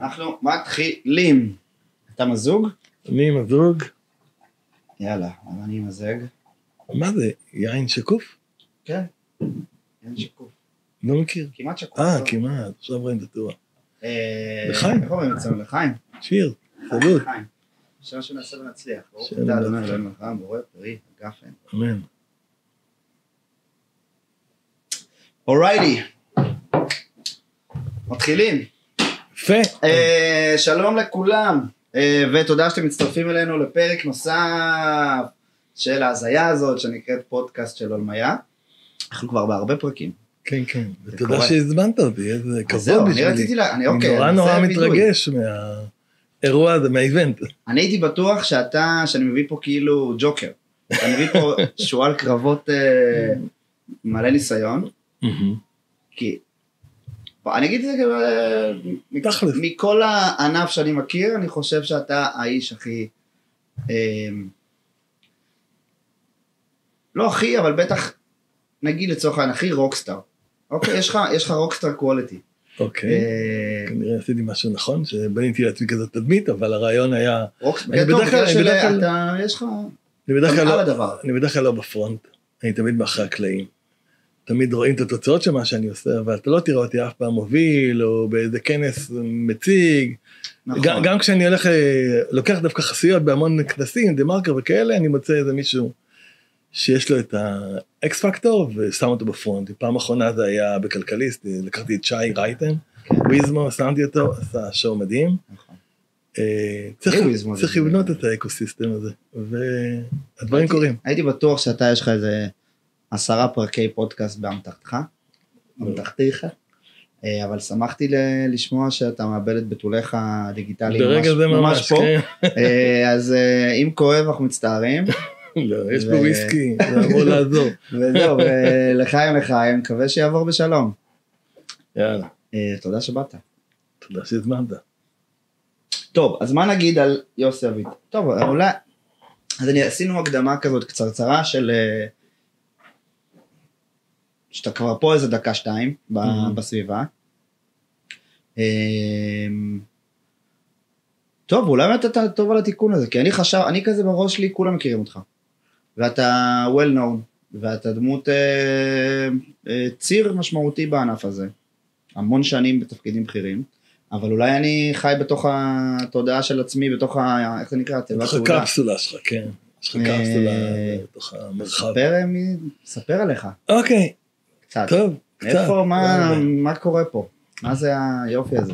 אנחנו מתחילים. אתה מזוג? אני מזוג. יאללה, אני מזג. מה זה? יין שקוף? כן, יין שקוף. לא מכיר. כמעט שקוף. כמעט, עכשיו רואים את התואר. לחיים. איך אומרים אצלנו? לחיים. שיר, סלוט. לחיים. אפשר שנעשה ונצליח. ברוך אתה אדוני אלוהינו מלך בורא פרי, הגפן. אמן. אורייטי. מתחילים. יפה. שלום לכולם, ותודה שאתם מצטרפים אלינו לפרק נוסף של ההזיה הזאת שנקראת פודקאסט של עולמיה. אנחנו כבר בהרבה פרקים. כן, כן, ותודה שהזמנת אותי, איזה כבוד בשבילי. אני נורא מתרגש מהאירוע הזה, מהאיבנט. אני הייתי בטוח שאני מביא פה כאילו ג'וקר, אני מביא פה שועל קרבות מלא ניסיון, כי אני אגיד את זה מכל הענף שאני מכיר, אני חושב שאתה האיש הכי, לא הכי, אבל בטח נגיד לצורך העניין, הכי רוקסטאר. אוקיי, יש לך רוקסטאר קואליטי. אוקיי, כנראה עשיתי משהו נכון, שבניתי לעצמי כזאת תדמית, אבל הרעיון היה... אני בדרך כלל לא בפרונט, אני תמיד מאחורי הקלעים. תמיד רואים את התוצאות של מה שאני עושה, אבל אתה לא תראה אותי אף פעם מוביל, או באיזה כנס מציג. גם כשאני לוקח דווקא חסויות בהמון כנסים, דה מרקר וכאלה, אני מוצא איזה מישהו שיש לו את האקס פקטור, ושם אותו בפרונט. פעם האחרונה זה היה בכלכליסט, לקחתי את שי רייטן, ויזמו, שמתי אותו, עשה שואו מדהים. צריך לבנות את האקוסיסטם הזה, והדברים קורים. הייתי בטוח שאתה יש לך איזה 10 פרקי פודקאסט באמתחתך, אבל שמחתי לשמוע שאתה מאבד את בתוליך הדיגיטליים ברגע זה ממש פה, אז אם כואב אנחנו מצטערים. לא, יש פה וויסקי, זה אמור לעזור. וזהו, לחיים, מקווה שיעבור בשלום. יאללה. תודה שבאת. תודה שהזמנת. טוב, אז מה נגיד על יוסי אביט? טוב, אולי, אז עשינו הקדמה כזאת קצרצרה של... שאתה כבר פה איזה דקה 2 בסביבה. טוב, אולי באמת אתה טוב על התיקון הזה, כי אני כזה בראש שלי, כולם מכירים אותך. ואתה well known, ואתה דמות ציר משמעותי בענף הזה. המון שנים בתפקידים בכירים, אבל אולי אני חי בתוך התודעה של עצמי, בתוך איך זה נקרא? בתוך הקפסולה שלך, כן. יש לך קפסולה בתוך המרחב. ספר עליך. אוקיי. קצת. טוב, קצת. איפה, מה קורה פה? מה זה היופי הזה?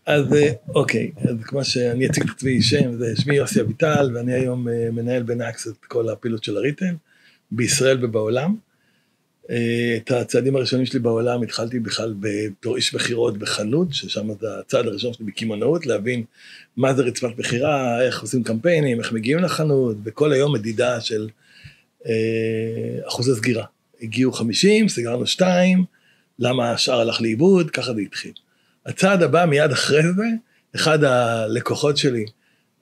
אז אוקיי, אז כמו שאני אציג את עצמי שם, זה שמי יוסי אביטל, ואני היום מנהל בנאקס את כל הפעילות של הריטל, בישראל ובעולם. את הצעדים הראשונים שלי בעולם התחלתי בכלל בתור איש בחירות בחנות, ששם זה הצעד הראשון שלי בקימונאות, להבין מה זה רצפת בחירה, איך עושים קמפיינים, איך מגיעים לחנות, וכל היום מדידה של אחוזי סגירה. הגיעו 50, סגרנו 2, למה השאר הלך לאיבוד, ככה זה התחיל. הצעד הבא מיד אחרי זה, אחד הלקוחות שלי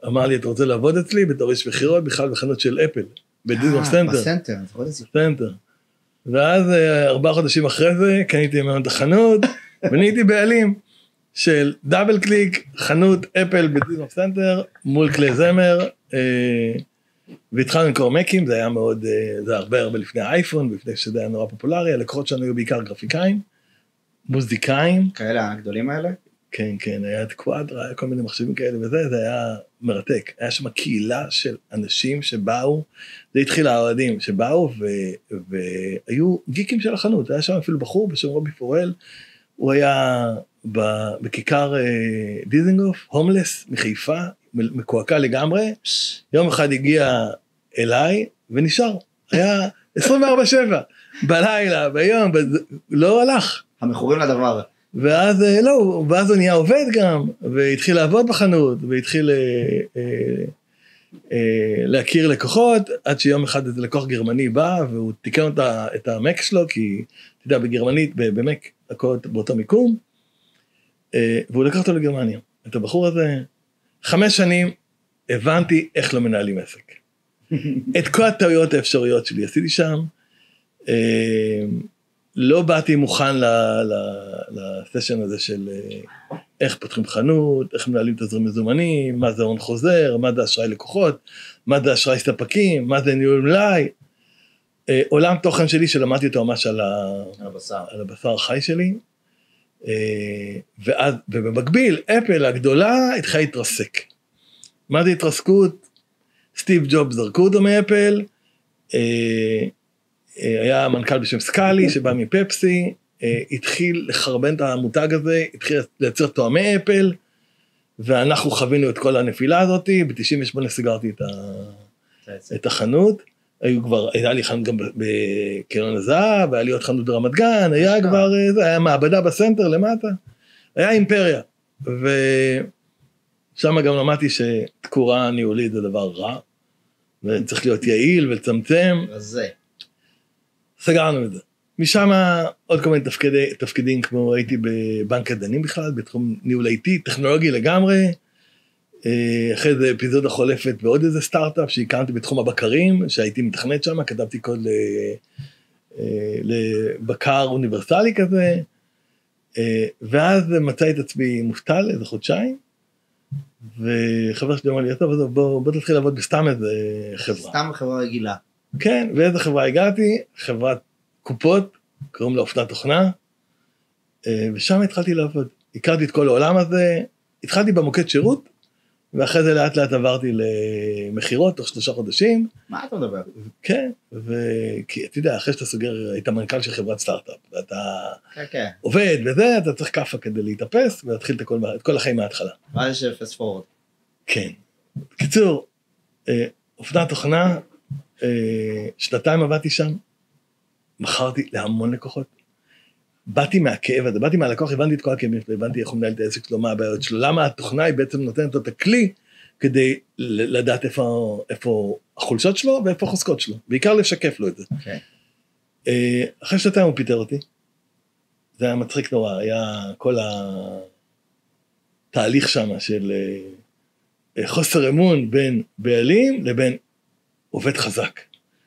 אמר לי, אתה רוצה לעבוד אצלי בתור איש בחירות, בכלל בחנות של אפל, בדיזנגוף סנטר. בסנטר. ואז 4 חודשים אחרי זה, קניתי ממנו את החנות, ונהייתי בעלים של דאבל קליק, חנות אפל בדיזנגוף סנטר, מול כלי זמר, והתחלנו למכור מקים, זה היה מאוד, זה הרבה לפני האייפון, לפני שזה היה נורא פופולרי, הלקוחות שלנו היו בעיקר גרפיקאים, מוזיקאים. כאלה הגדולים האלה? כן, כן, היה את קואדרה, היה כל מיני מחשבים כאלה וזה, זה היה מרתק. היה שם קהילה של אנשים שבאו, זה התחיל האוהדים, שבאו והיו גיקים של החנות, היה שם אפילו בחור בשם רובי פורל, הוא היה בכיכר דיזנגוף, הומלס מחיפה, מקועקע לגמרי, יום אחד הגיע אליי ונשאר, היה 24/7, בלילה, ביום, לא הלך. המכורים לדבר. ואז לא, ואז הוא נהיה עובד גם, והתחיל לעבוד בחנות, והתחיל להכיר לקוחות, עד שיום אחד איזה לקוח גרמני בא, והוא תיקן את המק שלו, כי אתה יודע, בגרמנית, במק, הכל באותו מיקום, והוא לקח אותו לגרמניה. את הבחור הזה, 5 שנים, הבנתי איך לא מנהלים עסק. את כל הטעויות האפשריות שלי עשיתי שם, לא באתי מוכן לסשן הזה של איך פותחים חנות, איך מנהלים תזרים מזומנים, מה זה הון חוזר, מה זה אשראי לקוחות, מה זה אשראי ספקים, מה זה ניהול מלאי, עולם תוכן שלי שלמדתי אותו ממש על הבשר החי שלי, ובמקביל, אפל הגדולה התחילה להתרסק. מה זה התרסקות? סטיב ג'ובס זרקו אותו מאפל, היה מנכ"ל בשם סקאלי שבא מפפסי, התחיל לחרבן את המותג הזה, התחיל לייצר תואמי אפל, ואנחנו חווינו את כל הנפילה הזאת, ב-98 סגרתי את החנות, היה לי חנות גם בקרן הזהב, היה לי עוד חנות ברמת גן, היה כבר, היה מעבדה בסנטר למטה, היה אימפריה, ושם גם למדתי שתקורה ניהולית זה דבר רע, וצריך להיות יעיל ולצמצם. סגרנו את זה. משם עוד כל מיני תפקידים, כמו הייתי בבנק הדנים בכלל, בתחום ניהול איטי, טכנולוגי לגמרי, אחרי זה אפיזודה חולפת בעוד איזה סטארט-אפ שהקמתי בתחום הבקרים, שהייתי מתכנת שם, כתבתי קוד לבקר אוניברסלי כזה, ואז מצאתי את עצמי מובטל איזה חודשיים, וחבר שלי אמר לי, טוב, בוא תתחיל לעבוד בסתם איזה חברה. סתם חברה רגילה. כן, ואיזה חברה הגעתי, חברת קופות, קוראים לה אופנת תוכנה, ושם התחלתי לעבוד. הכרתי את כל העולם הזה, התחלתי במוקד שירות, ואחרי זה לאט לאט עברתי למחירות, תוך 3 חודשים. מה אתה מדבר? כן, כי אתה יודע, אחרי שאתה סוגר, היית מנכ"ל של חברת סטארט-אפ, ואתה עובד וזה, אתה צריך קפה כדי להתאפס, ולהתחיל את כל החיים מההתחלה. מה זה פסט פורוד? כן. קיצור, אופנת תוכנה, 2 עבדתי שם, מכרתי להמון לקוחות, באתי מהכאב הזה, באתי מהלקוח, הבנתי את כל הכאבים שלו, הבנתי איך הוא מנהל את העסק שלו, מה הבעיות שלו, למה התוכנה היא בעצם נותנת לו את הכלי, כדי לדעת איפה החולשות שלו, ואיפה החוזקות שלו, בעיקר לשקף לו את זה. אחרי 2 הוא פיטר אותי, זה היה מצחיק נורא, היה כל התהליך שם של חוסר אמון בין בעלים לבין עובד חזק.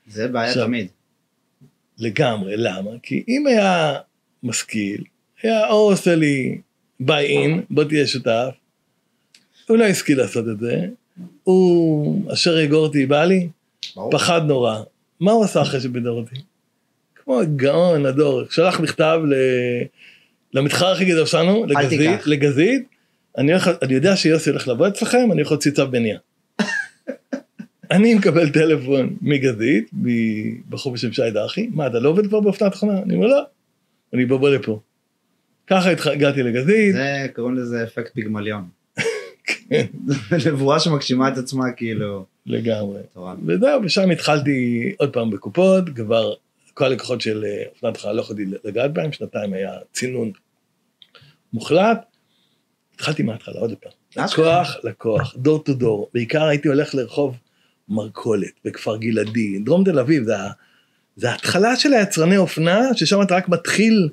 זה בעיה תמיד. לגמרי, למה? כי אם היה משכיל, היה או עושה לי buy in, בוא תהיה שותף, הוא לא השכיל לעשות את זה, הוא אשר יגורתי בא לי, פחד נורא. מה הוא עשה אחרי שבידר אותי? כמו גאון, הדור, שלח מכתב למתחר הכי גדול שלנו, לגזית, אני יודע שיוסי הולך לבוא אצלכם, אני יכול להוציא צו מניעה. אני מקבל טלפון מגזית, בחור בשם שי דרכי, מה, אתה לא עובד כבר באופנת תוכנה? אני אומר, לא, אני בוא לפה. ככה הגעתי לגזית. זה, קוראים לזה אפקט פיגמליון. כן. נבואה שמגשימה את עצמה, כאילו. לגמרי. וזהו, ושם התחלתי עוד פעם בקופות, כבר כל הלקוחות של אופנת תוכנה לא יכולתי לגעת בהם, 2 היה צינון מוחלט, התחלתי מההתחלה עוד פעם. לקוח, דור טו דור, בעיקר הייתי הולך לרחוב מרקולת, בכפר גלעדי, דרום תל אביב, זה ההתחלה של היצרני אופנה, ששם אתה רק מתחיל,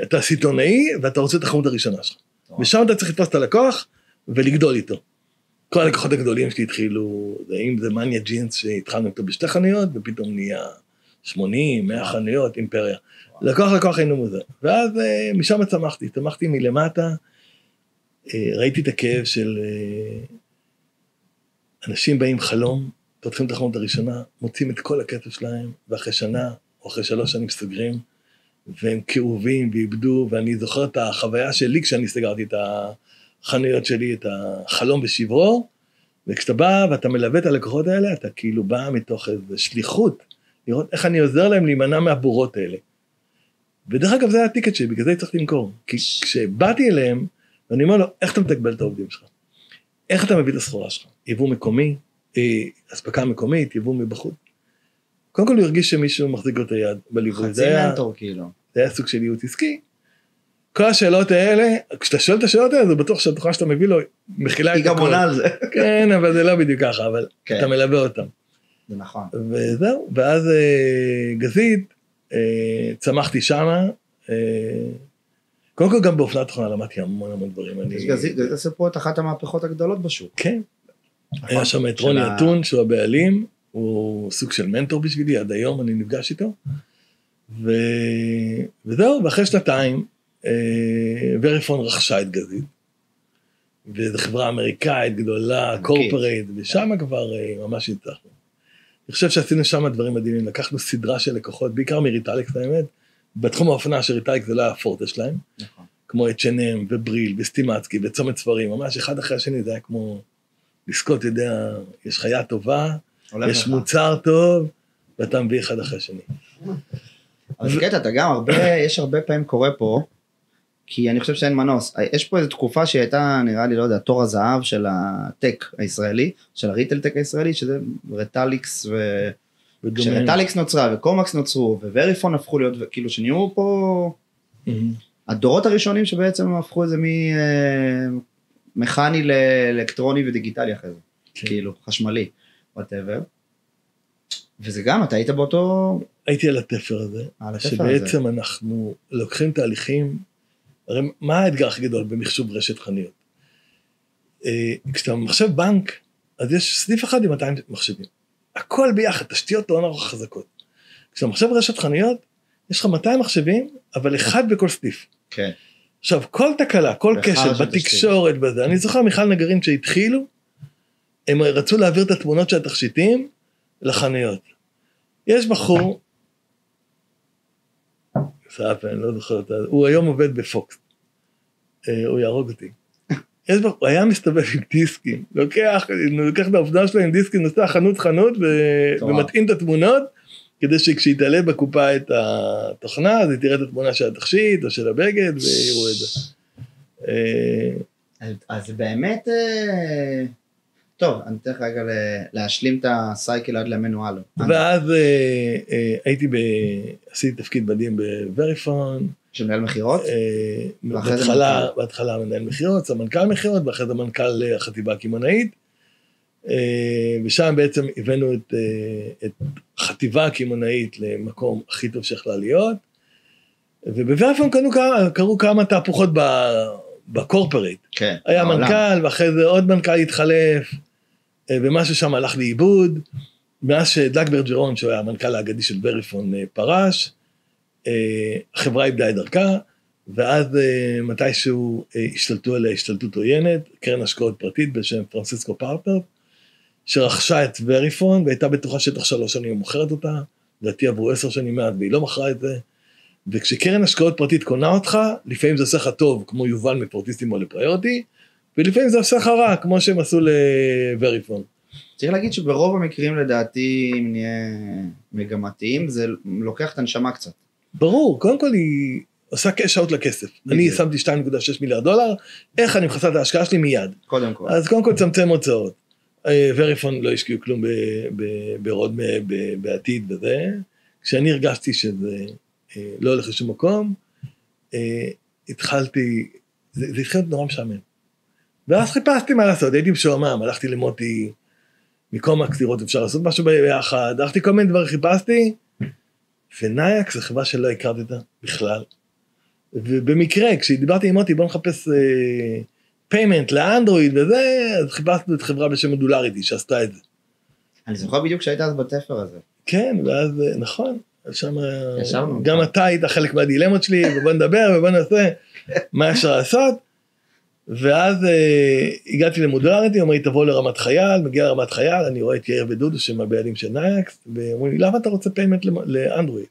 אתה סיטונאי, ואתה רוצה את החנות הראשונה שלך. ושם אתה צריך לתפוס את הלקוח, ולגדול איתו. כל הלקוחות הגדולים שלי התחילו, אם זה מניה ג'ינס, שהתחלנו איתו ב2 חנויות, ופתאום נהיה 80, 100 חנויות, אימפריה. לקוח היינו מזה. ואז משם צמחתי מלמטה, ראיתי את הכאב של אנשים באים חלום, פותחים את החנות הראשונה, מוצאים את כל הכסף שלהם, ואחרי שנה, או אחרי 3 שנים סוגרים, והם כאובים ואיבדו, ואני זוכר את החוויה שלי, כשאני סגרתי את החנויות שלי, את החלום בשברו, וכשאתה בא ואתה מלווה את הלקוחות האלה, אתה כאילו בא מתוך איזו שליחות, לראות איך אני עוזר להם להימנע מהבורות האלה. ודרך אגב זה הטיקט שלי, בגלל זה צריך למכור. כי כשבאתי אליהם, ואני אומר לו, איך אתה מתקבל את העובדים שלך? איך אתה מביא את הסחורה שלך? יבוא מקומי, הספקה מקומית, יבוא מבחוץ. קודם כל הוא הרגיש שמישהו מחזיק לו את היד בליווי. חצי מנטור כאילו. זה היה סוג של ייעוץ עסקי. כל השאלות האלה, כשאתה שואל את השאלות האלה, זה בטוח שהתוכנה שאתה מביא לו, מכילה את הכל. היא גם עונה על זה. כן, אבל זה לא בדיוק ככה, אבל אתה מלווה אותם. זה נכון. וזהו, ואז גזית, צמחתי שמה, קודם כל גם באופנת תוכנה למדתי המון דברים. גזית, עשו פה את אחת המהפכות הגדולות בשוק. כן. היה שם את רוני אתון, שהוא הבעלים, הוא סוג של מנטור בשבילי, עד היום אני נפגש איתו, וזהו, ואחרי 2, וריפון רכשה את גזית, וזו חברה אמריקאית גדולה, קורפרייט, ושם כבר ממש הצלחנו. אני חושב שעשינו שם דברים מדהימים, לקחנו סדרה של לקוחות, בעיקר מריטליקס האמת, בתחום האופנה שריטליקס זה לא היה הפורטה שלהם, נכון. כמו H&M ובריל וסטימצקי וצומת ספרים, ממש אחד אחרי השני, זה היה כמו לזכות, יודע, יש חיה טובה, יש מוצר טוב, ואתה מביא אחד אחרי השני. אבל זה קטע, אתה גם יש הרבה פעמים קורה פה, כי אני חושב שאין מנוס, יש פה איזו תקופה שהייתה, נראה לי, לא יודע, תור הזהב של הטק הישראלי, של הריטל טק הישראלי, שזה ריטליקס כשריטליקס נוצרה וקומקס נוצרו, ווריפון הפכו להיות, כאילו שנהיו פה הדורות הראשונים שבעצם הפכו איזה מכני לאלקטרוני ודיגיטלי אחרי זה, כאילו חשמלי, whatever. וזה גם, אתה היית באותו... הייתי על התפר הזה, שבעצם אנחנו לוקחים תהליכים, הרי מה האתגר הכי גדול במחשוב רשת חנויות? כשאתה מחשב בנק, אז יש סניף אחד עם 200 מחשבים. הכל ביחד, תשתיות לא נורא חזקות. כשאתה מחשב רשת חנויות, יש לך 200 מחשבים, אבל אחד בכל סניף. כן. עכשיו, כל תקלה, כל קשר בתקשורת בזה, אני זוכר מיכל נגרים שהתחילו, הם רצו להעביר את התמונות של התכשיטים לחנויות. יש בחור, אני לא זוכר אותה, הוא היום עובד בפוקס, הוא יהרוג אותי. הוא היה מסתובב עם דיסקים, לוקח את האופנה שלו עם דיסקים, נוסע חנות ומתאים את התמונות, כדי שכשיתעלה בקופה את התוכנה, אז היא תראה את התמונה של התכשיט או של הבגד, ויראו את זה. אז באמת, טוב, אני צריך רגע להשלים את הסייקל עד למנואלו. ואז עשיתי תפקיד מדהים בווריפון. שמנהל מחירות? בהתחלה מנהל מחירות, סמנכ"ל מחירות, ואחרי זה מנכ"ל החטיבה הקמעונאית. ושם בעצם הבאנו את החטיבה הקמעונאית למקום הכי טוב שיכולה להיות. ובווריפון קרו כמה תהפוכות בקורפרייט. כן. היה מנכ"ל, ואחרי זה עוד מנכ"ל התחלף, ומשהו שם הלך לאיבוד, מאז שדלק ברג'רון, שהוא היה המנכ"ל האגדי של וריפון, פרש, החברה איבדה את דרכה, ואז מתישהו השתלטו עליה השתלטות עוינת, קרן השקעות פרטית בשם פרנסיסקו פרטנר, שרכשה את וריפון, והייתה בטוחה שתוך 3 שנים היא מוכרת אותה, לדעתי עברו 10 שנים מעט, והיא לא מכרה את זה, וכשקרן השקעות פרטית קונה אותך, לפעמים זה עושה לך טוב, כמו יובל מפורטיסטים או לפריוריטי, ולפעמים זה עושה לך רע, כמו שהם עשו לווריפון. צריך להגיד שברוב המקרים לדעתי, אם נהיה מגמתיים, זה לוקח את הנשמה קצת. ברור, קודם כל היא עושה שעות לכסף. אני שמתי $2.6 מיליארד, איך אני מכסה את ההשקעה שלי מיד? קודם כל. אז קודם כל צמצם הוצאות. וריפון לא השקיעו כלום ברוד בעתיד וזה. כשאני הרגשתי שזה לא הולך לשום מקום, התחלתי, זה התחיל נורא משעמם. ואז חיפשתי מה לעשות, הייתי משועמם, הלכתי למוטי מקומקס לראות אפשר לעשות משהו ביחד, הלכתי כל מיני דברים, חיפשתי, ונייקס זה חברה שלא הכרתי אותה בכלל. ובמקרה, כשדיברתי עם מוטי, בוא נחפש פיימנט לאנדרואיד וזה, אז חיפשנו את חברה בשם מודולריטי שעשתה את זה. אני זוכר בדיוק שהיית אז בתפר הזה. כן, ואז נכון, שם גם אתה היית חלק מהדילמות שלי, ובוא נדבר ובוא נעשה מה אפשר לעשות. ואז הגעתי למודולריטי, אמרי תבוא לרמת חייל, מגיע לרמת חייל, אני רואה את יאיר ודודו שהם הבעלים של נייקס, ואומרים לי, למה אתה רוצה פיימנט לאנדרואיד?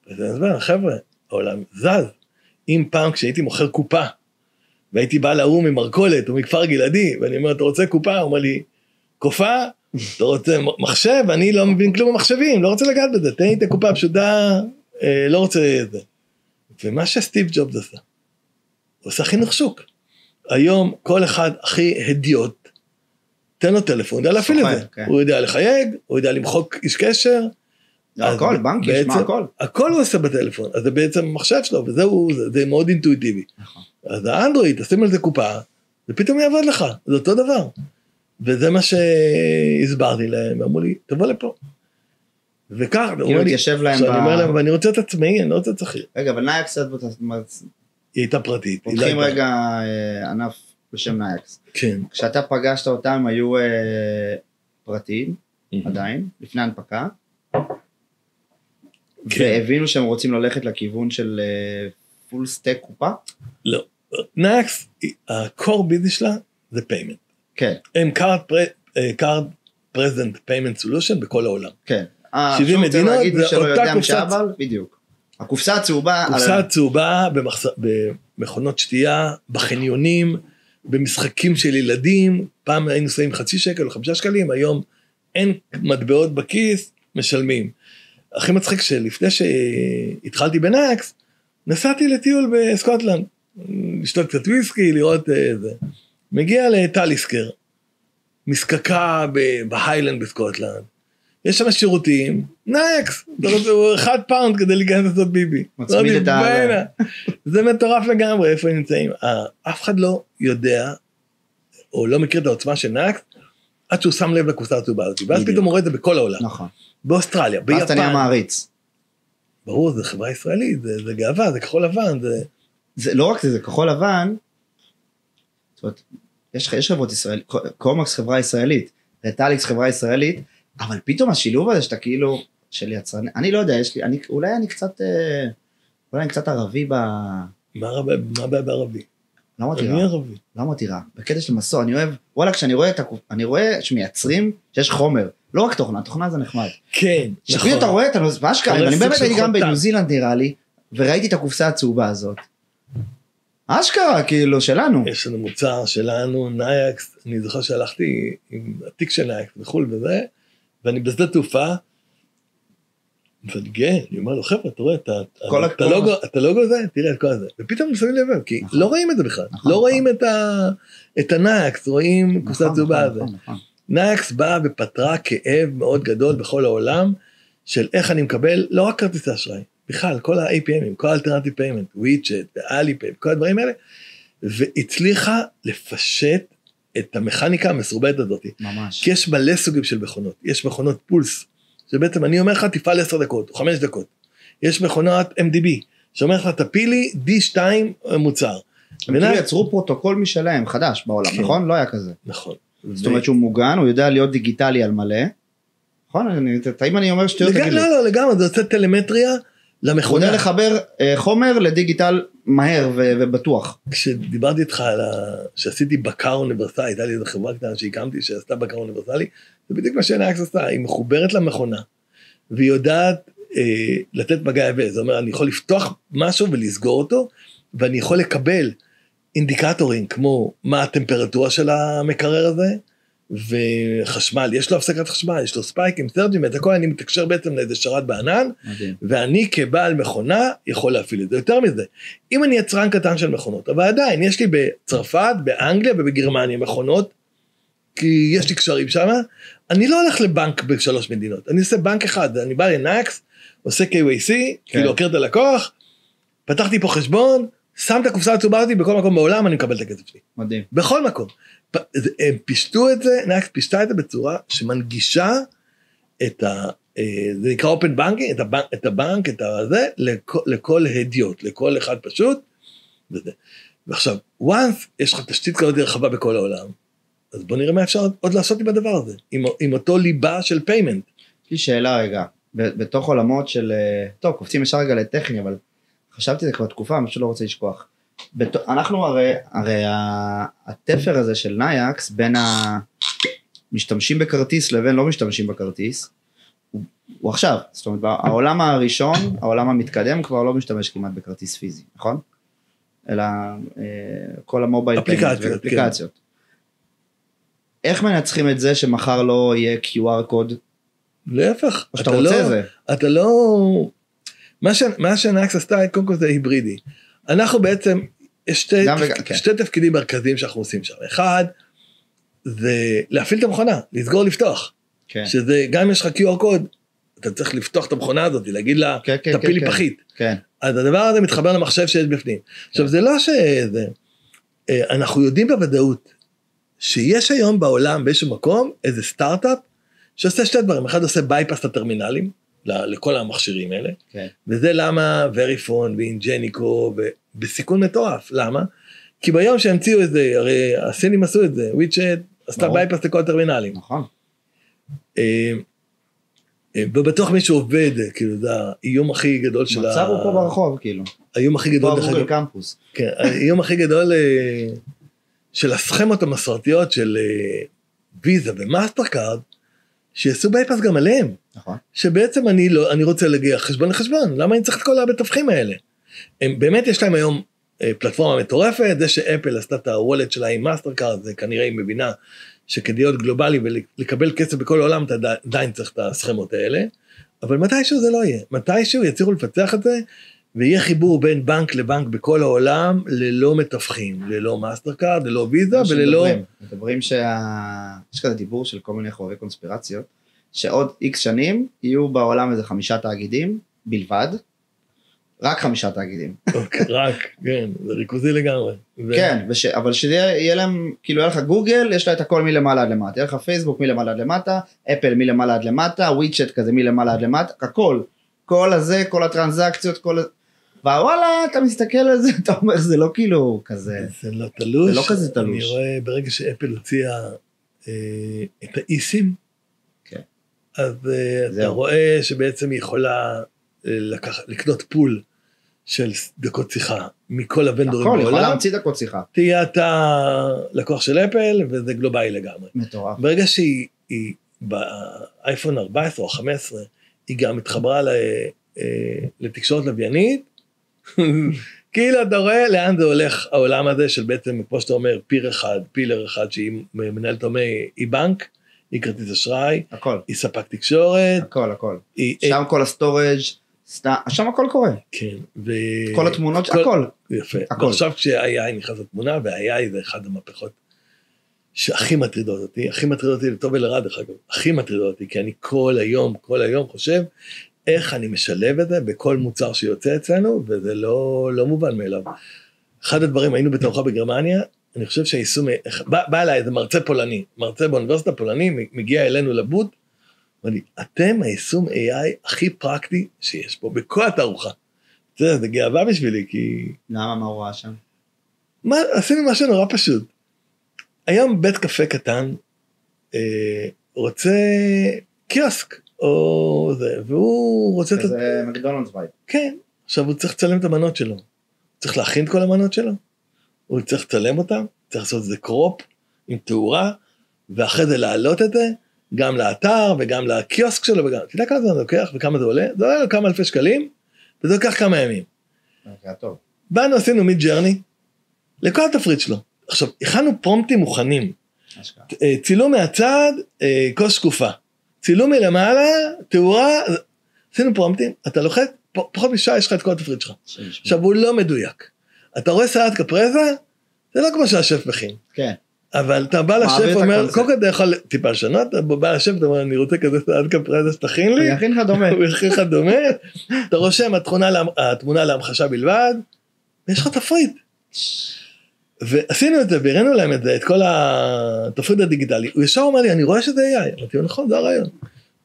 וזה נסבר, חבר'ה, העולם זז. אם פעם כשהייתי מוכר קופה, והייתי בא לאום ממרקולת או מכפר גלעדי, ואני אומר, אתה רוצה קופה? הוא אומר לי, קופה? אתה רוצה מחשב? אני לא מבין כלום במחשבים, לא רוצה לגעת בזה, תן לי את הקופה הפשוטה, לא רוצה את זה. ומה שסטיב ג'ובס עשה, הוא עושה חינוך שוק. היום כל אחד הכי הדיוט, תן לו טלפון, הוא יודע להפעיל את זה. הוא יודע לחייג, הוא יודע למחוק איש קשר. הכל, בנק, יש מה הכל. הכל הוא עושה בטלפון, אז זה בעצם מחשב שלו, וזהו, זה מאוד אינטואיטיבי. אז האנדרואיד, תשים על זה קופה, ופתאום יעבוד לך, זה אותו דבר. וזה מה שהסברתי להם, ואמרו לי, תבוא לפה. וכך, כאילו התיישב להם אני אומר להם, ואני רוצה את עצמאי, אני לא רוצה את שכיר. רגע, אבל נייקס קצת, היא הייתה פרטית. פותחים רגע ענף בשם נייקס. כן. כשאתה פגשת אותם, הם היו פרטיים, עדיין, לפני הנפקה, והבינו שהם רוצים ללכת לכיוון של פול סטק קופה? לא. נאקס, ה-core ביזנס שלה זה payment. כן. הם card present payment solution בכל העולם. כן. 70 מדינות, זה אותה קופסה, בדיוק. הקופסה הצהובה. קופסה הצהובה במכונות שתייה, בחניונים, במשחקים של ילדים, פעם היינו שמים 0.5 שקל או 5 שקלים, היום אין מטבעות בכיס, משלמים. הכי מצחיק שלפני שהתחלתי בנאקס, נסעתי לטיול בסקוטלנד, לשתות קצת וויסקי, לראות זה. מגיע לטליסקר, מסקקה בהיילנד בסקוטלנד, יש שם שירותים, נאקס, 1 פאונד כדי להיכנס לעשות ביבי. מצמיד את ה... זה מטורף לגמרי, איפה הם נמצאים. אף אחד לא יודע, או לא מכיר את העוצמה של נאקס, עד שהוא שם לב לקופסה הצהובה הזאת, ואז פתאום הוא רואה את זה בכל העולם. נכון. באוסטרליה, ביפן. אז אתה נהיה מעריץ. ברור, זה חברה ישראלית, זה גאווה, זה כחול לבן, זה לא רק זה כחול לבן, זאת אומרת, יש חברות ישראלית, קומקס חברה ישראלית, רטליקס חברה ישראלית, אבל פתאום השילוב הזה שאתה כאילו, של יצרני, אני לא יודע, יש לי, אולי אני קצת ערבי מה הבעיה בערבי? למה תיראה? אני ערבי. למה תיראה? בקטע של מסוע, אני אוהב, וואלה, אני רואה שמייצרים, שיש חומר, לא רק תוכנה זה נחמד. כן, נכון. אתה רואה, מה שקרה, אני באמת הייתי גם בניו זילנד נראה לי, וראיתי את הקופסה הצהובה הזאת. אשכרה, כאילו, שלנו. יש לנו מוצר שלנו, נייקס, אני זוכר שהלכתי עם התיק של נייקס בחול וזה, ואני בשדה תעופה, ואני גאה, אני אומר לו, חבר'ה, אתה רואה, את הלוגו הזה, תראה את כל הזה, ופתאום נסעים לב, כי לא רואים את זה בכלל, לא רואים את הנייקס, רואים קופסת צהובה הזה. נייקס באה ופתרה כאב מאוד גדול בכל העולם, של איך אני מקבל, לא רק כרטיסי אשראי, בכלל, כל ה-APMים, כל ה-Alternative Payment, וויצ'ט, ואליפיי, כל הדברים האלה, והצליחה לפשט את המכניקה המסורבדת הזאת. ממש. כי יש מלא סוגים של מכונות, יש מכונות פולס, שבעצם אני אומר לך, תפעל 10 דקות, או 5 דקות. יש מכונות MDB, שאומר לך, תפיל לי D2 מוצר. הם כאילו יצרו פרוטוקול משלהם, חדש בעולם, נכון? לא היה כזה. נכון. זאת אומרת שהוא מוגן, הוא יודע להיות דיגיטלי על מלא. נכון? אם אני אומר שטויות, תגיד לי. לא, לגמרי, זה יוצא טלמטריה למכונה. הוא יודע לחבר חומר לדיגיטל מהר ובטוח. כשדיברתי איתך על שעשיתי בקר אוניברסלי, הייתה לי איזו חברה קטנה שהקמתי, שעשתה בקר אוניברסלי, זה בדיוק מה שנאקס עשתה, היא מחוברת למכונה, והיא יודעת לתת מגע הווה, זאת אומרת, אני יכול לפתוח משהו ולסגור אותו, ואני יכול לקבל אינדיקטורים, כמו מה הטמפרטורה של המקרר הזה, וחשמל, יש לו הפסקת חשמל, יש לו ספייקים, סרג'ים, את הכל אני מתקשר בעצם לאיזה שרת בענן, ואני כבעל מכונה יכול להפעיל את זה. יותר מזה, אם אני יצרן קטן של מכונות, אבל עדיין יש לי בצרפת, באנגליה ובגרמניה מכונות, כי יש לי קשרים שם, אני לא הולך לבנק ב3 מדינות, אני עושה בנק אחד, אני בא לנאקס, עושה KYC, כאילו עוקר את הלקוח, פתחתי פה חשבון, שם את הקופסה הצהובה הזאת, בכל מקום בעולם אני מקבל את הכסף שלי. מדהים. בכל מקום. הם פישטו את זה, נאקס פישטה את זה בצורה שמנגישה את זה נקרא אופן בנקינג, את הבנק, את הזה, לכל הדיוט, לכל אחד פשוט, וזה. ועכשיו, once יש לך תשתית כזאת רחבה בכל העולם, אז בוא נראה מה אפשר עוד לעשות עם הדבר הזה, עם אותו ליבה של פיימנט. יש לי שאלה רגע, בתוך עולמות של, טוב, קופצים ישר רגע לטכני, אבל חשבתי זה כבר תקופה, אני פשוט לא רוצה לשכוח. אנחנו הרי התפר הזה של נייקס, בין המשתמשים בכרטיס לבין לא משתמשים בכרטיס, הוא עכשיו, זאת אומרת, העולם הראשון, העולם המתקדם כבר לא משתמש כמעט בכרטיס פיזי, נכון? אלא כל המובייל אפליקציות. איך מנצחים את זה שמחר לא יהיה QR קוד? להפך, אתה רוצה זה. אתה לא, מה שנאקס עשתה, קודם כל זה היברידי. אנחנו בעצם, יש שתי תפקידים מרכזיים שאנחנו עושים שם. אחד, זה להפעיל את המכונה, לסגור לפתוח. שזה, גם אם יש לך QR קוד, אתה צריך לפתוח את המכונה הזאת, להגיד לה, תפיל לי פחית. אז הדבר הזה מתחבר למחשב שיש בפנים. עכשיו, זה לא שזה, אנחנו יודעים בוודאות, שיש היום בעולם באיזשהו מקום, איזה סטארט-אפ, שעושה שתי דברים. אחד עושה בייפס לטרמינלים, לכל המכשירים האלה, וזה למה וריפון ואינג'ניקו, בסיכון מטורף. למה? כי ביום שהמציאו את זה, הרי הסינים עשו את זה, וויצ'ט עשתה בייפס לכל הטרמינלים. נכון. ובטוח מישהו עובד, כאילו, זה האיום הכי גדול של מצב הוא פה ברחוב, כאילו. האיום הכי גדול, פה גוגל קמפוס. כן, האיום הכי גדול של הסכמות המסורתיות של ויזה ומאסטרקארד, שיעשו בייפס גם עליהם. נכון. שבעצם אני רוצה להגיע חשבון לחשבון, למה אני צריך את כל המתווכים האלה? הם באמת יש להם היום פלטפורמה מטורפת, זה שאפל עשתה את הוולט שלה עם מאסטרקארד, זה כנראה היא מבינה שכדי להיות גלובלי ולקבל כסף בכל העולם, אתה עדיין צריך את הסכמות האלה, אבל מתישהו זה לא יהיה, מתישהו יצליחו לפצח את זה, ויהיה חיבור בין בנק לבנק בכל העולם, ללא מתווכים, ללא מאסטרקארד, ללא ויזה, וללא... מדברים יש כזה דיבור של כל מיני חובבי קונספירציות, שעוד איקס שנים יהיו בעולם איזה 5 תאגידים בלבד, רק 5 תאגידים. רק, כן, זה ריכוזי לגמרי. כן, אבל שיהיה להם, כאילו יהיה לך גוגל, יש לה את הכל מלמעלה עד למטה, יהיה לך פייסבוק מלמעלה עד למטה, אפל מלמעלה עד למטה, וויצ'ט כזה מלמעלה עד למטה, הכל, כל הזה, כל הטרנזקציות, ווואלה, אתה מסתכל על זה, אתה אומר, זה לא כאילו כזה, זה לא תלוש, זה לא כזה תלוש. אני רואה ברגע שאפל הוציאה את האיסים, אז אתה רואה שבעצם היא יכולה לקנות פול של דקות שיחה מכל הוונדורים בעולם. הכל, יכולה להמציא דקות שיחה. תהיה אתה לקוח של אפל, וזה גלובלי לגמרי. מטורף. ברגע שהיא באייפון 14 או 15, היא גם התחברה לתקשורת לוויינית, כאילו אתה רואה לאן זה הולך העולם הזה, של בעצם, כמו שאתה אומר, פילר אחד, שהיא מנהלת בנק, היא כרטיס אשראי, הכל. היא ספק תקשורת. הכל. שם כל הסטורג', שם הכל קורה. כן. כל התמונות, הכל. יפה. ועכשיו כשה-AI נכנס לתמונה, וה-AI זה אחד המהפכות שהכי מטרידות אותי, לטוב ולרע דרך אגב, הכי מטרידות אותי, כי אני כל היום חושב, איך אני משלב את זה בכל מוצר שיוצא אצלנו, וזה לא מובן מאליו. אחד הדברים, היינו בתערוכה בגרמניה, אני חושב שהיישום, בא אליי איזה מרצה באוניברסיטה פולני, מגיע אלינו לבוד, ואני, אתם היישום AI הכי פרקטי שיש פה, בכל התערוכה. זה גאווה בשבילי, כי... למה, מה הוא ראה שם? עשינו משהו נורא פשוט. היום בית קפה קטן, רוצה קיוסק, או זה, והוא רוצה... זה מקדונלדס וייב. כן, עכשיו הוא צריך לצלם את המנות שלו. צריך להכין את כל המנות שלו. הוא צריך לצלם אותם, צריך לעשות את זה קרופ, עם תאורה, ואחרי זה להעלות את זה, גם לאתר, וגם לקיוסק שלו, וגם, תדע כמה זה לוקח, וכמה זה עולה, זה עולה לו כמה אלפי שקלים, וזה לוקח כמה ימים. טוב. באנו, עשינו מיד ג'רני, לכל התפריט שלו. עכשיו, הכנו פרומפטים מוכנים, צילום מהצד, כוס שקופה, צילום מלמעלה, תאורה, עשינו פרומפטים, אתה לוחץ, פחות משעה יש לך את כל התפריט שלך. עכשיו, הוא לא מדויק. אתה רואה סלט קפרזה, זה לא כמו שהשף מכין. כן. אבל אתה בא לשף ואומר, קודם כל אתה יכול טיפה לשנות, אתה בא לשף, אתה אומר, אני רוצה כזה סלט קפרזה שתכין לי. הוא יכין לך דומה. הוא יכין לך דומה, אתה רושם התמונה להמחשה בלבד, ויש לך תפריט. ועשינו את זה, והראינו להם את זה, את כל התפריט הדיגיטלי. הוא ישר אומר לי, אני רואה שזה AI. אמרתי, נכון, זה הרעיון. הוא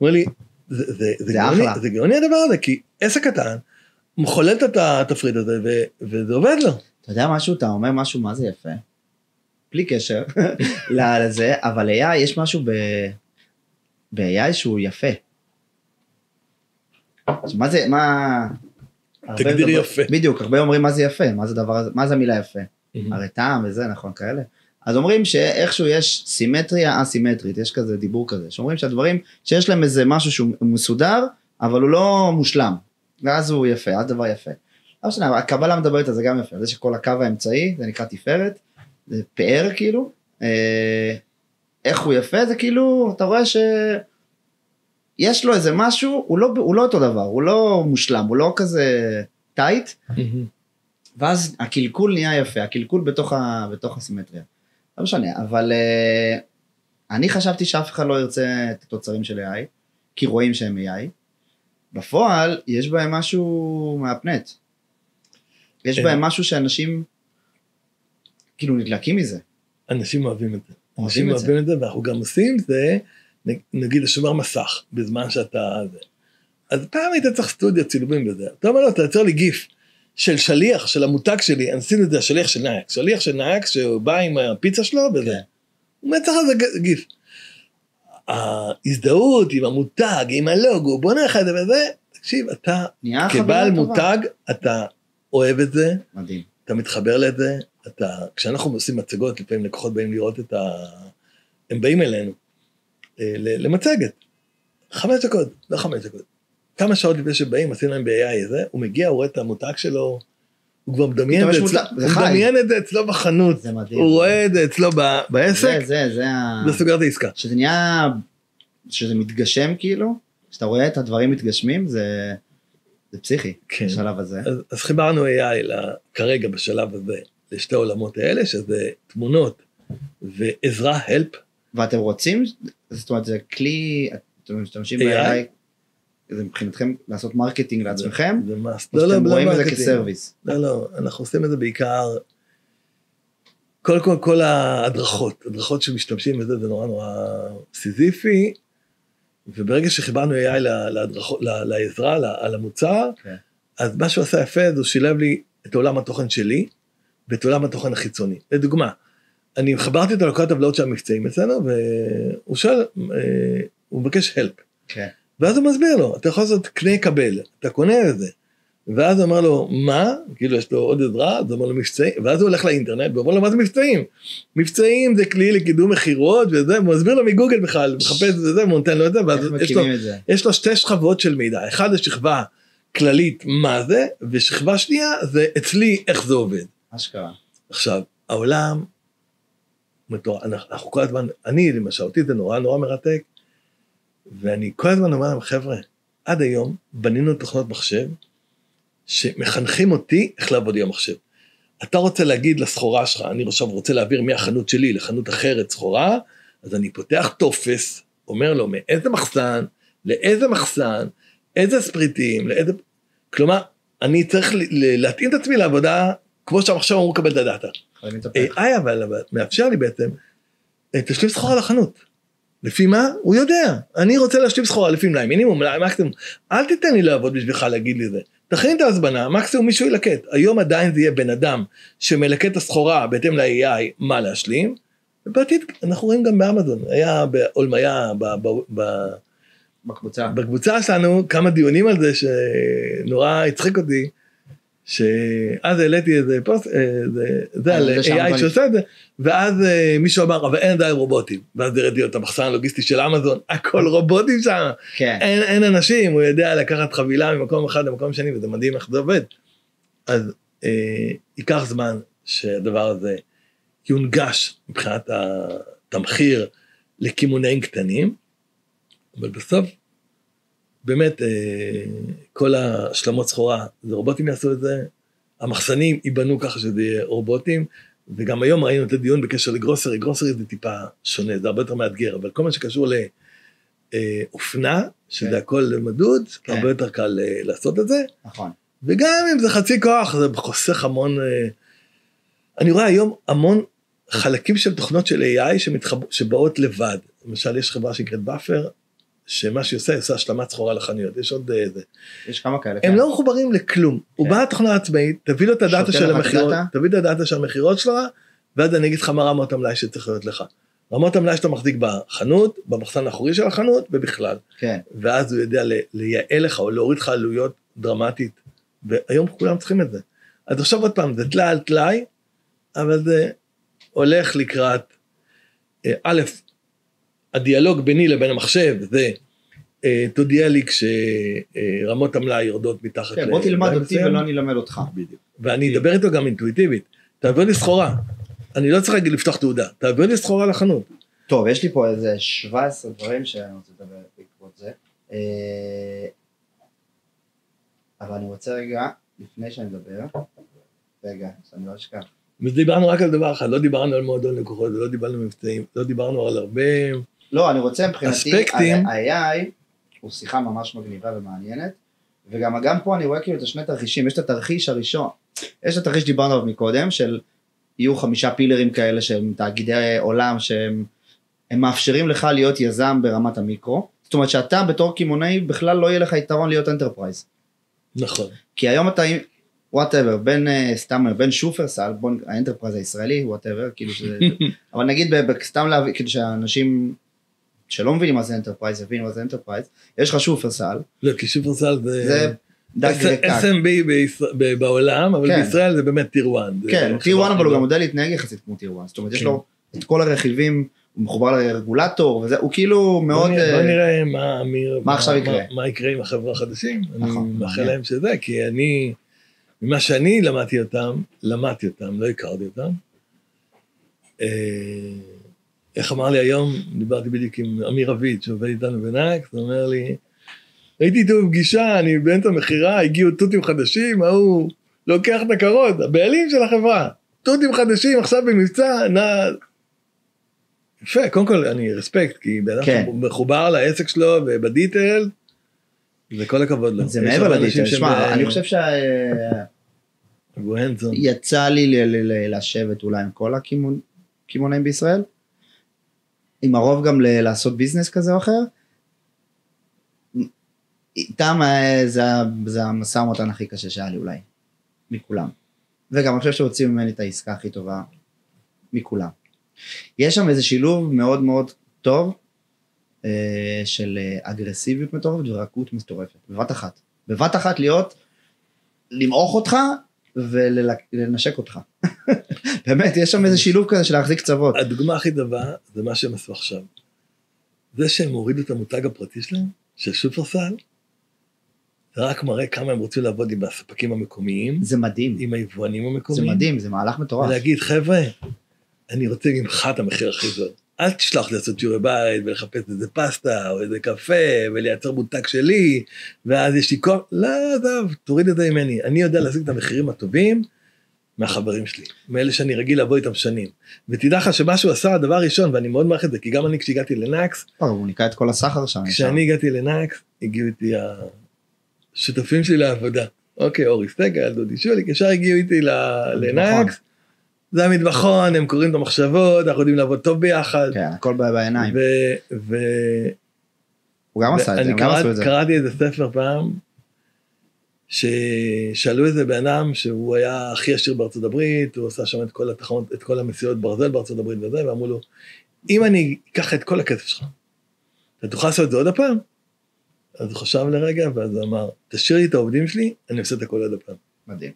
אומר לי, זה גאוני הדבר הזה, כי עסק קטן, מחוללת את התפריט הזה, וזה עובד לו. אתה יודע משהו, אתה אומר משהו, מה זה יפה? בלי קשר לזה, אבל AI, יש משהו ב-AI שהוא יפה. מה זה, תגדיר יפה. בדיוק, הרבה אומרים מה זה יפה, מה זה דבר הזה, מה זה המילה יפה? הרי טעם וזה, נכון, כאלה. אז אומרים שאיכשהו יש סימטריה אסימטרית, יש כזה דיבור כזה, שאומרים שהדברים, שיש להם איזה משהו שהוא מסודר, אבל הוא לא מושלם, ואז הוא יפה, אז דבר יפה. אבל שנה, הקבלה מדברת על זה גם יפה, זה שכל הקו האמצעי, זה נקרא תפארת, זה פאר כאילו, איך הוא יפה, זה כאילו, אתה רואה שיש לו איזה משהו, הוא לא אותו דבר, הוא לא מושלם, הוא לא כזה טייט, ואז הקלקול נהיה יפה, הקלקול בתוך הסימטריה. לא משנה, אבל אני חשבתי שאף אחד לא ירצה את התוצרים של AI, כי רואים שהם AI, בפועל יש בהם משהו מהפנט, יש בהם משהו שאנשים כאילו נדלקים מזה. אנשים אוהבים את זה. אנשים אוהבים את זה, ואנחנו גם עושים זה, נגיד לשומר מסך, בזמן שאתה... אז פעם היית צריך סטודיו צילומים בזה. אתה אומר לו, אתה יוצר לי גיף של שליח, של המותג שלי, אני עשיתי את זה, שליח של נייקס, שהוא בא עם הפיצה שלו, וזה. הוא מייצר על זה גיף. ההזדהות עם המותג, עם הלוגו, בוא נלך את זה וזה, תקשיב, אתה כבעל מותג, אתה אוהב את זה, מדהים. אתה מתחבר לזה, כשאנחנו עושים מצגות, לפעמים לקוחות באים לראות הם באים אלינו, למצגת, 5 דקות, לא 5 דקות, כמה שעות לפני שבאים, עשינו להם ב-AI זה, הוא מגיע, הוא רואה את המותג שלו, הוא כבר מדמיין את זה אצלו בחנות, הוא רואה את זה אצלו בעסק, זה סוגר את העסקה. שזה נהיה, שזה מתגשם כאילו, כשאתה רואה את הדברים מתגשמים, זה פסיכי, בשלב הזה. אז חיברנו AI כרגע בשלב הזה, לשתי העולמות האלה, שזה תמונות ועזרה, help. ואתם רוצים, זאת אומרת, זה כלי, אתם משתמשים ב-AI, זה מבחינתכם לעשות מרקטינג לעצמכם, או שאתם רואים את זה כסרוויס? לא, אנחנו עושים את זה בעיקר, כל ההדרכות שמשתמשים בזה, זה נורא סיזיפי, וברגע שחיברנו AI לעזרה, על המוצר, אז מה שהוא עשה יפה, זה הוא שילב לי את עולם התוכן שלי, ואת עולם התוכן החיצוני. לדוגמה, אני חברתי את הלוקת הטבלאות של המבצעים אצלנו, והוא שואל, הוא מבקש help. כן. ואז הוא מסביר לו, אתה יכול לעשות קנה קבל, אתה קונה את זה. ואז הוא אומר לו, מה? כאילו יש לו עוד עזרה, אז הוא אומר לו מבצעים, ואז הוא הולך לאינטרנט, ואומר לו, מה זה מבצעים? מבצעים זה כלי לקידום מחירות, וזה, הוא מסביר לו מגוגל בכלל, מחפש את זה, הוא נותן לו את זה, ואז יש לו 2 שכבות של מידע, אחד השכבה כללית, מה זה, ושכבה שנייה, זה אצלי איך זה עובד. אשכרה. עכשיו, העולם, אנחנו כל הזמן, אני למשל, אותי זה נורא מרתק, ואני כל הזמן אומר להם, חבר'ה, עד היום בנינו תוכנות מחשב, שמחנכים אותי איך לעבוד עם המחשב. אתה רוצה להגיד לסחורה שלך, אני עכשיו רוצה להעביר מהחנות שלי לחנות אחרת סחורה, אז אני פותח טופס, אומר לו מאיזה מחסן, לאיזה מחסן, איזה ספריטים, כלומר, אני צריך להתאים את עצמי לעבודה, כמו שהמחשב אמור לקבל את הדאטה. אבל מאפשר לי בעצם, תשלים סחורה לחנות. לפי מה? הוא יודע. אני רוצה להשלים סחורה לפי מלאי מינימום, מלאי מקסימום. אל תיתן לי לעבוד בשבילך להגיד לי זה. תכין את ההזבנה, מקסימום מישהו ילקט. היום עדיין זה יהיה בן אדם שמלקט את הסחורה בהתאם ל-AI מה להשלים, ובעתיד אנחנו רואים גם באמזון. היה בעולמיה, בקבוצה שלנו, כמה דיונים על זה שנורא הצחיק אותי, שאז העליתי איזה פוסט, זה על AI שעושה את זה, ואז מישהו אמר, אבל אין עדיין רובוטים, ואז הראיתי את המחסן הלוגיסטי של אמזון, הכל רובוטים שם, אין אנשים, הוא יודע לקחת חבילה ממקום אחד למקום שני, וזה מדהים איך זה עובד. אז ייקח זמן שהדבר הזה יונגש מבחינת התמחיר לכימונאים קטנים, אבל בסוף, באמת, כל השלמות סחורה, זה רובוטים יעשו את זה, המחסנים ייבנו ככה שזה יהיה רובוטים, וגם היום ראינו את הדיון בקשר לגרוסרי, גרוסרי זה טיפה שונה, זה הרבה יותר מאתגר, אבל כל מה שקשור לאופנה, שזה הכל מדוד, הרבה יותר קל לעשות את זה, נכון. וגם אם זה חצי כוח, זה חוסך המון, אני רואה היום המון חלקים של תוכנות של AI שבאות לבד, למשל יש חברה שנקראת באפר, שמה שהיא עושה השלמת סחורה לחנויות, יש עוד איזה. יש כמה כאלה. הם לא מחוברים לכלום, הוא בא לתוכנה עצמאית, תביא לו את הדאטה של המחירות, תביא את הדאטה של המחירות שלה, ואז אני אגיד לך מה רמות המלאי שצריך להיות לך. רמות המלאי שאתה מחזיק בחנות, במחסן האחורי של החנות, ובכלל. ואז הוא יודע לייעל לך, או להוריד לך עלויות דרמטית, והיום כולם צריכים את זה. אז עכשיו עוד פעם, זה תלאי על תלאי, אבל זה הולך לקראת, א', הדיאלוג ביני לבין המחשב, זה תודיע לי כשרמות המלאי יורדות מתחת. כן, בוא תלמד אותי ולא אני אלמד אותך. בדיוק. ואני אדבר איתו גם אינטואיטיבית. תעביר לי סחורה. אני לא צריך להגיד לפתוח תעודה. תעביר לי סחורה לחנות. טוב, יש לי פה איזה 17 דברים שאני רוצה לדבר בעקבות זה. אבל אני רוצה רגע, לפני שאני מדבר, שאני לא אשכח. ודיברנו רק על דבר אחד, לא דיברנו על מועדון לקוחות, לא דיברנו על מבצעים, לא דיברנו על הרבה לא, אני רוצה מבחינתי, ה-AI הוא שיחה ממש מגניבה ומעניינת, וגם פה אני רואה כאילו את השני תרחישים, יש את התרחיש הראשון, יש את התרחיש שדיברנו עליו מקודם, של יהיו 5 פילרים כאלה שהם תאגידי עולם, שהם מאפשרים לך להיות יזם ברמת המיקרו, זאת אומרת שאתה בתור כימונאי בכלל לא יהיה לך יתרון להיות אנטרפרייז. נכון. כי היום אתה whatever, בין שופרסל, האנטרפרייז הישראלי, whatever, כאילו שזה, אבל נגיד סתם להביא, כאילו שאנשים שלא מבינים מה זה אנטרפרייז, יבינו מה זה אנטרפרייז, יש לך שופרסל. לא, כי שופרסל זה דג וקק. SMB בעולם, אבל כן. בישראל זה באמת טיר 1. כן, טיר 1 אבל הוא גם יודע להתנהג יחסית כמו טיר 1, זאת אומרת, יש לו את כל הרכיבים, הוא מחובר לרגולטור, וזה, הוא כאילו מאוד... בוא נראה מה עכשיו יקרה. מה יקרה עם החבר'ה החדשים, אני נכון, מאחל להם שזה, כי אני, ממה שאני למדתי אותם, לא הכרתי אותם. איך אמר לי היום, דיברתי בדיוק עם אמיר אביד, שעובד איתנו בנאקס, הוא אומר לי, הייתי איתו בפגישה, אני באמצע מכירה, הגיעו טוטים חדשים, ההוא לוקח את הקרות, הבעלים של החברה, טוטים חדשים, עכשיו במבצע, יפה, קודם כל אני רספקט, כי באדם מחובר לעסק שלו ובדיטל, זה כל הכבוד לו. זה מעבר לדיטל, שמע, אני חושב יצא לי לשבת אולי עם כל הכימונאים בישראל, עם הרוב גם לעשות ביזנס כזה או אחר, איתם זה המשא ומתן הכי קשה שהיה לי אולי, מכולם. וגם אני חושב שהוצאים ממני את העסקה הכי טובה מכולם. יש שם איזה שילוב מאוד מאוד טוב, של אגרסיביות מטורפת ורקות מטורפת, בבת אחת למעוך אותך ולנשק אותך. באמת, יש שם איזה שילוב כזה של להחזיק קצוות. הדוגמה הכי טובה זה מה שהם עשו עכשיו. זה שהם הורידו את המותג הפרטי שלהם, של שופרסל, זה רק מראה כמה הם רוצים לעבוד עם הספקים המקומיים. זה מדהים. עם היבואנים המקומיים. זה מדהים, זה מהלך מטורף. ולהגיד, חבר'ה, אני רוצה ממך את המחיר הכי זול. אל תשלח לי לעשות שיעורי בית ולחפש איזה פסטה או איזה קפה ולייצר מותג שלי, ואז יש לי כל... לא, עזוב, תוריד את זה ממני. אני יודע להשיג את המחירים הטובים מהחברים שלי, מאלה שאני רגיל לבוא איתם שנים. ותדע לך שמה שהוא עשה, הדבר הראשון, ואני מאוד מעריך את זה, כי גם אני כשהגעתי לנאקס, הוא ניקה את כל הסחר שם. כשאני הגעתי לנאקס, הגיעו איתי השותפים שלי לעבודה. אוקיי, אורי סטגל, דודי שולי, כשאר הגיעו איתי לנאקס, זה המטבחון, הם קוראים את המחשבות, אנחנו יודעים לעבוד טוב ביחד. כן, הכל בעיניים. הוא גם עשה את זה, הם גם עשו את זה. קראתי איזה ספר פעם, ששאלו איזה בן אדם, שהוא היה הכי עשיר בארצות הברית, הוא עושה שם את כל המסיעות ברזל בארצות הברית וזה, ואמרו לו, אם אני אקח את כל הכסף שלך, אתה תוכל לעשות את זה עוד הפעם? אז הוא חשב לרגע, ואז הוא אמר, תשאיר לי את העובדים שלי, אני עושה את הכל עוד הפעם. מדהים.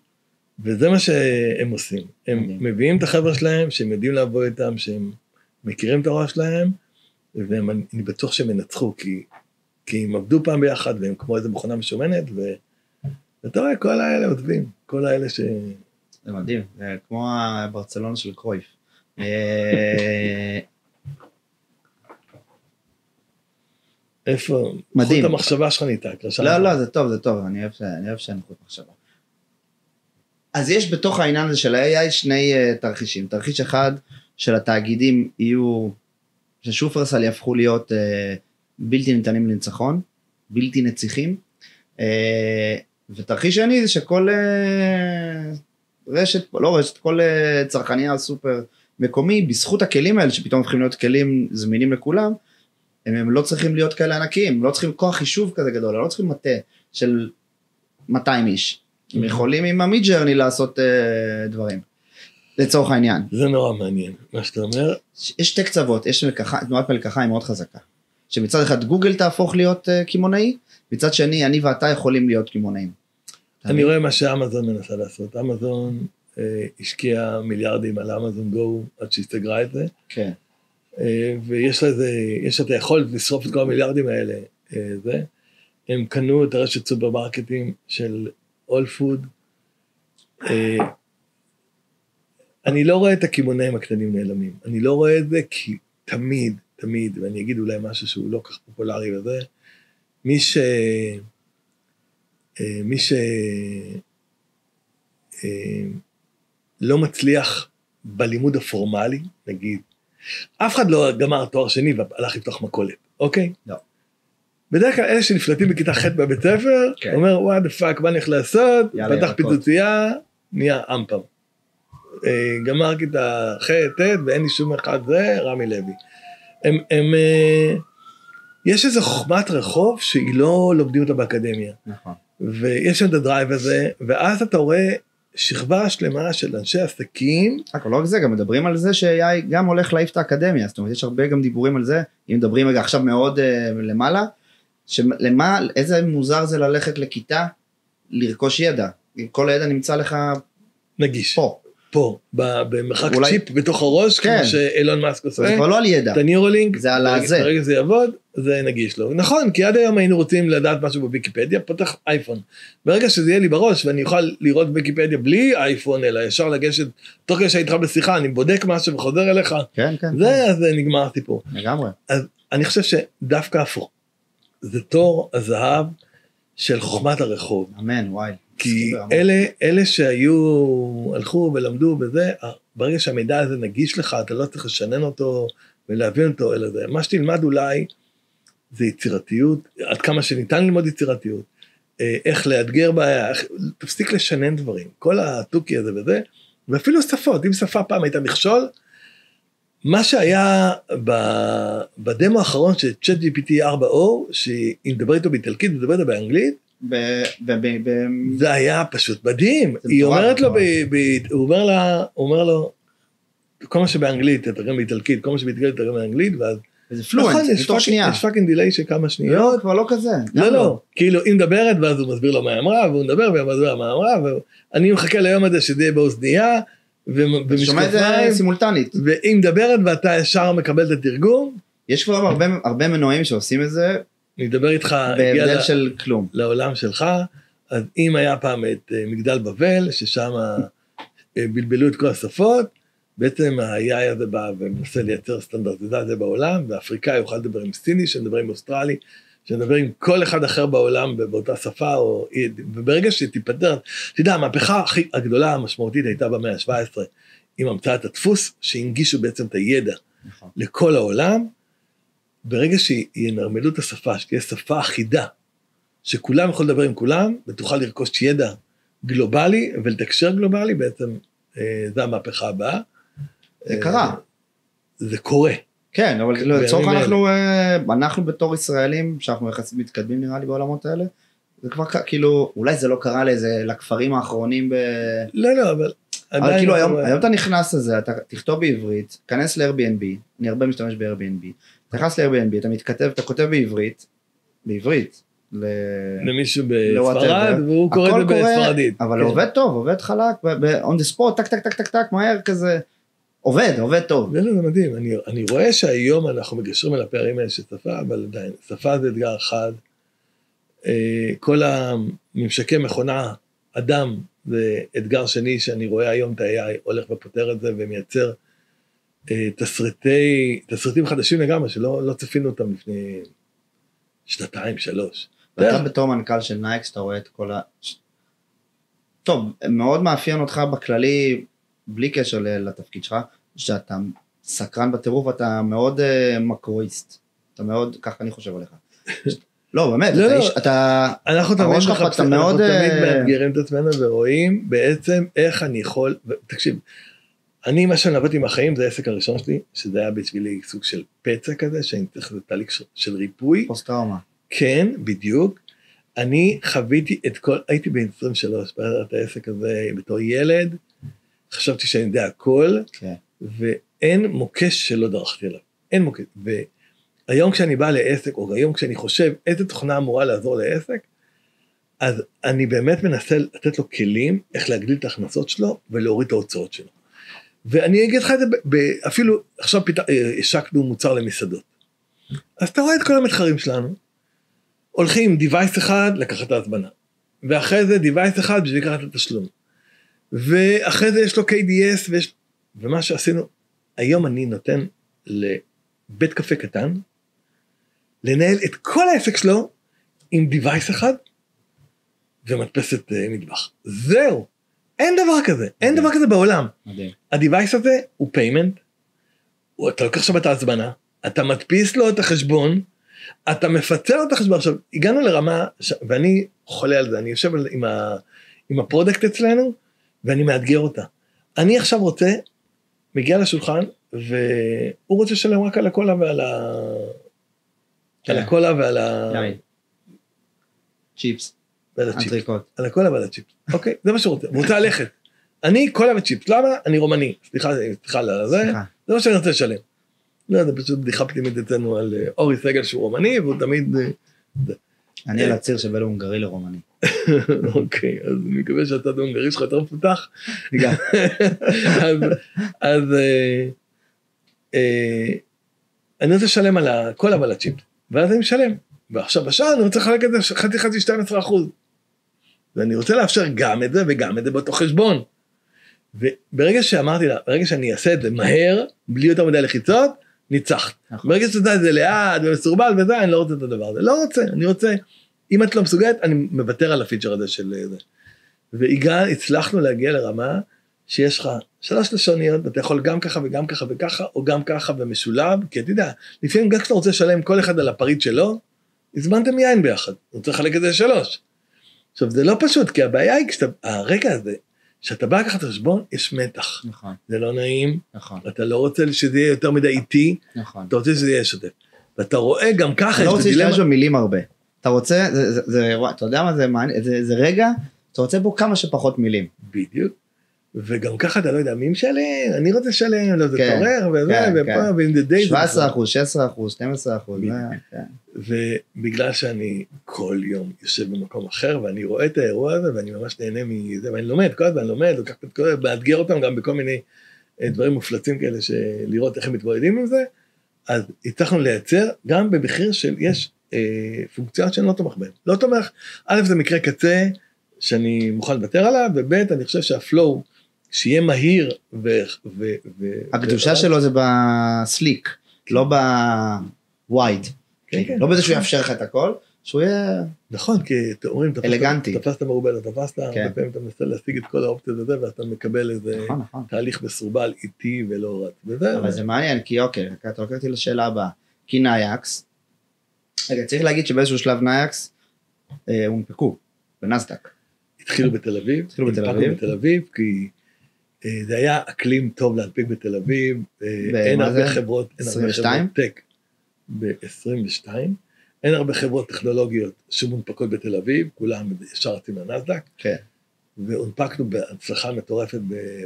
וזה מה שהם עושים. הם מביאים את החבר'ה שלהם, שהם יודעים לעבוד איתם, שהם מכירים את הראש שלהם, ואני בטוח שהם ינצחו, כי הם עבדו פעם ביחד, והם כמו איזו מכונה משומנת, ואתה רואה, כל האלה עוזבים, כל האלה ש... זה מדהים, זה כמו הברצלונה של קרויף. איפה? מדהים. חוט המחשבה שלך ניתק. לא, זה טוב, אני אוהב שאין חוט מחשבה. אז יש בתוך העניין הזה של ה-AI שני תרחישים. תרחיש אחד של התאגידים יהיו, ששופרסל יהפכו להיות בלתי ניתנים לניצחון, בלתי נציחים, ותרחיש שני זה שכל כל צרכניה סופר מקומי, בזכות הכלים האלה שפתאום הופכים להיות כלים זמינים לכולם, הם לא צריכים להיות כאלה ענקיים, לא צריכים כוח חישוב כזה גדול, לא צריכים מטה של 200 איש. הם יכולים עם המידג'רני לעשות דברים, לצורך העניין. זה נורא מעניין, מה שאתה אומר. יש שתי קצוות, יש תנועת מלקחיים מאוד חזקה, שמצד אחד גוגל תהפוך להיות קימונאי, מצד שני אני ואתה יכולים להיות קימונאים. אני רואה מה שאמזון מנסה לעשות, אמזון השקיע מיליארדים על אמזון גו, עד שהסתגרה את זה. כן. ויש לה את היכולת לשרוף את כל המיליארדים האלה, הם קנו את הרשת סופרמרקטים של אול פוד, אני לא רואה את הקימונאים הקטנים נעלמים, אני לא רואה את זה כי תמיד, ואני אגיד אולי משהו שהוא לא כך פופולרי וזה, מי לא מצליח בלימוד הפורמלי, נגיד, אף אחד לא גמר תואר שני והלך לפתוח מכולת, אוקיי? לא. בדרך כלל אלה שנפלטים בכיתה ח' בבית ספר, אומר, what the fuck, מה נלך לעשות? פתח פיצוצייה, נהיה אמפם. גמר כיתה ח' ט' ואין לי שום אחד זה, רמי לוי. יש איזו חוכמת רחוב שהיא לא לומדים אותה באקדמיה. נכון. ויש שם את הדרייב הזה, ואז אתה רואה שכבה שלמה של אנשי עסקים. לא רק זה, גם מדברים על זה ש-AI גם הולך להעיף את האקדמיה, זאת אומרת, יש הרבה גם דיבורים על זה, אם מדברים רגע עכשיו מאוד למעלה, איזה מוזר זה ללכת לכיתה, לרכוש ידע, כל הידע נמצא לך נגיש. פה, במרחק צ'יפ בתוך הראש, כמו שאילון מאסק עושה. זה כבר לא על ידע. את הניורלינק, זה על הזה. ברגע זה יעבוד, זה נגיש לו. נכון, כי עד היום היינו רוצים לדעת משהו בוויקיפדיה, פותח אייפון. ברגע שזה יהיה לי בראש, ואני אוכל לראות ויקיפדיה בלי אייפון, אלא ישר לגשת, תוך כדי שהייתך בשיחה, אני בודק משהו וחוזר אליך. כן. זה נגמר הסיפור. לגמרי. אז אני חושב שדווקא הפוך. זה תור הזהב של חוכמת הרחוב. אמן, וואי. כי אלה הלכו ולמדו בזה, ברגע שהמידע הזה נגיש לך, אתה לא צריך לשנן אותו ולהבין אותו, אלא זה. מה שתלמד אולי, זה יצירתיות, עד כמה שניתן ללמוד יצירתיות, איך לאתגר בעיה, תפסיק לשנן דברים, כל הטוקי הזה וזה, ואפילו שפות, אם שפה פעם הייתה מכשול, מה שהיה בדמו האחרון של ChatGPT 4o, שהיא מדבר איתו באיטלקית, מדבר איתו באנגלית, זה היה פשוט מדהים, היא אומרת לו, הוא אומר לו, כל מה שבאנגלית תתרגם באיטלקית, כל מה שבאיטלקית תתרגם באנגלית, ואז זה פלואנט, זה תוך שנייה. יש פאקינג דיליי של כמה שניות. לא, כבר לא כזה. לא, כאילו היא מדברת, ואז הוא מסביר לו מה היא אמרה, והוא מדבר, והוא מסביר מה אמרה, ואני מחכה ליום הזה שזה יהיה באוזנייה, שומע את זה סימולטנית. והיא מדברת, ואתה ישר מקבל את התרגום. יש כבר הרבה מנועים שעושים את זה, אני אדבר איתך, בהבדל של כלום. לעולם שלך, אז אם היה פעם את מגדל בבל, ששם בלבלו את כל השפות, בעצם ה-AI הזה בא ומנסה לייצר סטנדרטיזציה בעולם, והאפריקאי יוכל לדבר עם סיני, שמדבר עם אוסטרלי, שמדבר עם כל אחד אחר בעולם באותה שפה, וברגע שתיפטר, אתה יודע, המהפכה הכי הגדולה המשמעותית הייתה במאה ה-17, עם המצאת הדפוס, שהנגישו בעצם את הידע לכל העולם, ברגע שינרמלו את השפה, שתהיה שפה אחידה, שכולם יכול לדבר עם כולם, ותוכל לרכוש ידע גלובלי, ולתקשר גלובלי, בעצם זה המהפכה הבאה. זה קרה. זה קורה. כן, אבל לצורך אנחנו בתור ישראלים, שאנחנו יחסית מתקדמים נראה לי בעולמות האלה, זה כבר כאילו, אולי זה לא קרה לכפרים האחרונים לא, אבל כאילו היום אתה נכנס לזה, אתה תכתוב בעברית, כנס ל-Airbnb, אני הרבה משתמש ב-Airbnb, אתה נכנס ל-Airbnb, אתה כותב בעברית, למישהו בספרד, והוא קורא את זה בספרדית. אבל עובד טוב, עובד חלק, on the spot, טק, טק, טק, טק, טק, מהר כזה, עובד טוב. זה מדהים, אני רואה שהיום אנחנו מגשרים על הפערים האלה של שפה, אבל עדיין, שפה זה אתגר אחד, כל הממשקי מכונה, אדם, זה אתגר שני שאני רואה היום את ה-AI הולך ופותר את זה, ומייצר תסריטים חדשים לגמרי, שלא צפינו אותם לפני 2-3. ואתה בתור מנכ"ל של נייקס, אתה רואה את כל טוב, מאוד מאפיין אותך בכללי, בלי קשר לתפקיד שלך, שאתה סקרן בטירוף, אתה מאוד מקרואיסט, אתה מאוד, ככה אני חושב עליך. לא, באמת, אנחנו תמיד מאתגרים את עצמנו ורואים בעצם איך אני יכול, תקשיב, מה שאני עבדתי עם החיים, זה העסק הראשון שלי, שזה היה בשבילי סוג של פצע כזה, שאני צריך לתהליך של ריפוי. פוסט-טראומה. כן, בדיוק. אני חוויתי הייתי בין 23, בעד את העסק הזה בתור ילד, חשבתי שאני יודע הכל, ואין מוקש שלא דרכתי עליו. אין מוקש. והיום כשאני בא לעסק, או היום כשאני חושב איזה תוכנה אמורה לעזור לעסק, אז אני באמת מנסה לתת לו כלים, איך להגדיל את ההכנסות שלו, ולהוריד את ההוצאות שלו. ואני אגיד לך את זה, אפילו עכשיו השקנו מוצר למסעדות. אז אתה רואה את כל המתחרים שלנו, הולכים עם דיווייס אחד לקחת את ההזמנה, ואחרי זה דיווייס אחד בשביל לקחת את התשלום, ואחרי זה יש לו KDS, ומה שעשינו, היום אני נותן לבית קפה קטן, לנהל את כל העסק שלו, עם דיווייס אחד, ומדפסת מטבח. זהו, אין דבר כזה בעולם. הדיווייס הזה הוא פיימנט, אתה לוקח שם את ההזמנה, אתה מדפיס לו את החשבון, אתה מפצל לו את החשבון. עכשיו, הגענו לרמה, ואני חולה על זה, אני יושב עם הפרודקט אצלנו, ואני מאתגר אותה. אני עכשיו מגיע לשולחן, והוא רוצה לשלם רק על הקולה ועל על הקולה ועל צ'יפס. על הקולה ועל הצ'יפס. אוקיי, זה מה שהוא רוצה. הוא רוצה ללכת. אני קולה וצ'יפס, למה? אני רומני, סליחה על זה, זה מה שאני רוצה לשלם. לא, זה פשוט בדיחה פנימית אצלנו על אורי סגל שהוא רומני, והוא תמיד... אני על הציר שבין הונגרי לרומני. אוקיי, אז אני מקווה שאתה הונגרי שלך יותר מפותח. אז אני רוצה לשלם על הקולה ועל הצ'יפס, ואז אני משלם. ועכשיו בשעה אני רוצה לחלק את זה חצי 12%. ואני רוצה לאפשר גם את זה וגם את זה באותו חשבון. וברגע שאמרתי לה, ברגע שאני אעשה את זה מהר, בלי יותר מדי לחיצות, ניצחת. ברגע שאתה את זה לאט ומסורבל וזה, אני לא רוצה את הדבר הזה. לא רוצה, אני רוצה, אם את לא מסוגלת, אני מוותר על הפיצ'ר הזה של זה. והצלחנו להגיע לרמה שיש לך 3 לשוניות, ואתה יכול גם ככה וגם ככה וככה, או גם ככה ומשולב, כי אתה יודע, לפעמים גם כשאתה רוצה לשלם כל אחד על הפריט שלו, הזמנתם יין ביחד, הוא צריך לחלק את זה 3. עכשיו, זה לא פשוט, כי הבעיה היא, הרגע הזה, שאתה בא לקחת חשבון, יש מתח. נכון. זה לא נעים, נכון. אתה לא רוצה שזה יהיה יותר מדי איטי, נכון. אתה רוצה שזה יהיה שוטף. ואתה רואה גם ככה, אתה לא רוצה להשתמש במילים הרבה. אתה רוצה, אתה יודע מה זה מעניין, זה רגע, אתה רוצה בו כמה שפחות מילים. בדיוק. וגם ככה אתה לא יודע, מי משלם, אני רוצה לשלם, לא זה תורר, וזה, ופה, ואין זה די. 17%, 16%, 12%. ובגלל שאני כל יום יושב במקום אחר, ואני רואה את האירוע הזה, ואני ממש נהנה מזה, ואני לומד, כל הזמן אני לומד, מאתגר אותם גם בכל מיני דברים מופלצים כאלה, לראות איך הם מתמודדים עם זה, אז הצלחנו לייצר, גם במחיר של, יש פונקציות שאני לא תומך בהן. לא תומך, א' זה מקרה קצה, שאני מוכן לוותר עליו, וב' אני חושב שהפלואו, שיהיה מהיר הקדושה שלו זה בסליק, לא בווייד. לא בזה שהוא יאפשר לך את הכל, שהוא יהיה... נכון, כי אומרים, אלגנטי. תפסת מרובה, לא תפסת, הרבה פעמים אתה מנסה להשיג את כל האופציות הזה, ואתה מקבל איזה תהליך מסורבל איטי ולא רץ. אבל זה מעניין, כי אוקיי, אתה לוקח אותי לשאלה הבאה, כי נייקס, צריך להגיד שבאיזשהו שלב נייקס, הונפקו בנסדק. התחילו בתל אביב, כי זה היה אקלים טוב להנפיק בתל אביב, אין הרבה חברות, 22? ב-22, אין הרבה חברות טכנולוגיות שמונפקות בתל אביב, כולם ישר רצים לנסדק, והונפקנו בהצלחה מטורפת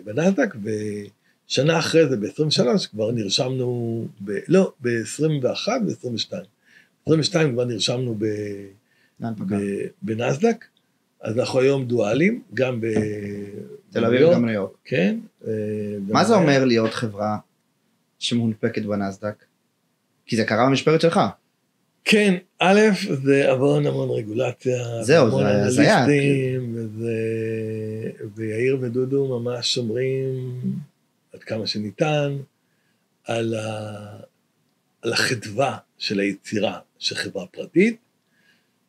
בנסדק, ושנה אחרי זה, ב-23, כבר נרשמנו, לא, ב-21 ו-22. 22 כבר נרשמנו בנסדק, אז אנחנו היום דואלים, גם בתל אביב וגם ניו יורק. כן. מה זה אומר להיות חברה שמונפקת בנסדק? כי זה קרה במשמרת שלך. כן, א', זה המון רגולציה, זהו, המון זה היה. אנליסטים, ויאיר ודודו ממש שומרים עד כמה שניתן, על החדווה של היצירה של חברה פרטית,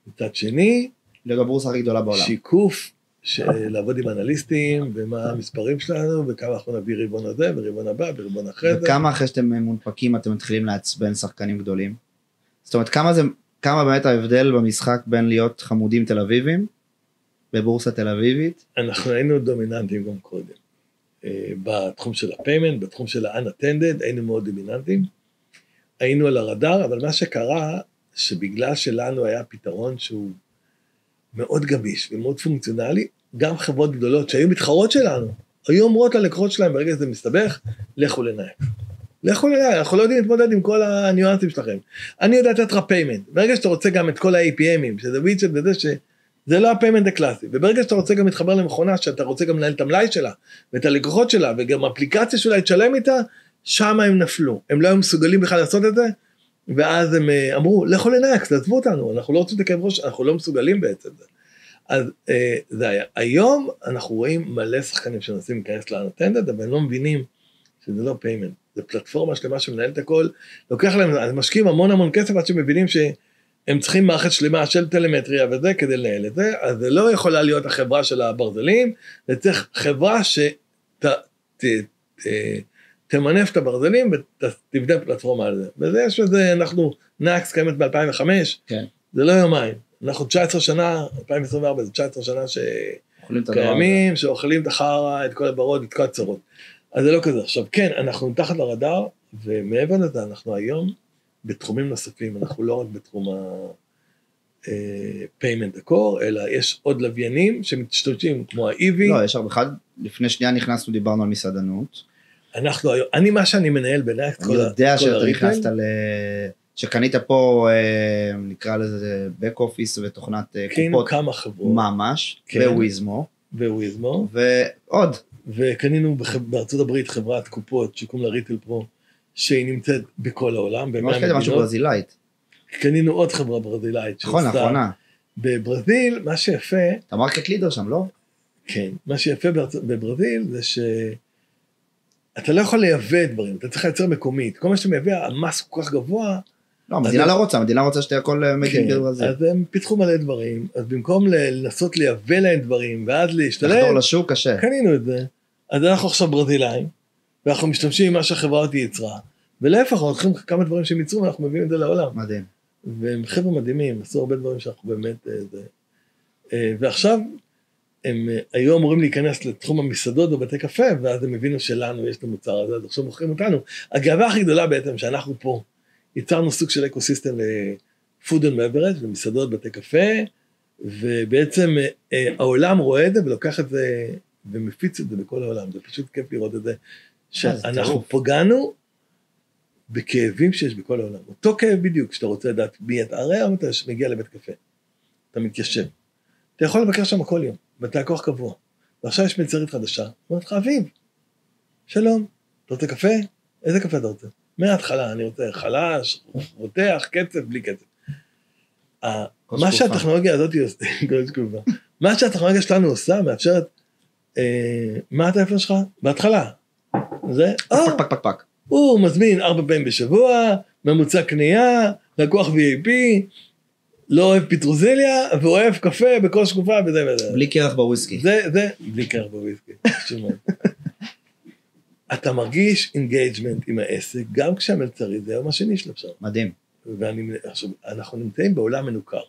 מצד שני, לבורסה הכי גדולה בעולם. שיקוף של לעבוד עם אנליסטים, ומה המספרים שלנו, וכמה אנחנו נביא רבעון הזה, ורבעון הבא, ורבעון אחרי זה. וכמה אחרי שאתם מונפקים, אתם מתחילים לעצבן שחקנים גדולים? זאת אומרת, כמה באמת ההבדל במשחק בין להיות חמודים תל אביבים, בבורסה תל אביבית? אנחנו היינו דומיננטים גם קודם. בתחום של הפיימנט, בתחום של ה-unattended, היינו מאוד דומיננטים. היינו על הרדאר, אבל מה שקרה, שבגלל שלנו היה פתרון שהוא מאוד גמיש ומאוד פונקציונלי, גם חברות גדולות שהיו מתחרות שלנו, היו אומרות ללקוחות שלהם, ברגע שזה מסתבך, לכו לנייק. אנחנו לא יודעים להתמודד עם כל הניואנסים שלכם. אני יודע לתת לך פיימנט, ברגע שאתה רוצה גם את כל ה-APM'ים, שזה וויצ'ט וזה שזה לא הפיימנט הקלאסי, וברגע שאתה רוצה גם להתחבר למכונה, שאתה רוצה גם לנהל את המלאי שלה, ואת הלקוחות שלה, וגם אפליקציה שלה, תשלם איתה, שם הם נפלו. הם לא היו מסוגלים בכלל לעשות את זה, ואז הם אמרו, לכו לנייק, תעזבו אותנו, אנחנו לא רוצים את הכאב ראש, אנחנו לא מסוגלים בעצם זה. אז זה היה. היום אנחנו רואים מלא שחקנים שנסים להיכנס לאנטנדד, אבל הם לא מבינים שזה לא פיימנט. זה פלטפורמה שלמה שמנהלת הכל, לוקח להם, אז משקיעים המון כסף עד שמבינים שהם צריכים מערכת שלמה של טלמטריה וזה כדי לנהל את זה, אז זה לא יכולה להיות החברה של הברזלים, זה צריך חברה שתמנף את הברזלים ותבנה פלטפורמה על זה. וזה יש לזה, אנחנו נאקס קיימת ב-2005, כן. זה לא יומיים, אנחנו 19 שנה, 2024 זה 19 שנה שקיימים, שאוכלים את החרה, את כל הברות, את כל הצרות. אז זה לא כזה. עכשיו, כן, אנחנו מתחת לרדאר, ומעבר לזה, אנחנו היום בתחומים נוספים, אנחנו לא רק בתחום פיימנט הקור, אלא יש עוד לוויינים שמשתמשים כמו ה-EV. לא, יש הרבה אחד, לפני שנייה נכנסנו, דיברנו על מסעדנות. מה שאני מנהל בנקסט, אני יודע שאתה נכנסת שקנית פה, נקרא לזה back office ותוכנת קופות. כמה חברות. ממש, וויזמו. ועוד. וקנינו בארצות הברית חברת קופות, שקוראים לה ריטל פרו, שהיא נמצאת בכל העולם. ממש כזה משהו ברזילאית. קנינו עוד חברה ברזילאית. נכון, אחרונה. בברזיל, מה שיפה... אתה מרקט לידר שם, לא? כן, מה שיפה בברזיל זה שאתה לא יכול לייבא דברים, אתה צריך לייצר מקומית. כל מה שאתה מייבא, המס כל כך גבוה... לא, המדינה לא רוצה, המדינה רוצה שאתה הכל מגיע בברזיל. אז הם פיתחו מלא דברים, אז במקום לנסות לייבא להם דברים, ואז להשתלם... לחדור לשוק קשה. קנינו את זה, אז אנחנו עכשיו ברזילאים, ואנחנו משתמשים במה שהחברה אותי יצרה, ולהפך, אנחנו לוקחים כמה דברים שהם ייצרו, ואנחנו מביאים את זה לעולם. מדהים. והם חבר'ה מדהימים, עשו הרבה דברים שאנחנו באמת... ועכשיו, הם היו אמורים להיכנס לתחום המסעדות ובתי קפה, ואז הם הבינו שלנו יש את המוצר הזה, אז עכשיו מוכרים אותנו. הגאווה הכי גדולה בעצם, שאנחנו פה, ייצרנו סוג של אקוסיסטם ל-food and beverage, למסעדות, בתי קפה, ובעצם העולם רואה את זה, ולוקח את זה, ומפיץ את זה בכל העולם. זה פשוט כיף לראות את זה, שאנחנו פוגענו בכאבים שיש בכל העולם. אותו כאב בדיוק, שאתה רוצה לדעת מי אתה, הרי אתה מגיע לבית קפה, אתה מתיישב. אתה יכול לבקר שם כל יום, ואתה לקוח קבוע. ועכשיו יש מלצרית חדשה, אומרת לך, אביב, שלום, אתה רוצה קפה? איזה קפה אתה רוצה? מההתחלה, אני רוצה חלש, רותח, קצב, בלי קצב. מה שהטכנולוגיה הזאת עושה, מה שהטכנולוגיה שלנו עושה, מאפשרת, מה הטלפון שלך? בהתחלה. זה, פק. הוא מזמין 4 פעמים בשבוע, ממוצע קנייה, לקוח VIP, לא אוהב פיטרוזיליה, ואוהב קפה בכל שקופה, וזה וזה. בלי קרח בוויסקי. זה, בלי קרח בוויסקי. אתה מרגיש אינגייג'מנט עם העסק, גם כשהמלצרי זה היום השני שלו שם. מדהים. אנחנו נמצאים בעולם מנוכר.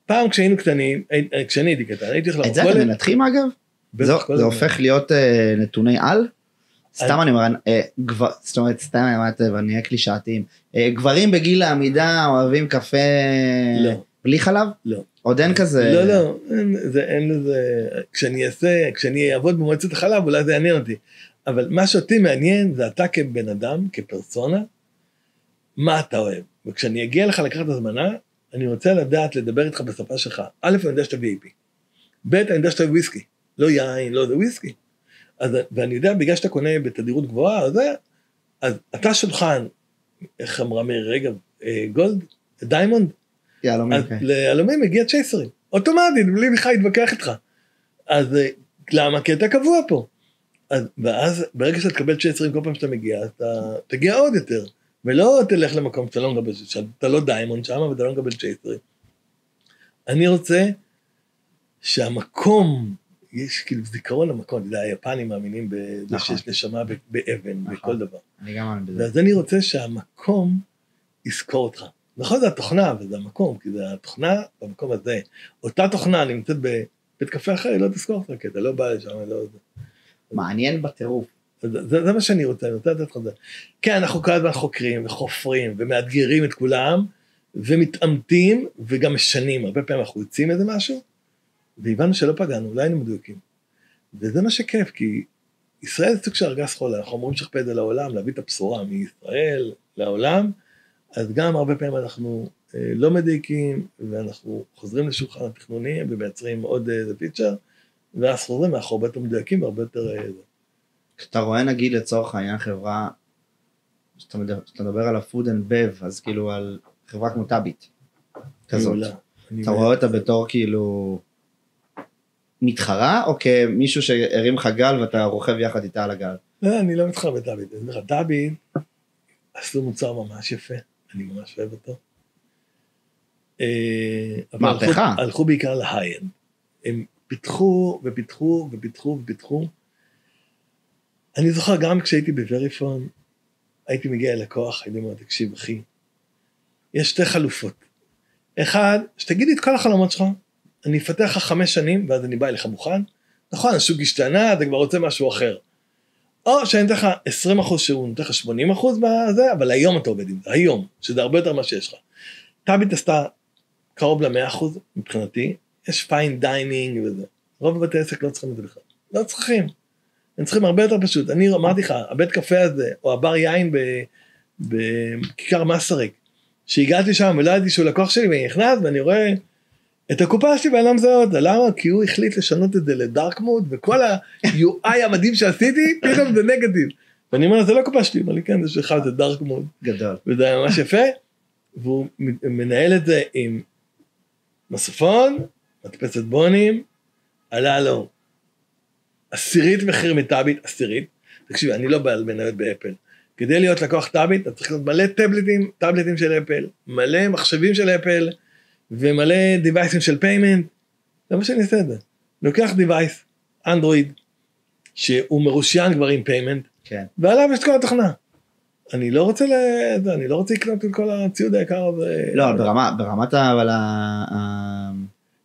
פעם כשהיינו קטנים, כשאני הייתי קטן, הייתי הולך... את זה אתם מנתחים אגב? זה הופך להיות נתוני על? סתם אני אומר, זאת אומרת, סתם אני אהיה קלישאתיים. גברים בגיל העמידה אוהבים קפה בלי חלב? לא. עוד אין כזה... לא, אין לזה... כשאני אעבוד במועצת החלב, אולי זה יעניין אותי. אבל מה שאותי מעניין, זה אתה כבן אדם, כפרסונה, מה אתה אוהב. וכשאני אגיע לך לקחת הזמנה, אני רוצה לדעת לדבר איתך בשפה שלך. א', אני יודע שאתה VIP. ב', אני יודע שאתה וויסקי. לא יין, לא זה וויסקי. ואני יודע, בגלל שאתה קונה בתדירות גבוהה, אז אתה שולחן, איך אמרה מירי רגב, גולד, דיימונד, לאלומים מגיע צ'ייסרים, אוטומטית, בלי בכלל להתווכח איתך. אז למה? כי אתה קבוע פה. ואז ברגע שאתה תקבל צ'ייסרים כל פעם שאתה מגיע, אתה תגיע עוד יותר, ולא תלך למקום שאתה לא מקבל, שאתה לא דיימונד שם, ואתה לא מקבל צ'ייסרים. אני רוצה שהמקום, יש כאילו זיכרון למקום, זה היפנים מאמינים בזה שיש נשמה באבן, בכל דבר. אני גם מאמין בזה. אז אני רוצה שהמקום יזכור אותך. נכון, זה התוכנה, וזה המקום, כי זה התוכנה במקום הזה. אותה תוכנה נמצאת בבית קפה אחר, היא לא תזכור אותך, כי אתה לא בא לשם, לא זה. מעניין בטירוף. זה מה שאני רוצה, אני רוצה לתת לך את זה. כן, אנחנו כל הזמן חוקרים וחופרים, ומאתגרים את כולם, ומתאמתים, וגם משנים. הרבה פעמים אנחנו יוצאים איזה משהו, והבנו שלא פגענו, אולי היינו מדויקים. וזה מה שכיף, כי ישראל זה סוג של ארגז חול, אנחנו אמורים לשכפל את זה לעולם, להביא את הבשורה מישראל לעולם, אז גם הרבה פעמים אנחנו לא מדייקים, ואנחנו חוזרים לשולחן התכנונים, ומייצרים עוד איזה פיצ'ר, ואז חוזרים מאחור הרבה יותר מדויקים, והרבה יותר... כשאתה רואה נגיד לצורך העניין חברה, כשאתה מדבר על ה-food and bev, אז כאילו על חברה כמו טאביט, כזאת. אתה רואה אותה בתור כאילו... מתחרה, או כמישהו שהרים לך גל ואתה רוכב יחד איתה על הגל? לא, אני לא מתחרה בטאביט. טאביט עשו מוצר ממש יפה, אני ממש אוהב אותו. מהפכה. הלכו בעיקר להיי-אנד. הם פיתחו ופיתחו ופיתחו ופיתחו. אני זוכר גם כשהייתי בווריפון, הייתי מגיע אל לקוח, הייתי אומר, תקשיב אחי, יש 2 חלופות. אחד, שתגידי את כל החלומות שלך, אני אפתח לך 5 שנים, ואז אני בא אליך מוכן. נכון, השוק השתנה, אתה כבר רוצה משהו אחר. או שאני נותן לך 20% שהוא נותן לך 80% בזה, אבל היום אתה עובד עם זה, היום, שזה הרבה יותר מה שיש לך. טאביט עשתה קרוב ל100% מבחינתי, יש פיין דיינינג וזה. רוב בתי עסק לא צריכים את זה בכלל. לא צריכים. הם צריכים הרבה יותר פשוט. אני אמרתי לך, הבית קפה הזה, או הבר יין בכיכר מסריק, שהגעתי שם ולא ידעתי שהוא לקוח שלי, ואני נכנס ואני רואה את הקופה שלי ואני לא מזהה אותה. למה? כי הוא החליט לשנות את זה לדארק מוד, וכל ה-UI המדהים שעשיתי, פתאום זה נגטיב. ואני אומר, זה לא קופה שלי, אבל כן, זה שלך, זה דארק מוד. גדול. וזה היה ממש יפה, והוא מנהל את זה עם מסופון, מדפסת בונים, עלה לו 10 מחיר מטאביט, 10. תקשיב, אני לא בעל מניות באפל. כדי להיות לקוח טאביט, אתה צריך להיות מלא טאבלטים של אפל, מלא מחשבים של אפל, ומלא דיווייסים של פיימנט. זה מה שאני אעשה את זה. לוקח דיווייס, אנדרואיד, שהוא מרושיין כבר עם פיימנט, כן. ועליו יש את כל התוכנה. אני לא רוצה לקנות את כל הציוד היקר הזה. לא, ברמת אבל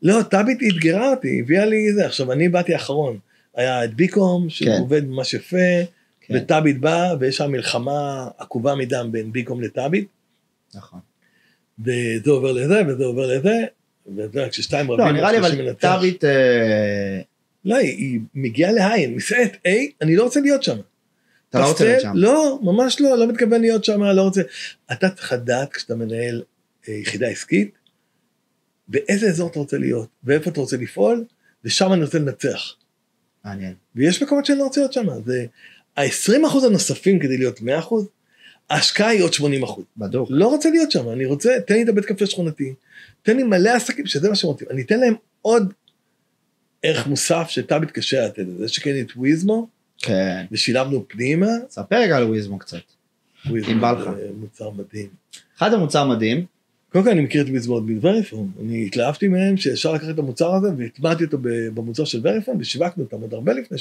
לא, טאביט התגרה אותי, הביאה לי זה. עכשיו, אני באתי האחרון. היה את ביקום, שהוא עובד ממש יפה, וטאביט בא, ויש שם מלחמה עקובה מדם בין ביקום לטאביט. נכון. וזה עובר לזה, וזה עובר לזה, וזה, כששתיים רבים... לא, נראה לי, אבל טאביט... לא, היא מגיעה להיין, מסעת A, אני לא רוצה להיות שם. אתה לא רוצה להיות שם? לא, ממש לא, לא מתכוון להיות שם, לא רוצה... אתה צריך לדעת, כשאתה מנהל יחידה עסקית, באיזה אזור אתה רוצה להיות, ואיפה אתה רוצה לפעול, ושם אני רוצה לנצח. מעניין. ויש מקומות שאני לא רוצה להיות שם, זה... ה-20% הנוספים כדי להיות 100%, ההשקעה היא עוד 80%. בדוק. לא רוצה להיות שם, אני רוצה, תן לי את הבית קפה שכונתי, תן לי מלא עסקים, שזה מה שרוצים, אני אתן להם עוד ערך מוסף שטאביט קשה לתת, זה שקניתי את וויזמו, כן. ושילבנו פנימה. ספר רגע על וויזמו קצת. וויזמו זה מוצר מדהים. אחד המוצר מדהים. קודם כל אני מכיר את וויזמו עוד מווריפון, אני התלהבתי מהם שאפשר לקחת את המוצר הזה, והטמעתי אותו במוצר של וריפון, ושיווקנו אותם עוד הרבה לפני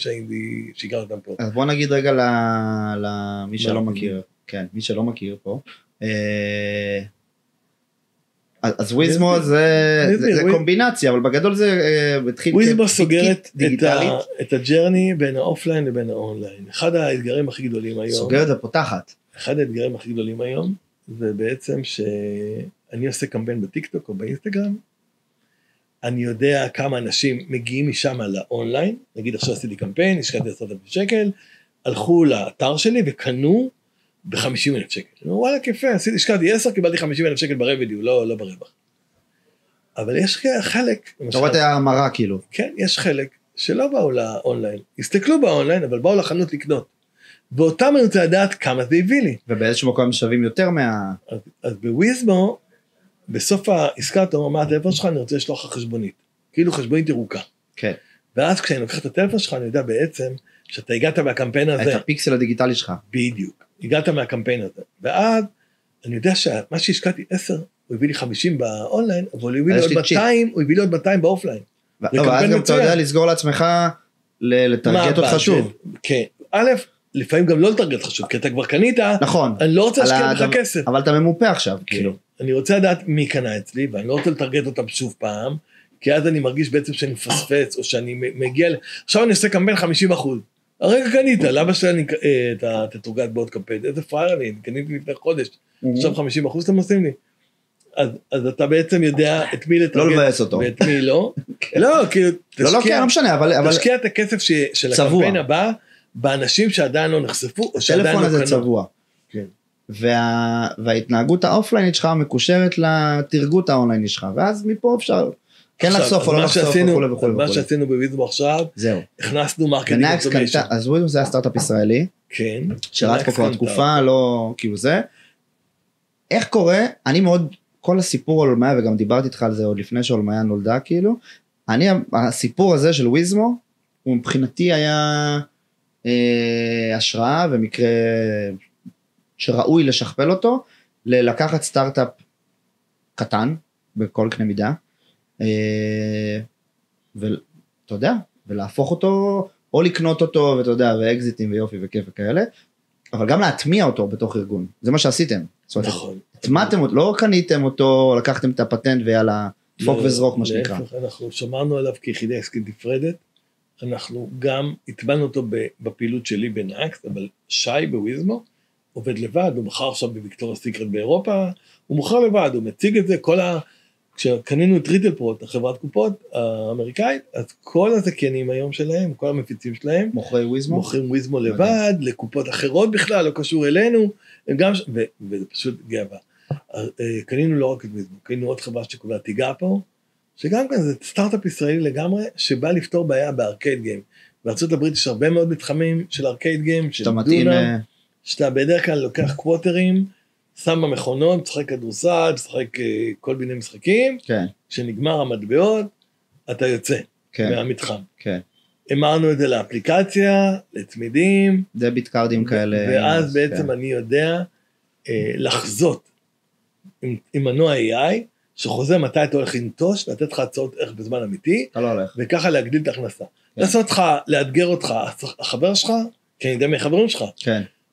שהגענו אותם פה. אז בוא נגיד רגע למי שלא מכיר, כן, מי שלא מכיר פה. אז וויזמו זה קומבינציה, אבל בגדול זה התחיל וויזמו סוגרת את הג'רני בין האופליין לבין האונליין. אחד האתגרים הכי גדולים היום. סוגרת ופותחת. אחד האתגרים הכי גדולים היום, זה בעצם שאני עושה קמפיין בטיקטוק או באינסטגרם, אני יודע כמה אנשים מגיעים משם לאונליין, נגיד עכשיו עשיתי קמפיין, השקעתי 10,000 שקל, הלכו לאתר שלי וקנו ב50,000 שקל. וואלה כיפה, השקעתי 10, קיבלתי 50,000 שקל ברבדיו, לא ברווח. אבל יש חלק, אתה רואה את ההמרה כאילו. כן, יש חלק שלא באו לאונליין, הסתכלו באונליין, אבל באו לחנות לקנות. ואותם אני רוצה לדעת כמה זה הביא לי. ובאיזשהו מקום שווים יותר מה... אז בוויזמו, בסוף העסקה, אתה אומר, מה הטלפון שלך, אני רוצה לשלוח לך חשבונית. כאילו חשבונית ירוקה. כן. ואז כשאני לוקח את הטלפון שלך, אני יודע בעצם, שאתה הגעת מהקמפיין הזה. את הפיקסל הדיגיטלי שלך. בדיוק. הגעת מהקמפיין הזה. ואז, אני יודע שמה שהשקעתי 10, הוא הביא לי 50 באונליין, אבל הוא הביא לי עוד 200, הוא הביא לי עוד 200 באופליין. ואז גם אתה יודע לסגור לעצמך, לטרגט אותך שוב. כן. א', לפעמים גם לא לטרגט חשוב, כי אתה כבר קנית, נכון. אני לא רוצה להשקיע לך כסף. אבל אתה ממופה עכשיו, כאילו. אני רוצה לדעת מי קנה אצלי, ואני לא רוצה לטרגט אותם שוב פעם, כי אז אני מרגיש בעצם שאני מפספס, או שאני מגיע, עכשיו אני עושה קמפיין 50%. הרגע קנית, למה שאני תתורגת בעוד קמפיין? איזה פרייר אני קניתי לפני חודש, עכשיו 50% אתם עושים לי. אז אתה בעצם יודע את מי לטרגט, לא לבאס אותו. ואת מי לא. לא, כאילו, תשקיע את הכסף של הקמפיין הבא, באנשים שעדיין לא נחשפו, או שעדיין לא קנו. הטלפון הזה צבוע. כן. וההתנהגות האופליינית שלך מקושרת לתרגות האונליינית שלך, ואז מפה אפשר כן לחשוף או לא לחשוף וכו' וכו'. מה שעשינו בוויזמו עכשיו, זהו. הכנסנו מרקטינג אוטומיישן. אז וויזמו זה הסטארט-אפ ישראלי, כן. שרץ פה כבר תקופה, לא כאילו זה. איך קורה, אני מאוד, כל הסיפור על אולמיה, וגם דיברתי איתך על זה עוד לפני שאולמיה נולדה, כאילו, הסיפור הזה של וויזמו, הוא מבחינתי היה השראה ומקרה שראוי לשכפל אותו, לקחת סטארט-אפ קטן, בכל קנה מידה, ואתה יודע, ולהפוך אותו, או לקנות אותו, ואתה יודע, ואקזיטים ויופי וכיף וכאלה, אבל גם להטמיע אותו בתוך ארגון, זה מה שעשיתם. נכון. הטמעתם אותו, לא קניתם אותו, לקחתם את הפטנט ויאללה, פוק וזרוק מה שנקרא. אנחנו שמרנו עליו כיחידה עסקית נפרדת, אנחנו גם הטמענו אותו בפעילות שלי בנאקס, אבל שי בוויזמו עובד לבד, הוא מכר עכשיו בוויקטוריה סיקרט באירופה, הוא מוכר לבד, הוא מציג את זה, כשקנינו את ריטל פרוט, החברת קופות האמריקאית, אז כל הזכיינים היום שלהם, כל המפיצים שלהם, מוכרים וויזמו לבד, לקופות אחרות בכלל, לא קשור אלינו, וזה פשוט גאווה. קנינו לא רק את וויזמו, קנינו עוד חברה שקובעה טיגאפו, שגם כאן זה סטארט-אפ ישראלי לגמרי, שבא לפתור בעיה בארקייד גיים. בארצות הברית יש הרבה מאוד מתחמים של ארקייד גיים, של דונם, שאתה בדרך כלל לוקח קווטרים, שם במכונות, משחק כדורסל, משחק כל מיני משחקים, כשנגמר המטבעות, אתה יוצא מהמתחם. אמרנו את זה לאפליקציה, לצמידים, דביט קארדים כאלה. ואז בעצם אני יודע לחזות עם מנוע AI, שחוזה מתי אתה הולך לנטוש, לתת לך הצעות איך בזמן אמיתי, וככה להגדיל את ההכנסה. לעשות לך, לאתגר אותך, החבר שלך, כי אני יודע מהחברים שלך,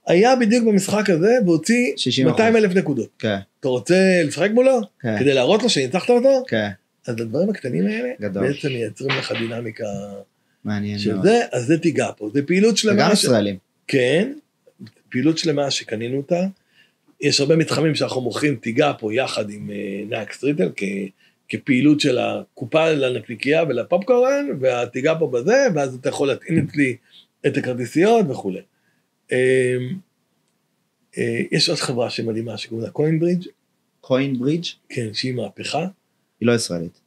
היה בדיוק במשחק הזה, והוציא 200,000 נקודות. אתה רוצה לשחק מולו? כדי להראות לו שניצחת אותו? אז הדברים הקטנים האלה, בעצם מייצרים לך דינמיקה של זה, אז זה טיגאפו, זה פעילות שלמה. וגם ישראלים. כן, פעילות שלמה שקנינו אותה, יש הרבה מתחמים שאנחנו מוכרים טיגאפו יחד עם נקסט ריטל, כפעילות של הקופה לנקניקייה ולפופקורן, והטיגאפו בזה, ואז אתה יכול להתאים אצלי את הכרטיסיות וכו'. יש עוד חברה שמדהימה שקוראים לה קוינברידג'. קוינברידג'? כן, שהיא מהפכה. היא לא ישראלית.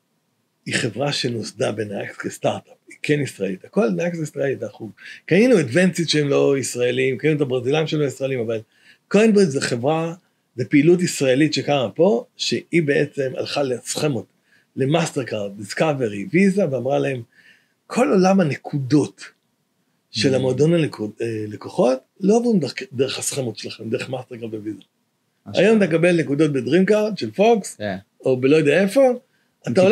היא חברה שנוסדה בנקס כסטארט-אפ, היא כן ישראלית, הכל נקס ישראלית, אנחנו קנינו אדוונסיט שהם לא ישראלים, קנינו את הברזילאים שהם לא ישראלים, אבל קוינברידג' זה חברה, זה פעילות ישראלית שקרה פה, שהיא בעצם הלכה לסכמות, למאסטרקארד, דיסקאברי, ויזה, ואמרה להם, כל עולם הנקודות של המועדון הלקוחות, לא עוברים דרך הסכמות שלכם, דרך מאסטרקארד וויזה. היום אתה קבל נקודות בדרימקארד של פוקס, או בלא יודע איפה, אתה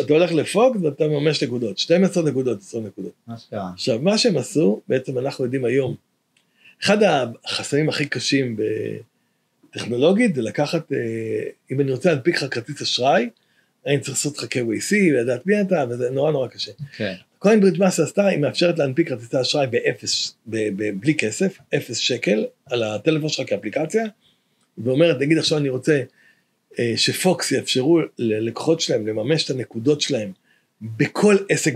הולך לפוקס ואתה ממש נקודות, 12 נקודות, 20 נקודות. עכשיו, מה שהם עשו, בעצם אנחנו יודעים היום, אחד החסמים הכי קשים בטכנולוגית, זה לקחת, אם אני רוצה להנפיק לך כרטיס אשראי, אני צריך לעשות לך KYC, ולדעת מי אתה, וזה נורא נורא קשה. קוינברידג' מה שעשתה, היא מאפשרת להנפיק כרטיסי אשראי בלי כסף, 0 שקל, על הטלפון שלך כאפליקציה, ואומרת, נגיד עכשיו אני רוצה, שפוקס יאפשרו ללקוחות שלהם לממש את הנקודות שלהם בכל עסק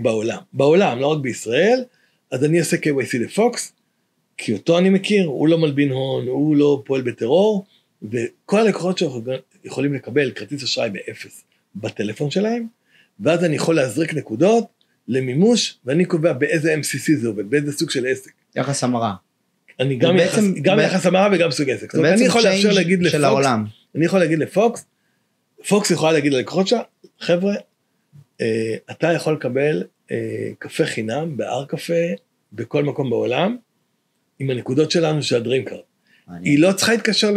בעולם, לא רק בישראל, אז אני אעשה KYC לפוקס, כי אותו אני מכיר, הוא לא מלבין הון, הוא לא פועל בטרור, וכל הלקוחות שיכולים לקבל כרטיס אשראי באפס בטלפון שלהם, ואז אני יכול להזריק נקודות למימוש, ואני קובע באיזה MCC זה עובד, באיזה סוג של עסק. יחס המרה. אני גם יחס המרה וגם סוג עסק. זאת אומרת, אני יכול לאפשר להגיד לפוקס, אני יכול להגיד לפוקס, פוקס יכולה להגיד ללקוחות שלה, חבר'ה, אתה יכול לקבל קפה חינם, באר קפה, בכל מקום בעולם, עם הנקודות שלנו של הדרימקארד. היא לא צריכה להתקשר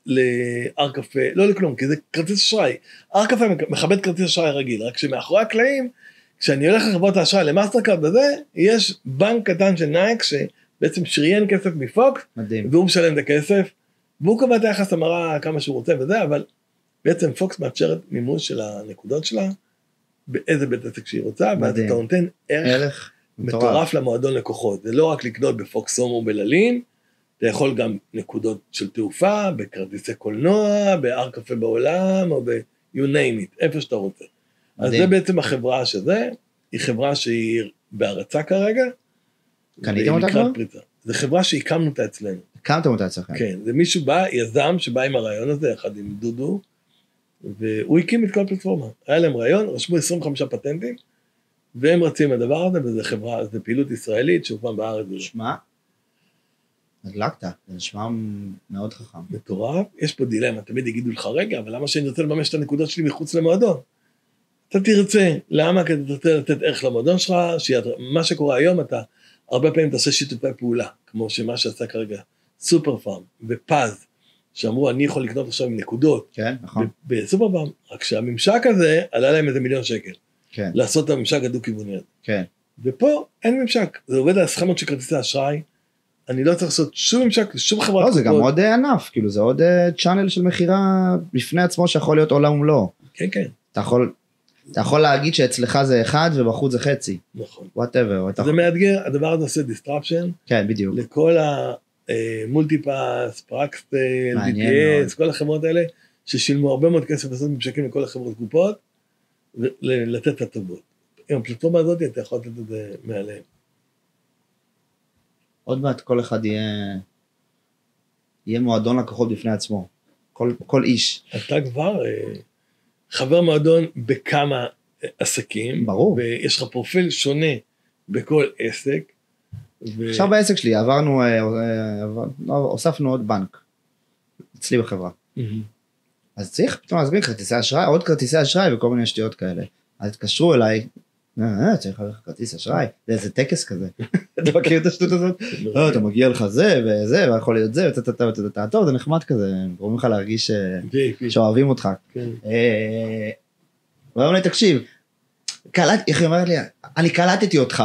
לאר קפה, לא לכלום, כי זה כרטיס אשראי. אר קפה מכבד כרטיס אשראי רגיל, רק שמאחורי הקלעים, כשאני הולך לחברות האשראי למאסטרקארד וזה, יש בנק קטן של נייק, שבעצם שריין כסף מפוקס, והוא משלם את הכסף, והוא קובע את היחס המרה כמה שהוא רוצה וזה, אבל בעצם פוקס מאפשרת מימוש של הנקודות שלה, באיזה בית עסק שהיא רוצה, ואז אתה נותן ערך מטורף למועדון לקוחות. זה לא רק לקנות בפוקס הום או בללין, אתה יכול גם נקודות של תעופה, בכרטיסי קולנוע, באר קפה בעולם, או ב-you name it, איפה שאתה רוצה. אז זה בעצם החברה שזה, היא חברה שהיא בהרצה כרגע, קניתם אותה כבר? זו חברה שהקמנו אותה אצלנו. הקמתם אותה אצלכם? כן, זה מישהו בא, יזם שבא עם הרעיון הזה, אחד עם דודו, והוא הקים את כל הפלטפורמה. היה להם רעיון, רשמו 25 פטנטים, והם רצים הדבר הזה, וזו חברה, זו פעילות ישראלית, שהוקמה בארץ. נשמע? הדלקת, זה נשמע מאוד חכם. מטורף, יש פה דילמה, תמיד יגידו לך, רגע, אבל למה שאני רוצה לממש את הנקודות שלי מחוץ למועדון? אתה תרצה, למה? כי אתה רוצה לתת ערך למועדון שלך, מה שקורה היום, אתה הרבה פעמים תעשה שיתופי פעולה, כמו שמה שעשה כרגע, סופר פארם ופאז, שאמרו, אני יכול לקנות עכשיו עם נקודות, כן, נכון. בסופר פארם, רק שהממשק הזה עלה להם איזה $1,000,000, כן. לעשות את הממשק הדו-כיווני הזה. כן. ופה אין ממשק, זה עובד על הסכמות של כרטיסי אשראי, אני לא צריך לעשות שום ממשק, שום חברת לא, זה גם עוד ענף, כאילו זה עוד צ'אנל של מחירה בפני עצמו שיכול להיות עולם ומלואו. כן, כן. אתה יכול להגיד שאצלך זה אחד ובחוץ זה חצי. נכון. whatever. זה מאתגר, הדבר הזה עושה disruption. כן, בדיוק. לכל המולטיפס, פרקסטל, DTS, כל החברות האלה, ששילמו הרבה מאוד כסף לעשות ממשקים לכל החברות קופות, לתת את הטובות. עם הפלטפורמה הזאת אתה יכול לתת את זה מעליהם. עוד מעט כל אחד יהיה מועדון לקוחות בפני עצמו. כל איש. אתה כבר חבר מועדון בכמה עסקים. ברור. ויש לך פרופיל שונה בכל עסק. עכשיו בעסק שלי הוספנו עוד בנק. אצלי בחברה. אז צריך פתאום להסביר כרטיסי אשראי, עוד כרטיסי אשראי וכל מיני שטויות כאלה. אז התקשרו אליי, צריך לך כרטיס אשראי, זה איזה טקס כזה. אתה מכיר את השטות הזאת? אתה מגיע לך זה וזה, ויכול להיות זה, טוב, זה נחמד כזה, גורמים לך להרגיש שאוהבים אותך. ואומרים לי, תקשיב, איך היא אומרת לי, אני קלטתי אותך,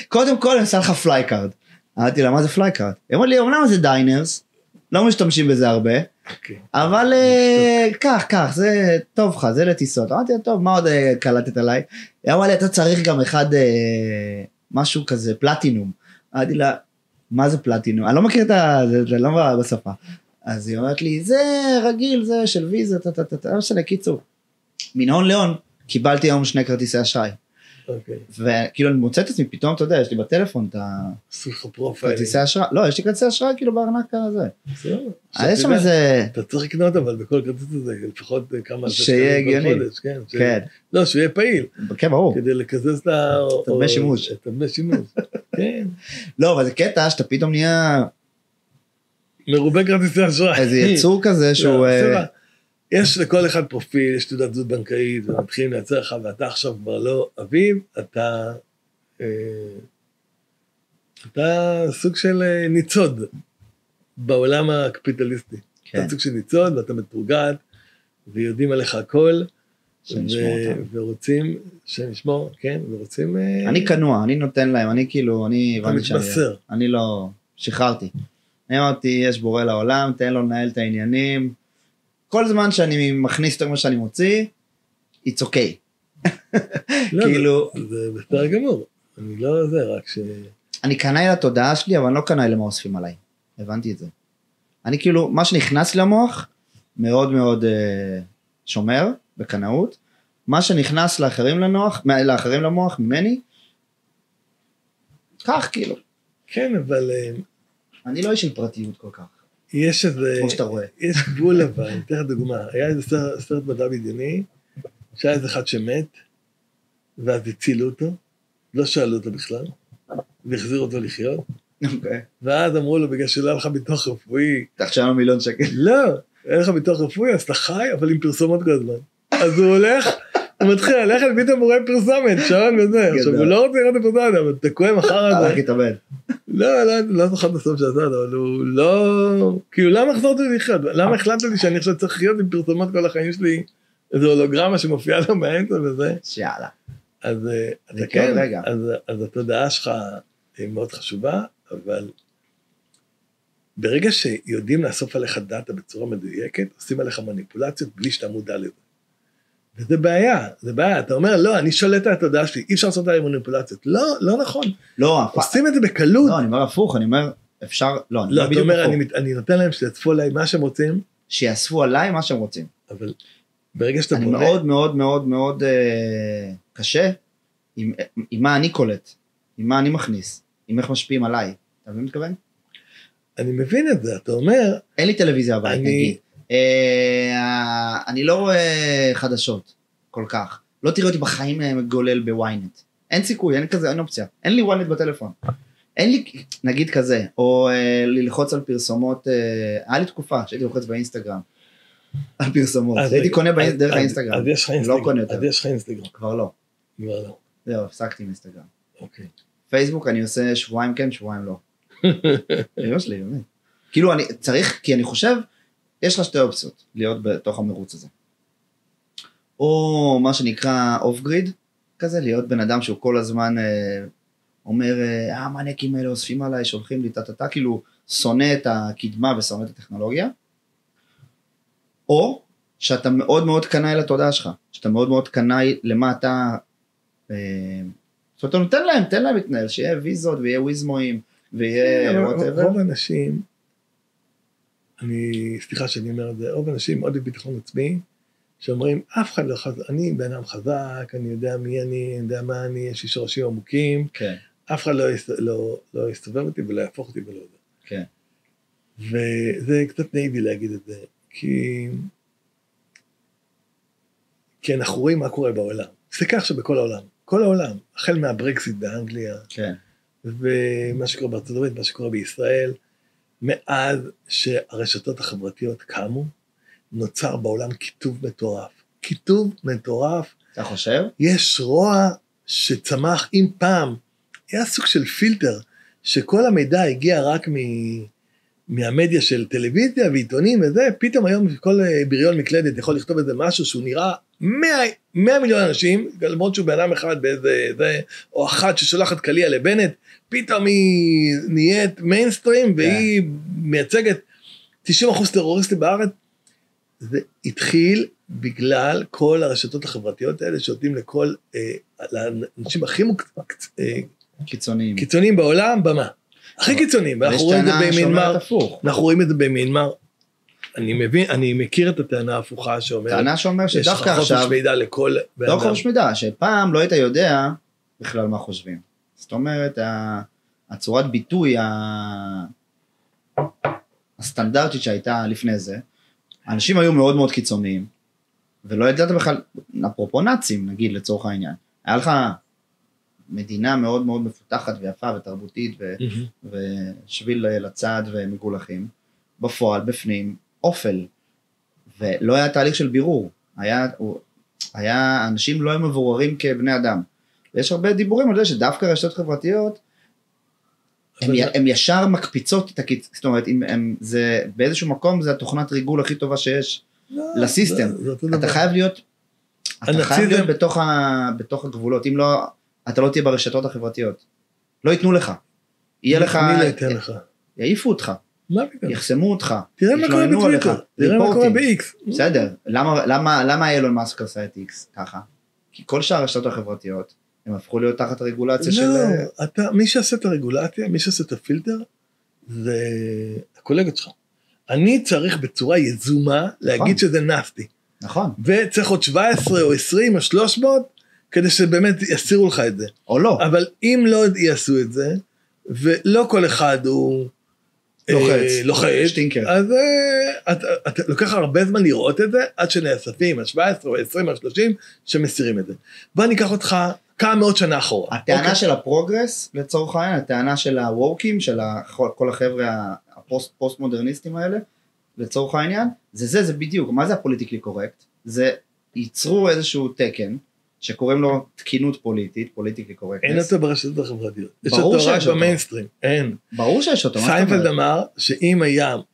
קודם כל אני עושה לך פלייקארד. אמרתי לה, מה זה פלייקארד? היא אומרת לי, אומנם זה דיינרס, לא משתמשים בזה הרבה, אבל כך, זה טוב לך, זה לטיסות. אמרתי, טוב, מה עוד קלטת עליי? היא אמרה לי, אתה צריך גם אחד, משהו כזה, פלטינום. אמרתי לה, מה זה פלטינום? אני לא מכיר את זה, לא בשפה. אז היא אומרת לי, זה רגיל, זה של ויזה, לא משנה, קיצור. מן הון להון, קיבלתי היום 2 כרטיסי אשראי. וכאילו אני מוצא את עצמי, פתאום אתה יודע, יש לי בטלפון את הכרטיסי אשראי, לא, יש לי כרטיסי אשראי כאילו בארנק הזה. יש שם איזה... אתה צריך לקנות אבל בכל כרטיס הזה, לפחות כמה... שיהיה הגיוני. כן. לא, שיהיה פעיל. כן, ברור. כדי לקזז את דמי שימוש. את דמי שימוש, כן. לא, אבל זה קטע שאתה פתאום נהיה... מרובה כרטיסי אשראי. איזה יצור כזה שהוא... יש לכל אחד פרופיל, יש תעודת זהות בנקאית, ומתחילים לייצר לך, ואתה עכשיו כבר לא אביב, אתה סוג של ניצוד בעולם הקפיטליסטי. אתה סוג של ניצוד, ואתה מתורגת, ויודעים עליך הכל, ורוצים שנשמור, כן, ורוצים... אני כנוע, אני נותן להם, אני כאילו, אתה מתבשר. אני לא, שחררתי. אני אמרתי, יש בורא לעולם, תן לו לנהל את העניינים, כל זמן שאני מכניס את מה שאני מוציא, it's okay. כאילו... זה בסדר גמור. אני לא זה, רק ש... אני קנאי לתודעה שלי, אבל אני לא קנאי למה אוספים עליי. הבנתי את זה. אני כאילו, מה שנכנס למוח, מאוד מאוד שומר, בקנאות. מה שנכנס לאחרים למוח, ממני, כך כאילו. כן, אבל... אני לא איש של פרטיות כל כך. יש איזה, כמו שאתה רואה. יש גבול אבל, אני אתן לך דוגמה, היה איזה סרט מדע בדיוני, שהיה איזה אחד שמת, ואז הצילו אותו, לא שאלו אותו בכלל, והחזירו אותו לחיות, ואז אמרו לו, בגלל שלא היה לך ביטוח רפואי, תחשב $1,000,000. לא, היה לך ביטוח רפואי, אז אתה חי, אבל עם פרסומות כל הזמן. אז הוא הולך, הוא מתחיל ללכת, פתאום הוא רואה פרסומת, שעון וזה, עכשיו הוא לא רוצה לראות את הפרסומת, אבל תקוע מחר הזה. הלך להתאבד. לא זוכר את הסוף שעשה, אבל הוא לא... כאילו, למה החזרת לי לחיות? למה החלטת לי שאני עכשיו צריך לחיות עם פרסומות כל החיים שלי, איזו הולוגרמה שמופיעה לו באמצע וזה? שיאללה. אז אתה כן, אז התודעה שלך היא מאוד חשובה, אבל ברגע שיודעים לאסוף עליך דאטה בצורה מדויקת, עושים עליך מניפולציות בלי שאתה מודע לזה. וזה בעיה, זה בעיה. אתה אומר, לא, אני שולט על התודעה שלי, אי אפשר לעשות עליהם מניפולציות. לא, לא נכון. לא, עושים את זה בקלות. לא, אני אומר הפוך, אני אומר, אפשר, לא, לא, אתה אומר, אני נותן להם שיאספו עליי מה שהם רוצים. שיאספו עליי מה שהם רוצים. אבל ברגע שאתה אני בונה... מאוד מאוד מאוד מאוד קשה, עם מה אני קולט, עם מה אני מכניס, עם איך משפיעים עליי. אתה מבין מתכוון? אני מבין את זה, אתה אומר... אין לי טלוויזיה הבית, נגיד. אני לא רואה חדשות כל כך, לא תראה אותי בחיים מגולל בוויינט, אין סיכוי, אין כזה, אין אופציה, אין לי וויינט בטלפון, אין לי, נגיד כזה, או ללחוץ על פרסומות, היה לי תקופה שהייתי לוחץ באינסטגרם, על פרסומות, הייתי קונה דרך האינסטגרם, לא קונה יותר, אז יש לך אינסטגרם, כבר לא, זהו, הפסקתי עם אינסטגרם, פייסבוק אני עושה שבועיים כן, שבועיים לא, יש לי, באמת, כאילו אני צריך, כי אני חושב, יש לך 2 אופציות להיות בתוך המרוץ הזה. או מה שנקרא אוף גריד, כזה, להיות בן אדם שהוא כל הזמן אומר, מה הנקים האלה אוספים עליי, שולחים לי, אתה כאילו שונא את הקדמה ושונא את הטכנולוגיה, או שאתה מאוד מאוד קנאי לתודעה שלך, שאתה מאוד מאוד קנאי למה אתה, זאת אומרת, נותן להם, תן להם להתנהל, שיהיה ויזות ויהיה וויזמואים, ויהיה whatever. רוב האנשים, סליחה שאני אומר את זה, רוב האנשים מאוד בביטחון עצמי, שאומרים, אף אחד לא חזק, אני בן אדם חזק, אני יודע מי אני יודע מה אני, יש לי שורשים עמוקים, כן. אף אחד לא יסתובב אותי ולא יהפוך אותי ולא יודע. כן. וזה קצת נאיבי להגיד את זה, כי אנחנו רואים מה קורה בעולם. זה כך שבכל העולם, כל העולם, החל מהברקסיט באנגליה, כן. ומה שקורה בארצות הברית, מה שקורה בישראל, מאז שהרשתות החברתיות קמו, נוצר בעולם כיתוב מטורף. כיתוב מטורף. אתה חושב? יש רוע שצמח עם פעם. היה סוג של פילטר, שכל המידע הגיע רק מהמדיה של טלוויזיה ועיתונים וזה, פתאום היום כל בריון מקלדת יכול לכתוב איזה משהו שהוא נראה 100 מיליון אנשים, למרות שהוא בן אדם אחד באיזה זה, או אחת ששולחת קליה לבנט, פתאום היא נהיית מיינסטרים, והיא מייצגת 90% טרוריסטים בארץ. זה התחיל בגלל כל הרשתות החברתיות האלה, שעושים לכל, לאנשים הכי קיצוניים בעולם, במה. הכי קיצוניים, אנחנו רואים את זה במיינמר. אני מכיר את הטענה ההפוכה שאומרת, טענה שאומר שדווקא עכשיו, יש לך חופש מידע לכל בן אדם. לא חופש מידע, שפעם לא היית יודע בכלל מה חושבים. זאת אומרת, הצורת ביטוי הסטנדרטית שהייתה לפני זה, האנשים היו מאוד מאוד קיצוניים, ולא ידעת בכלל, אפרופו נאצים, נגיד לצורך העניין, היה לך מדינה מאוד מאוד מפותחת ויפה ותרבותית, ושביל לצד ומגולחים, בפנים, אופל, ולא היה תהליך של בירור, אנשים לא היו מבוררים כבני אדם, ויש הרבה דיבורים על זה שדווקא רשתות חברתיות, הם ישר מקפיצות את הקיץ, זאת אומרת, באיזשהו מקום זה התוכנת ריגול הכי טובה שיש לסיסטם, אתה חייב להיות בתוך הגבולות, אם לא, אתה לא תהיה ברשתות החברתיות, לא ייתנו לך, יהיה לך, יעיפו אותך, יחסמו אותך, תראה מה קורה בטוויטר, תראה מה קורה ב-X. בסדר, למה אילון מאסק עשה את X ככה? כי כל שאר הרשתות החברתיות, הם הפכו להיות תחת הרגולציה של... לא, מי שעשה את הרגולציה, מי שעשה את הפילטר, זה הקולגות שלך. אני צריך בצורה יזומה להגיד שזה נסטי. נכון. וצריך עוד 17 או 20 או 300, כדי שבאמת יסירו לך את זה. או לא. אבל אם לא יעשו את זה, ולא כל אחד הוא... לוחץ, אז אתה לוקח הרבה זמן לראות את זה, עד שנאספים, ה-17 או 20 או 30, שמסירים את זה. בוא ניקח אותך כמה מאות שנה אחורה. הטענה של הפרוגרס, לצורך העניין, הטענה של הוורקים, של כל החבר'ה הפוסט-מודרניסטים האלה, לצורך העניין, זה בדיוק, מה זה הפוליטיקלי קורקט? זה ייצרו איזשהו תקן, שקוראים לו תקינות פוליטית, פוליטיקלי קורקט. אין אותו ברשתות החברתיות. יש אותו רק במיינסטרים, אין. ברור שיש אותו. סיינפלד אמר שאם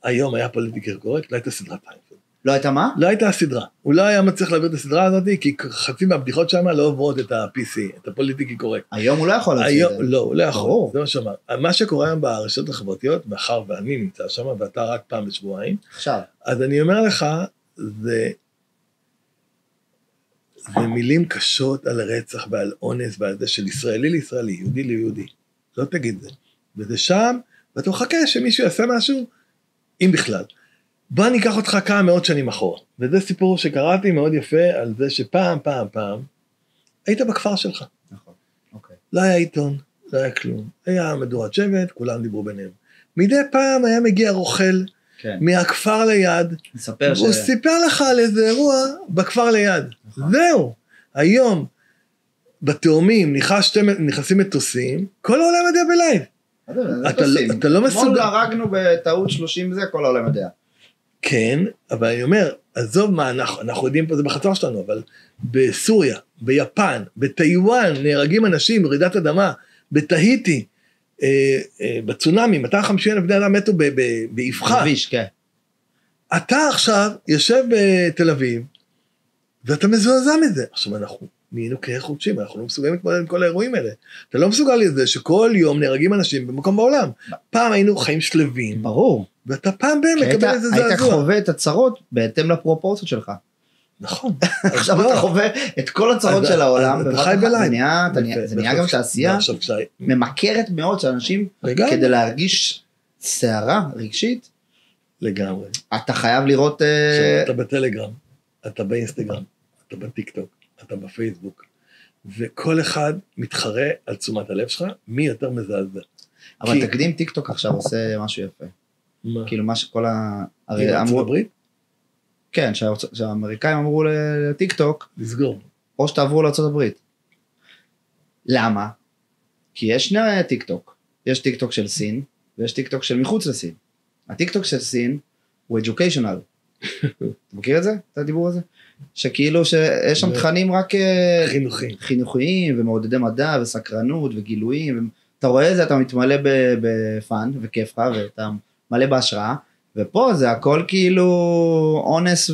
היום היה פוליטיקלי קורקט, לא הייתה סדרת סיינפלד. לא הייתה מה? לא הייתה הסדרה. הוא לא היה מצליח להעביר את הסדרה הזאת, כי חצי מהבדיחות שם לא עוברות את ה-PC, את הפוליטיקלי קורקט. היום הוא לא יכול להציע את זה. לא, הוא לא יכול. זה מה שאמר. מה שקורה היום ברשתות החברתיות, מאחר ואני נמצא שם, ואתה רק פעם בשבועיים. עכשיו. אז אני אומר לך, זה מילים קשות על הרצח ועל אונס ועל זה של ישראלי לישראלי, יהודי ליהודי. לא תגיד זה. וזה שם, ואתה מחכה שמישהו יעשה משהו, אם בכלל. בוא ניקח אותך כמה מאות שנים אחורה. וזה סיפור שקראתי מאוד יפה על זה שפעם, היית בכפר שלך. נכון, אוקיי. לא היה עיתון, לא היה כלום. היה מדורת שבט, כולם דיברו ביניהם. מדי פעם היה מגיע רוכל, כן. מהכפר ליד, הוא סיפר לך על איזה אירוע בכפר ליד. נכון. זהו. היום, בתאומים, נכנסים מטוסים, כל העולם יודע בלייב. אתה לא מסוגל. כמו הרגנו בטעות 30 זה, כל העולם יודע. כן, אבל אני אומר, עזוב מה אנחנו יודעים פה זה בחצר שלנו, אבל בסוריה, ביפן, בטיואן, נהרגים אנשים ברעידת אדמה, בתהיטי, בצונאמי, 250,000 בני אדם מתו באבחה. בכביש, כן. אתה עכשיו יושב בתל אביב, ואתה מזועזע מזה. עכשיו אנחנו נהיינו כהי חודשים, אנחנו לא מסוגלים להתמודד עם כל האירועים האלה. אתה לא מסוגל לזה שכל יום נהרגים אנשים במקום בעולם. פעם היינו חיים שלווים. ברור. ואתה פעם בהם מקבל איזה זעזוע. היית חווה את הצרות בהתאם לפרופורציות שלך. נכון. עכשיו אתה חווה את כל הצרות של העולם. אתה חי בליין. זה נהיה גם תעשייה ממכרת מאוד של אנשים, כדי להרגיש סערה רגשית. לגמרי. אתה חייב לראות... אתה בטלגרם. אתה באינסטגרם, אתה בטיקטוק, אתה בפייסבוק, וכל אחד מתחרה על תשומת הלב שלך, מי יותר מזעזע. אבל תקדים טיקטוק עכשיו עושה משהו יפה. מה? כאילו מה שכל ארצות הברית? כן, שהאמריקאים אמרו לטיקטוק, לסגור. או שתעברו לארצות הברית. למה? כי יש שני טיקטוק. יש טיקטוק של סין, ויש טיקטוק של מחוץ לסין. הטיקטוק של סין הוא educational. אתה מכיר את זה? את הדיבור הזה? שכאילו שיש שם תכנים רק חינוכיים, ומעודדי מדע, וסקרנות, וגילויים. אתה רואה את זה, אתה מתמלא בפן, וכיף לך, ואתה מלא בהשראה. ופה זה הכל כאילו אונס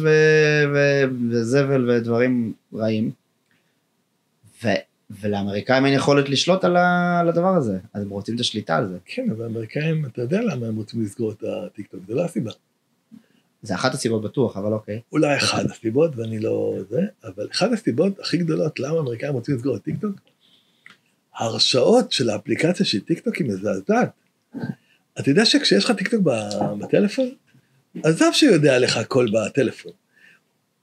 וזבל ודברים רעים. ולאמריקאים אין יכולת לשלוט על הדבר הזה, אז הם רוצים את השליטה על זה. כן, אבל האמריקאים, אתה יודע למה הם רוצים לסגור את הטיקטוק, זה לא הסיבה. זה אחת הסיבות בטוח, אבל אוקיי. אולי אחת הסיבות, ואני לא זה, אבל אחת הסיבות הכי גדולות, למה האמריקאים רוצים לסגור את טיקטוק, ההרשאות של האפליקציה של טיקטוק היא מזעזעת. אתה יודע שכשיש לך טיקטוק בטלפון, עזב שיודע לך הכל בטלפון.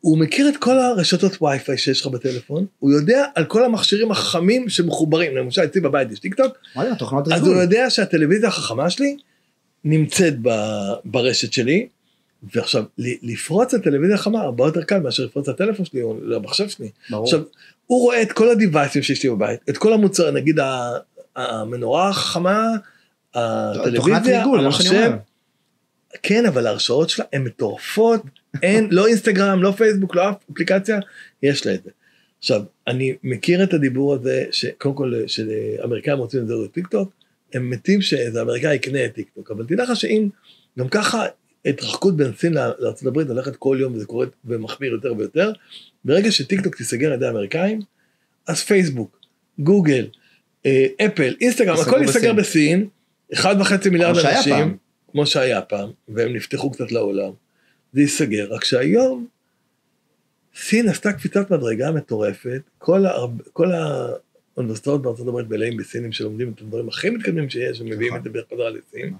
הוא מכיר את כל הרשתות וי-פיי שיש לך בטלפון, הוא יודע על כל המכשירים החכמים שמחוברים, למשל אצלי בבית יש טיקטוק, אז הוא יודע שהטלוויזיה החכמה שלי נמצאת ברשת שלי, ועכשיו לפרוץ את הטלוויזיה החכמה הרבה יותר קל מאשר לפרוץ את הטלפון שלי או למחשב שלי. עכשיו, הוא רואה את כל הדיווייסים שיש לי בבית, את כל המוצר, נגיד המנורה החכמה, הטלוויזיה, המחשב, כן, אבל ההרשאות שלה הן מטורפות, אין, לא אינסטגרם, לא פייסבוק, לא אפליקציה, יש לה את זה. עכשיו, אני מכיר את הדיבור הזה, שקודם כל, שאמריקאים רוצים לזור את טיקטוק, הם מתים שאיזה אמריקאי יקנה את טיקטוק, אבל תדע לך שאם, גם ככה, התרחקות בין סין לארצות הברית, הולכת כל יום, וזה קורה ומחמיר יותר ויותר, ברגע שטיקטוק תיסגר על ידי האמריקאים, אז פייסבוק, גוגל, אפל, אינסטגרם, הכל ייסגר בסין, 1.5 מיליארד אנשים, כמו שהיה פעם, והם נפתחו קצת לעולם, זה ייסגר, רק שהיום, סין עשתה קפיצת מדרגה מטורפת, כל האוניברסיטאות בארצות הברית מלאים בסינים שלומדים את הדברים הכי מתקדמים שיש, ומביאים את זה בחזרה לסין,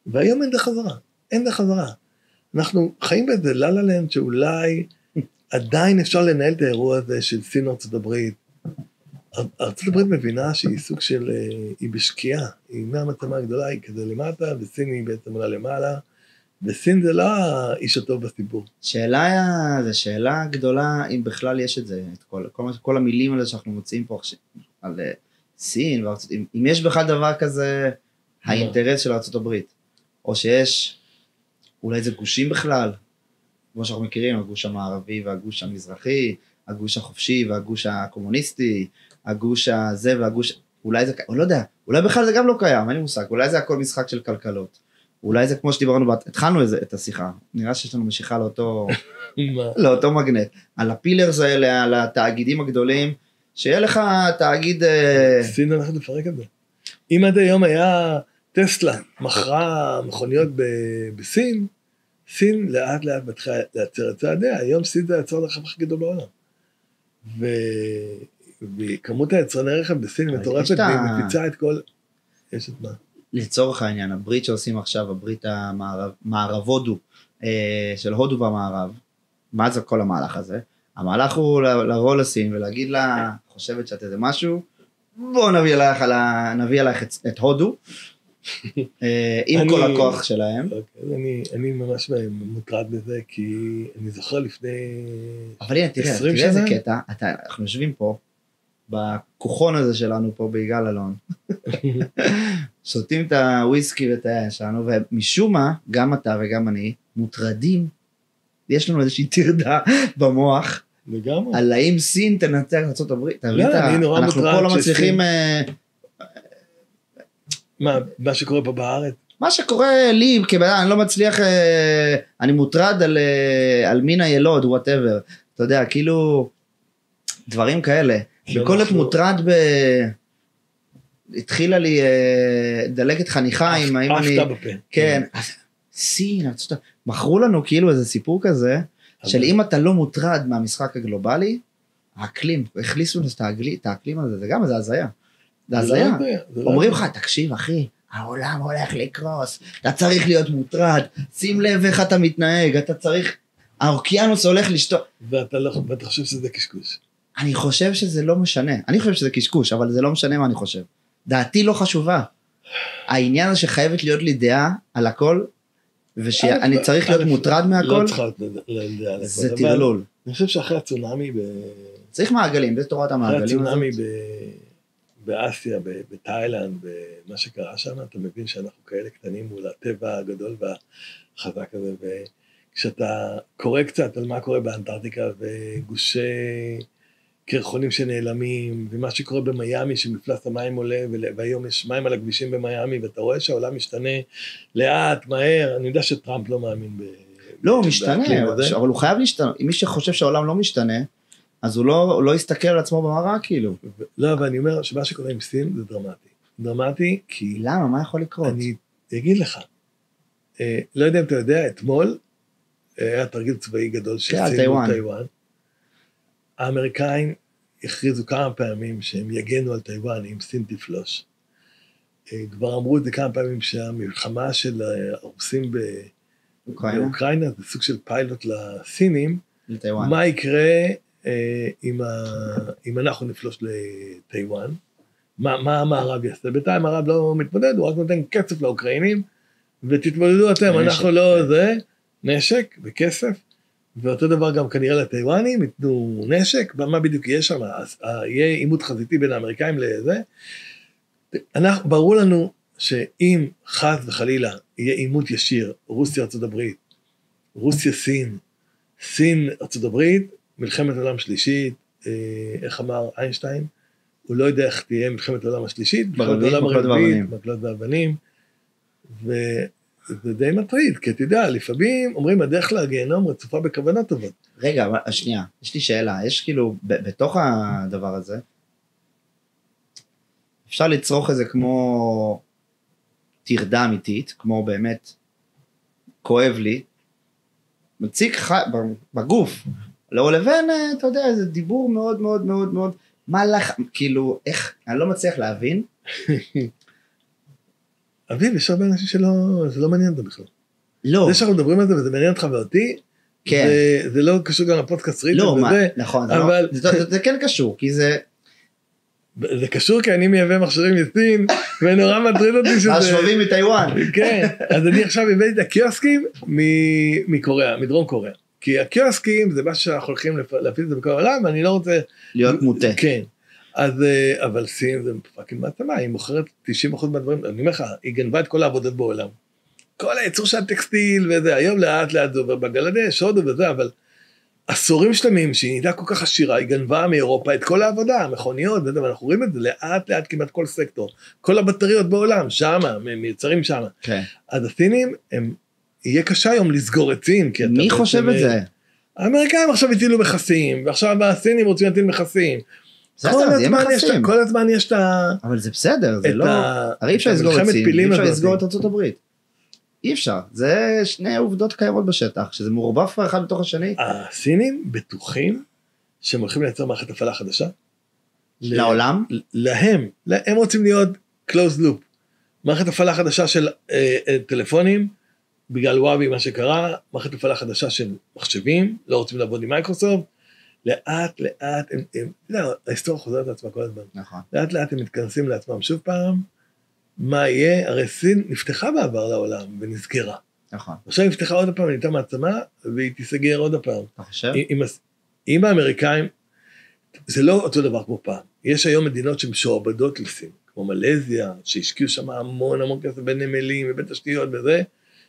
והיום אין דרך חזרה, אין דרך חזרה. אנחנו חיים באיזה ללה-לנד שאולי עדיין אפשר לנהל את האירוע הזה של סין ארצות הברית. ארצות הברית מבינה שהיא סוג של, היא בשקיעה, היא מהמצמה הגדולה, היא כזה למטה, וסין היא בעצם עולה למעלה, וסין זה לא האיש הטוב בסיפור. זו שאלה גדולה, אם בכלל יש את זה, את כל המילים האלה שאנחנו מוצאים פה על סין, אם יש בכלל דבר כזה, האינטרס של ארצות הברית, או שיש, אולי זה גושים בכלל, כמו שאנחנו מכירים, הגוש המערבי והגוש המזרחי, הגוש החופשי והגוש הקומוניסטי, הגוש הזה והגוש, אולי זה, או לא יודע, אולי בכלל זה גם לא קיים, אין לי מושג, אולי זה הכל משחק של כלכלות, אולי זה כמו שדיברנו, התחלנו את השיחה, נראה שיש לנו משיכה לאותו מגנט, על הפילרס האלה, על התאגידים הגדולים, שיהיה לך תאגיד... סין הולכת לפרק את זה. אם עד היום היה טסלה, מכרה מכוניות בסין, סין לאט לאט מתחילה לייצר את צעדיה, היום סין זה היצרן הרכב הכי גדול בעולם. וכמות היצרני רכב בסין מטורפת, והיא מפיצה את כל... יש את מה? לצורך העניין, הברית שעושים עכשיו, הברית המערב הודו, של הודו והמערב, מה זה כל המהלך הזה? המהלך הוא לבוא לסין ולהגיד לה, חושבת שאת איזה משהו, בואו נביא עליך את הודו, עם כל הכוח שלהם. אני ממש מוטרד בזה, כי אני זוכר לפני 20 שנה. אבל הנה, תראה איזה קטע, אנחנו יושבים פה, בכוחון הזה שלנו פה ביגאל אלון, שותים את הוויסקי ואת היין שלנו, ומשום מה, גם אתה וגם אני, מוטרדים, יש לנו איזושהי תרדה במוח, על האם סין תנצח ארצות הברית, אנחנו פה לא מצליחים... מה שקורה פה בארץ? מה שקורה לי, אני לא מצליח, אני מוטרד על מין הילוד, whatever, אתה יודע, כאילו, דברים כאלה, בכל את מוטרד התחילה לי דלקת חניכיים, אפתה בפה. כן, סין, מכרו לנו כאילו איזה סיפור כזה, של אם אתה לא מוטרד מהמשחק הגלובלי, האקלים, הכניסו את האקלים הזה, זה גם איזה הזיה. זה הזיה. אומרים לך, תקשיב אחי, העולם הולך לקרוס, אתה צריך להיות מוטרד, שים לב איך אתה מתנהג, אתה צריך, האוקיינוס הולך לשתות. ואתה חושב שזה קשקוש. אני חושב שזה לא משנה. אני חושב שזה קשקוש, אבל זה לא משנה מה אני חושב. דעתי לא חשובה. העניין הזה שחייבת להיות לי דעה על הכל, ושאני צריך להיות מוטרד מהכל, לא צריכה לדעה על הכל. זה טרלול. אני חושב שאחרי הצונאמי, צריך מעגלים, זה תורת המעגלים. אחרי הצונאמי באסיה, בתאילנד, במה שקרה שם, אתה מבין שאנחנו כאלה קטנים מול הטבע הגדול והחזק הזה, וכשאתה קורא קצת על מה קורה באנטארקטיקה, וגושי קרחונים שנעלמים, ומה שקורה במיימי, שמפלס המים עולה, והיום יש מים על הכבישים במיימי, ואתה רואה שהעולם משתנה לאט, מהר, אני יודע שטראמפ לא מאמין לא, הוא משתנה, אבל הוא חייב להשתנה, אם מי שחושב שהעולם לא משתנה, אז הוא לא יסתכל על עצמו במראה כאילו. לא, אבל אני אומר שמה שקורה עם סין זה דרמטי. דרמטי כי... למה? מה יכול לקרות? אני אגיד לך, לא יודע אם אתה יודע, אתמול היה תרגיל צבאי גדול של סין וטיוואן. האמריקאים הכריזו כמה פעמים שהם יגנו על טיוואן אם סין תפלוש. כבר אמרו את זה כמה פעמים שהמלחמה של הרוסים באוקראינה זה סוג של פיילוט לסינים. לטיוואן. מה יקרה אם אנחנו נפלוש לטיוואן? מה המערב יעשה? בינתיים המערב לא מתמודד, הוא רק נותן כסף לאוקראינים, ותתמודדו אתם, אנחנו לא זה, נשק וכסף, ואותו דבר גם כנראה לטיוואנים, ייתנו נשק, מה בדיוק יהיה שם? יהיה עימות חזיתי בין האמריקאים לזה. ברור לנו שאם חס וחלילה יהיה עימות ישיר, רוסיה ארצות הברית, רוסיה סין, סין ארצות הברית, מלחמת עולם שלישית, איך אמר איינשטיין, הוא לא יודע איך תהיה מלחמת העולם השלישית, מקלות ואבנים, וזה די מטריד, כי אתה יודע, לפעמים אומרים, הדרך לגיהנום רצופה בכוונות טובות. רגע, שנייה, יש לי שאלה, יש כאילו, בתוך הדבר הזה, אפשר לצרוך איזה כמו תרדה אמיתית, כמו באמת, כואב לי, מציג בגוף, לא לבין, אתה יודע, זה דיבור מאוד מאוד מאוד מאוד, מה לך, כאילו, איך, אני לא מצליח להבין. אביב, יש הרבה אנשים זה לא מעניין אותם בכלל. לא. זה שאנחנו מדברים על זה, וזה מעניין אותך ואותי, כן. זה לא קשור גם לפודקאסט ריטר, לא, נכון, אבל... זה כן קשור, כי זה... זה קשור כי אני מייבא מכשירים מסין, ונורא מטריד אותי שזה... השבבים מטיוואן. כן, אז אני עכשיו הבאתי את הקיוסקים מקוריאה, מדרום קוריאה. כי הקיוסקים זה מה שאנחנו הולכים להפיץ את זה בכל העולם, ואני לא רוצה... להיות מוטה. כן. אז, אבל סין זה פאקינג מעצמה, היא מוכרת 90% מהדברים, אני אומר לך, היא גנבה את כל העבודות בעולם. כל הייצור של הטקסטיל וזה, היום לאט לאט זה עובר בגלדש, הודו וזה, אבל עשורים שלמים שהיא נהייתה כל כך עשירה, היא גנבה מאירופה את כל העבודה, המכוניות וזה, ואנחנו רואים את זה לאט לאט כמעט כל סקטור, כל הבטריות בעולם, שמה, מיוצרים שמה. כן. אז הסינים, יהיה קשה היום לסגור את סין. מי חושב את זה? האמריקאים עכשיו הטילו מכסים, ועכשיו הסינים רוצים להטיל מכסים. כל הזמן יש את ה... אבל זה בסדר, זה לא... הרי אי אפשר לסגור את סין, אי אפשר לסגור את ארצות הברית. אי אפשר, זה שני עובדות קיימות בשטח, שזה מעורבב אחד בתוך השני. הסינים בטוחים שהם הולכים לייצר מערכת הפעלה חדשה. לעולם? להם, הם רוצים להיות closed loop. מערכת הפעלה חדשה של טלפונים, בגלל וואבי מה שקרה, מערכת הפעלה חדשה של מחשבים, לא רוצים לעבוד עם מייקרוסופט, לאט לאט, ההיסטוריה חוזרת לעצמה כל הזמן. נכון. לאט לאט הם מתכנסים לעצמם שוב פעם, מה יהיה? הרי סין נפתחה בעבר לעולם ונסגרה. נכון. עכשיו היא נפתחה עוד פעם, היא נהייתה מעצמה, והיא תיסגר עוד פעם. אתה חושב? עם האמריקאים, זה לא אותו דבר כמו פעם. יש היום מדינות שמשועבדות לסין, כמו מלזיה, שהשקיעו שם המון המון כסף בין נמלים ובין תשתיות וזה,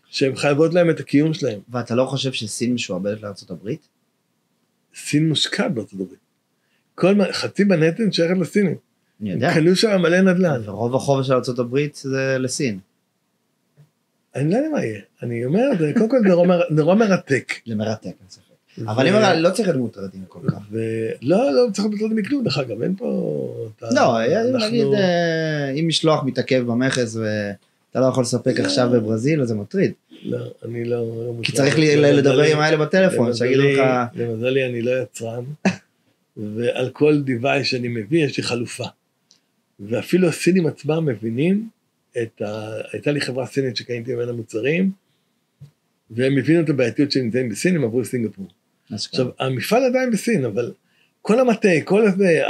שהן חייבות להם את הקיום שלהם. ואתה לא חושב שסין משועבדת לארצות הברית? סין מושקעת בארצות הברית. חצי בנטן שייכת לסינים. אני יודע. הם קנו שם מלא נדל"ן. ורוב החוב של ארצות הברית זה לסין. אני לא יודע מה יהיה. אני אומר, קודם כל זה נורא מרתק. זה מרתק, אני ספק. אבל אני אומר, לא צריך להיות מוטרדים כל כך. לא צריך להיות מכלום, דרך אגב, אין פה... לא, נגיד, אם משלוח מתעכב במכס ואתה לא יכול לספק עכשיו בברזיל, אז זה מטריד. לא, אני לא... כי צריך לדבר עם האלה בטלפון, שיגידו לך... למזלי, אני לא יצרן, ועל כל דיווי שאני מביא, יש לי חלופה. ואפילו הסינים עצמם מבינים, הייתה לי חברה סינית שקניתי ממנה מוצרים, והם הבינו את הבעייתיות שנמצאים בסין, הם עברו לסינגפור. עכשיו, המפעל עדיין בסין, אבל כל המטה, כל הזה,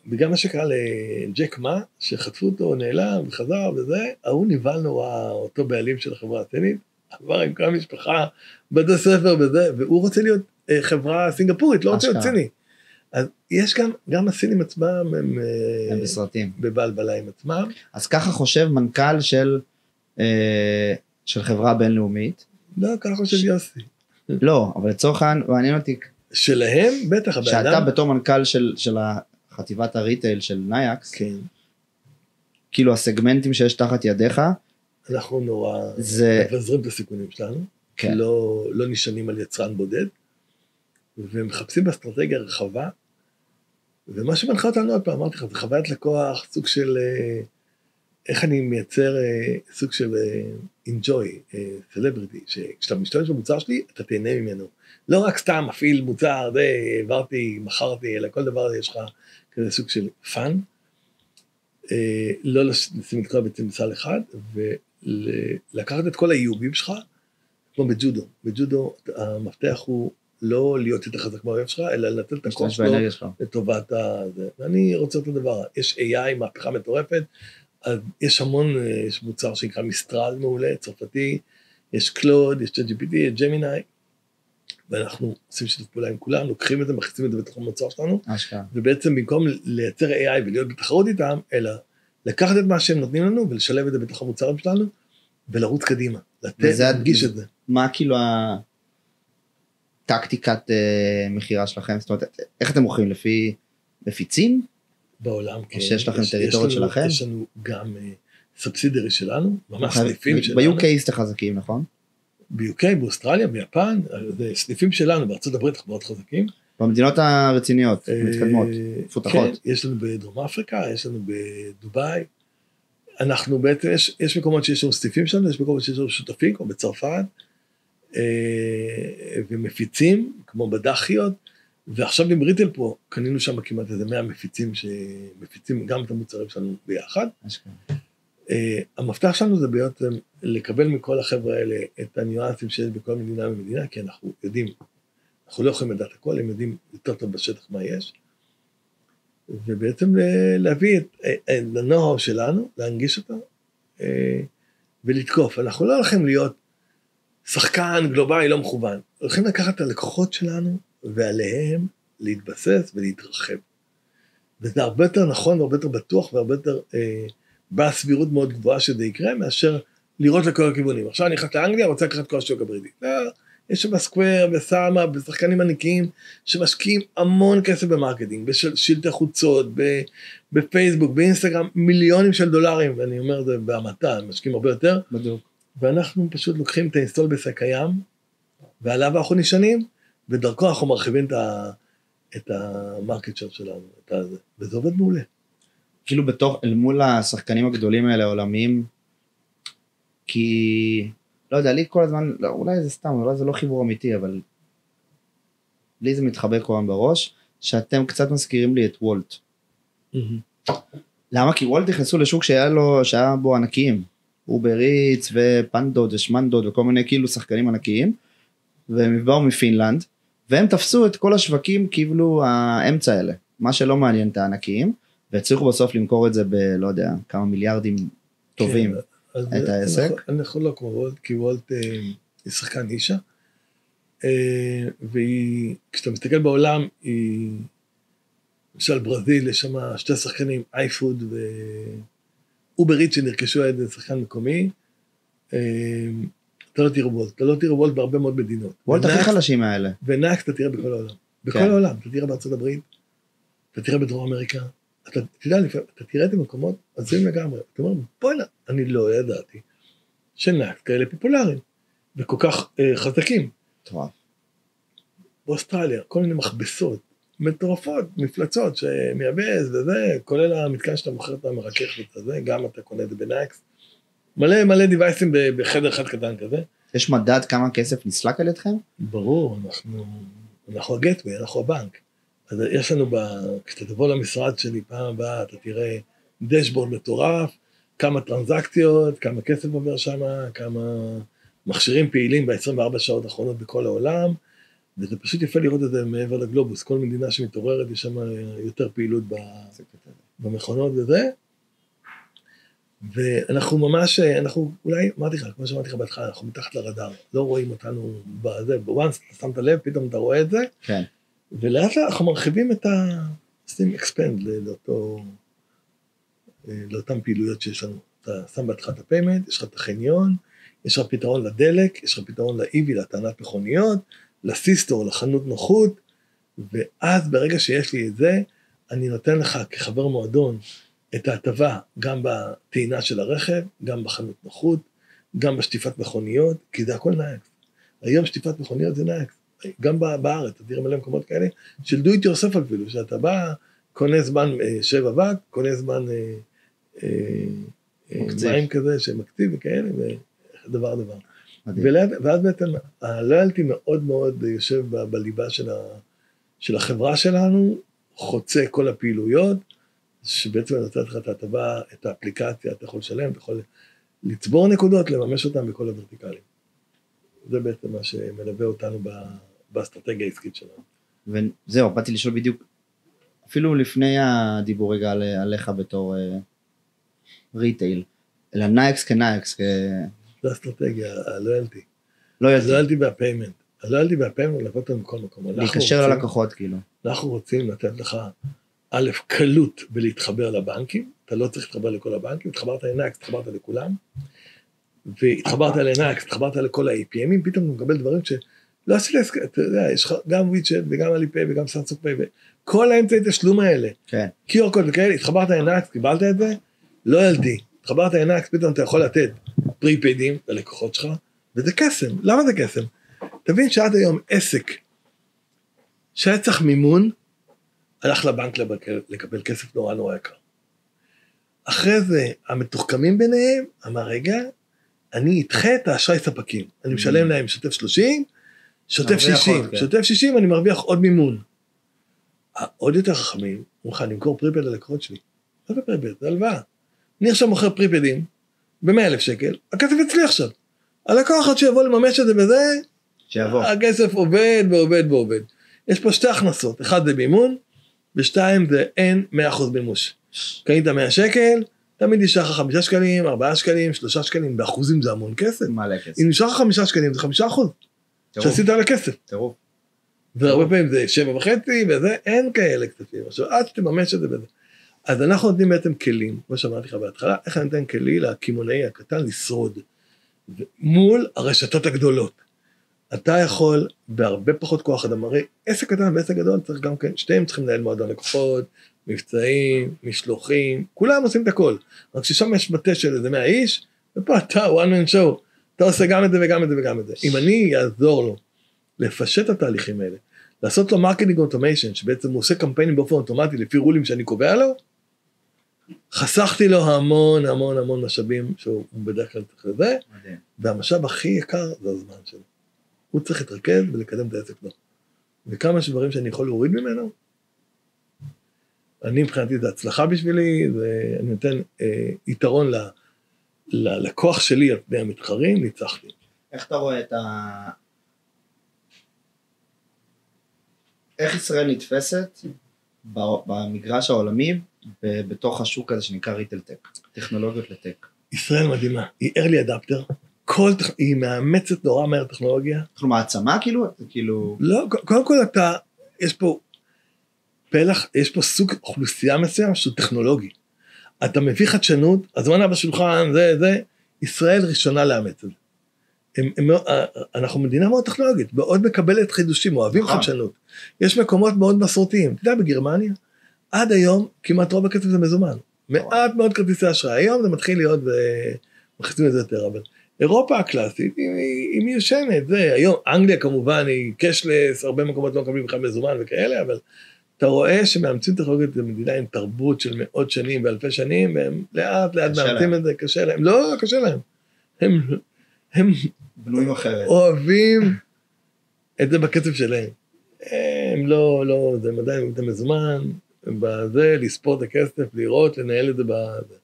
בגלל מה שקרה לג'ק מה, שחטפו אותו, נעלם וחזר וזה, ההוא נבהל נורא, אותו בעלים של החברה הסינית, עבר עם כל המשפחה, בתי ספר וזה, והוא רוצה להיות חברה סינגפורית, לא רוצה להיות סיני. אז יש גם הסינים עצמם, הם בסרטים. בבלבלה עם עצמם. אז ככה חושב מנכ"ל של חברה בינלאומית. לא, ככה חושב יוסי. לא, אבל לצורך העניין, מעניין אותי. שלהם, בטח, שאתה בתור מנכ"ל של חטיבת הריטייל של נייקס, כן. כאילו הסגמנטים שיש תחת ידיך, אנחנו נורא מבזרים את הסיכונים שלנו, כן. לא נשענים על יצרן בודד, ומחפשים באסטרטגיה רחבה, ומה שמנחה אותנו עוד פעם, אמרתי לך, זה חוויית לקוח, סוג של, איך אני מייצר סוג של enjoy, celebrity, שכשאתה משתמש במוצר שלי, אתה תהנה ממנו. לא רק סתם מפעיל מוצר, העברתי, מכרתי, אלא כל דבר יש לך כזה סוג של פאן, לא לשים את כל הביצים בסל אחד, ולקחת את כל האיובים שלך, כמו בג'ודו. בג'ודו המפתח הוא לא להיות יותר חזק מהאויב שלך, אלא לנצל את הכוח שלו לטובת זה. ואני רוצה אותו דבר, יש AI, מהפכה מטורפת, אז יש המון, יש מוצר שנקרא מיסטרל מעולה, צרפתי, יש קלוד, יש ChatGPT, יש ג'מיני, ואנחנו עושים שיתוף פעולה עם כולם, לוקחים את זה, מכניסים את זה בתוך המוצר שלנו, ובעצם במקום לייצר AI ולהיות בתחרות איתם, אלא לקחת את מה שהם נותנים לנו, ולשלב את זה בתוך המוצרים שלנו, ולרוץ קדימה, להדגיש את זה. מה כאילו הטקטיקת מחירה שלכם? זאת אומרת, איך אתם מוכרים? לפי מפיצים? בעולם, כן. או שיש לכם טריטוריות שלכם? יש לנו גם סובסידרי שלנו, ממש סניפים שלנו. ב-UK אתם חזקים, נכון? ב-UK, באוסטרליה, ביפן, זה סניפים שלנו, בארצות הברית חברות חזקים. במדינות הרציניות, מתקדמות, מפותחות. כן, יש לנו בדרום אפריקה, יש לנו בדובאי. אנחנו בעצם, יש מקומות שיש לנו סניפים שלנו, יש מקומות שיש לנו שותפים, כמו בצרפת, ומפיצים, כמו בדחיות, ועכשיו עם ריטל פה, קנינו שם כמעט איזה 100 מפיצים, שמפיצים גם את המוצרים שלנו ביחד. המפתח שלנו זה בעצם לקבל מכל החבר'ה האלה את הניואנסים שיש בכל מדינה ומדינה, כי אנחנו יודעים, אנחנו לא יכולים לדעת הכל, הם יודעים יותר טוב בשטח מה יש, ובעצם להביא את הנוהו שלנו, להנגיש אותו, ולתקוף. אנחנו לא הולכים להיות שחקן גלובלי לא מכוון, הולכים לקחת את הלקוחות שלנו, ועליהם להתבסס ולהתרחב. וזה הרבה יותר נכון, והרבה יותר בטוח, והרבה יותר בסבירות מאוד גבוהה שזה יקרה, מאשר לראות לכל הכיוונים. עכשיו אני נכנס לאנגליה, רוצה לקחת כל השוק הבריטי. לא, יש שם בסקוואר, בסאמה, בשחקנים ענקיים, שמשקיעים המון כסף במרקטינג, בשלטי חוצות, בפייסבוק, באינסטגרם, מיליונים של דולרים, ואני אומר את זה בהמתה, הם משקיעים הרבה יותר. בדיוק. ואנחנו פשוט לוקחים את האינסטול בייס הקיים, ועליו אנחנו נשענים, ודרכו אנחנו מרחיבים את המרקט שייר שלנו, וזה עובד מעולה. כאילו אל מול השחקנים הגדולים האלה, העולמיים, כי, לא יודע, לי כל הזמן, לא, אולי זה סתם, אולי זה לא חיבור אמיתי, אבל לי זה מתחבא כל בראש, שאתם קצת מזכירים לי את וולט. למה? כי וולט נכנסו לשוק שהיה בו ענקיים, אובריץ ופנדוד ושמנדוד וכל מיני כאילו שחקנים ענקיים, והם באו מפינלנד, והם תפסו את כל השווקים כאילו האמצע האלה, מה שלא מעניין את הענקיים, והצליחו בסוף למכור את זה לא יודע, כמה מיליארדים טובים את העסק. אנחנו לא כמו וולט, כי וולט היא שחקן נישה, וכשאתה מסתכל בעולם, היא, למשל ברזיל, יש שם שתי שחקנים, אייפוד ואובריט שנרכשו על ידי שחקן מקומי, אתה לא תראה וולט, אתה לא תראה וולט בהרבה מאוד מדינות. וולט הכי חלשים האלה. ונקס אתה תראה בכל העולם. בכל העולם, אתה תראה בארצות הברית, אתה תראה בדרום אמריקה, אתה תראה את המקומות, עזויים לגמרי. אתה אומר, בואי נה, אני לא ידעתי, שנקס כאלה פופולריים, וכל כך חזקים. טוב. באוסטרליה, כל מיני מכבסות, מטורפות, מפלצות, שמייבז וזה, כולל המתקן שאתה מוכר את המרכך וזה, גם אתה קונה את זה בנקס, מלא דיווייסים בחדר אחד קטן כזה. יש מדד כמה כסף נסלק על ידכם? ברור, אנחנו הגטווי, אנחנו הבנק. אז יש לנו, כשאתה תבוא למשרד שלי פעם הבאה, אתה תראה דשבורד מטורף, כמה טרנזקציות, כמה כסף עובר שם, כמה מכשירים פעילים ב-24 שעות האחרונות בכל העולם, וזה פשוט יפה לראות את זה מעבר לגלובוס, כל מדינה שמתעוררת, יש שם יותר פעילות במכונות וזה, ואנחנו ממש, אנחנו אולי, אמרתי לך, כמו שאמרתי לך בהתחלה, אנחנו מתחת לרדאר, לא רואים אותנו בזה, בוואנס, אתה שמת לב, פתאום אתה רואה את זה, כן. ולאט לאט אנחנו מרחיבים את עושים אקספנד לאותן פעילויות שיש לנו. אתה שם בהתחלת הפיימנט, יש לך את החניון, יש לך פתרון לדלק, יש לך פתרון לאיבי, לטענת מכוניות, לסיסטור, לחנות נוחות, ואז ברגע שיש לי את זה, אני נותן לך כחבר מועדון את ההטבה גם בטעינה של הרכב, גם בחנות נוחות, גם בשטיפת מכוניות, כי זה הכל נאקס. היום שטיפת מכוניות זה נאקס. גם בארץ, אתה תראה מלא מקומות כאלה, של do it yourself אפילו, שאתה בא, קונה זמן 7 ואט, קונה זמן מים כזה שמקציב וכאלה, ודבר. ואז בעצם, הלויאלטי מאוד מאוד יושב בליבה של החברה שלנו, חוצה כל הפעילויות, שבעצם נותן לך את ההטבה, את האפליקציה, אתה יכול לשלם, אתה יכול לצבור נקודות, לממש אותם בכל הוורטיקלים. זה בעצם מה שמלווה אותנו באסטרטגיה העסקית שלנו. וזהו, באתי לשאול בדיוק, אפילו לפני הדיבור רגע עליך בתור ריטייל, אלא נייקס כנייקס. זה האסטרטגיה, הלויאלטי. לויאלטי והפיימנט. הלויאלטי והפיימנט הוא לבוא בכל מקום. להיקשר ללקוחות כאילו. אנחנו רוצים לתת לך א', קלות בלהתחבר לבנקים, אתה לא צריך להתחבר לכל הבנקים, התחברת לנייקס, התחברת לכולם, והתחברת לנייקס, התחברת לכל ה-APMים, פתאום אתה מקבל דברים שלא עשי לעסק, אתה יודע, יש לך גם וויצ'ט וגם אליפיי וגם סמסונג פיי, וכל האמצעי תשלום האלה, כן. QR קוד וכאלה, התחברת לנייקס, קיבלת את זה, לא ילדי, התחברת לנייקס, פתאום אתה יכול לתת פריפיידים ללקוחות שלך, וזה קסם. למה זה קסם? תבין שעד היום עסק שהיה צריך מימון, הלך לבנק לקבל כסף נורא נורא יקר. אחרי זה, המתוחכמים ביניהם, אמר רגע, אני אדחה את האשראי ספקים. אני משלם להם שוטף 30, שוטף 60. שוטף 60 אני מרוויח עוד מימון. עוד יותר חכמים, הוא מוכן למכור פריפד ללקוחות שלי. לא בפריפד, זה הלוואה. אני עכשיו מוכר פריפדים, ב100,000 שקל, הכסף אצלי עכשיו. הלקוח עוד שיבוא לממש את זה בזה, שיבוא. הכסף עובד ועובד ועובד. יש פה שתי הכנסות, אחד זה מימון, ושתיים זה אין 100% מימוש. קנית 100 שקל, תמיד נשאר לך 5 שקלים, 4 שקלים, 3 שקלים, באחוזים זה המון כסף. מלא כסף. אם נשאר לך 5 שקלים, זה 5%. שעשית על הכסף. טירוף. והרבה פעמים זה 7.5, וזה אין כאלה כספים. עכשיו, עד שתממש את זה בזה. אז אנחנו נותנים בעצם כלים, כמו שאמרתי לך בהתחלה, איך אני נותן כלי לכימונאי הקטן לשרוד, מול הרשתות הגדולות. אתה יכול בהרבה פחות כוח אדם, הרי עסק קטן ועסק גדול צריך גם כן, שתיהם צריכים לנהל מועדון לקוחות, מבצעים, משלוחים, כולם עושים את הכל, רק ששם יש מטה של איזה 100 איש, ופה אתה, one man show, אתה עושה גם את זה וגם את זה וגם את זה. אם אני אעזור לו לפשט את התהליכים האלה, לעשות לו מרקטינג אוטומיישן, שבעצם הוא עושה קמפיינים באופן אוטומטי לפי רולים שאני קובע לו, חסכתי לו המון המון המון משאבים שהוא בדרך כלל צריך לזה, והמשאב הכי יקר זה הזמן שלו. הוא צריך להתרכז ולקדם את העסק לו. וכמה שדברים שאני יכול להוריד ממנו, אני מבחינתי זה הצלחה בשבילי, ואני נותן יתרון ללקוח שלי על פני המתחרים, ניצחתי. איך אתה רואה איך ישראל נתפסת במגרש העולמי, בתוך השוק הזה שנקרא ריטל טק, טכנולוגיות לטק? ישראל מדהימה, היא early adapter, היא מאמצת נורא מהר טכנולוגיה. אנחנו מעצמה כאילו? לא, קודם כל יש פה פלח, יש פה סוג אוכלוסייה מסוים שהוא טכנולוגי. אתה מביא חדשנות, הזמן הבא בשולחן, ישראל ראשונה לאמץ את זה. אנחנו מדינה מאוד טכנולוגית, מאוד מקבלת חידושים, אוהבים חדשנות. יש מקומות מאוד מסורתיים. אתה יודע, בגרמניה, עד היום כמעט רוב הכסף זה מזומן. מעט מאוד כרטיסי אשראי. היום זה מתחיל להיות, ומחצים את זה יותר, אבל אירופה הקלאסית היא מיושנת. היום אנגליה כמובן היא קשלס, הרבה מקומות לא מקבלים בכלל מזומן וכאלה, אבל אתה רואה שמאמצים טכנולוגיות במדינה עם תרבות של מאות שנים ואלפי שנים, והם לאט לאט מאמצים את זה, קשה להם. לא, קשה להם. הם בנויים אחרת. אוהבים את זה בקצב שלהם. הם לא, זה עדיין את המזומן, בזה, לספור את הכסף, לראות, לנהל את זה בזה.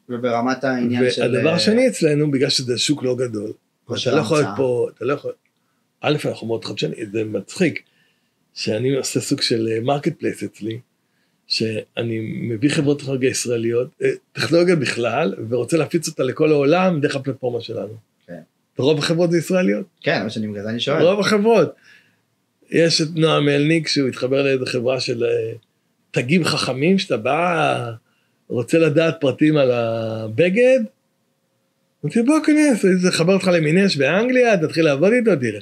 וברמת העניין של... והדבר השני אצלנו, בגלל שזה שוק לא גדול, אתה לא יכול פה, אתה לא יכול... א', אנחנו מאוד חדשני, זה מצחיק, שאני עושה סוג של מרקט פלייס אצלי, שאני מביא חברות טכנולוגיה ישראליות, טכנולוגיה בכלל, ורוצה להפיץ אותה לכל העולם דרך הפלטפורמה שלנו. כן. ורוב החברות זה ישראליות. כן, אבל שאני בגלל זה אני שואל. רוב החברות. יש את נועם מלניק, שהוא התחבר לאיזו חברה של תגים חכמים, שאתה בא, רוצה לדעת פרטים על הבגד, אמרתי, בוא כנס, זה חבר אותך למינש באנגליה, תתחיל לעבוד איתו, תראה.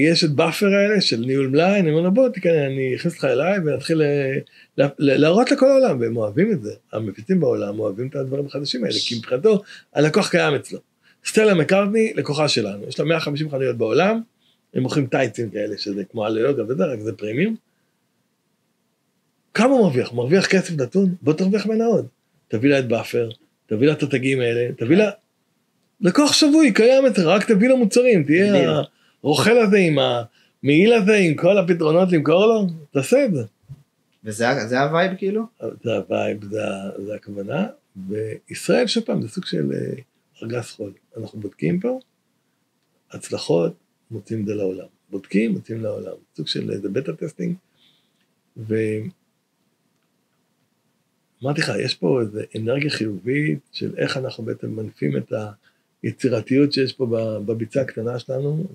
יש את באפר האלה של ניהול מלאי, אני אומר לו, בוא, אני אכנס לך אליי, ונתחיל להראות לכל העולם, והם אוהבים את זה. המפיצים בעולם אוהבים את הדברים החדשים האלה, כי מבחינתו, הלקוח קיים אצלו. סטלה מקארטני, לקוחה שלנו, יש לה 150 חנויות בעולם, הם מוכרים טייצים כאלה, שזה כמו הלויוגה וזה, רק זה פרימיום. כמה הוא מרוויח? הוא מרוויח כסף נתון? בוא תרוויח ממנה עוד. תביא לה את באפר, תביא לה את התגים האלה, תביא לה... לקוח שבוי, קיים את זה, רק תביא לה מוצרים, תהיה הרוכל הזה עם המעיל הזה, עם כל הפתרונות למכור לו, תעשה את זה. וזה הווייב כאילו? זה הווייב, זה הכוונה. בישראל שפעם, זה סוג של ארגז חול. אנחנו בודקים פה, הצלחות, מוצאים את זה לעולם. בודקים, מוצאים לעולם. סוג של זה בטה טסטינג, ואמרתי לך, יש פה איזו אנרגיה חיובית של איך אנחנו בעצם מנפים את היצירתיות שיש פה בביצה הקטנה שלנו,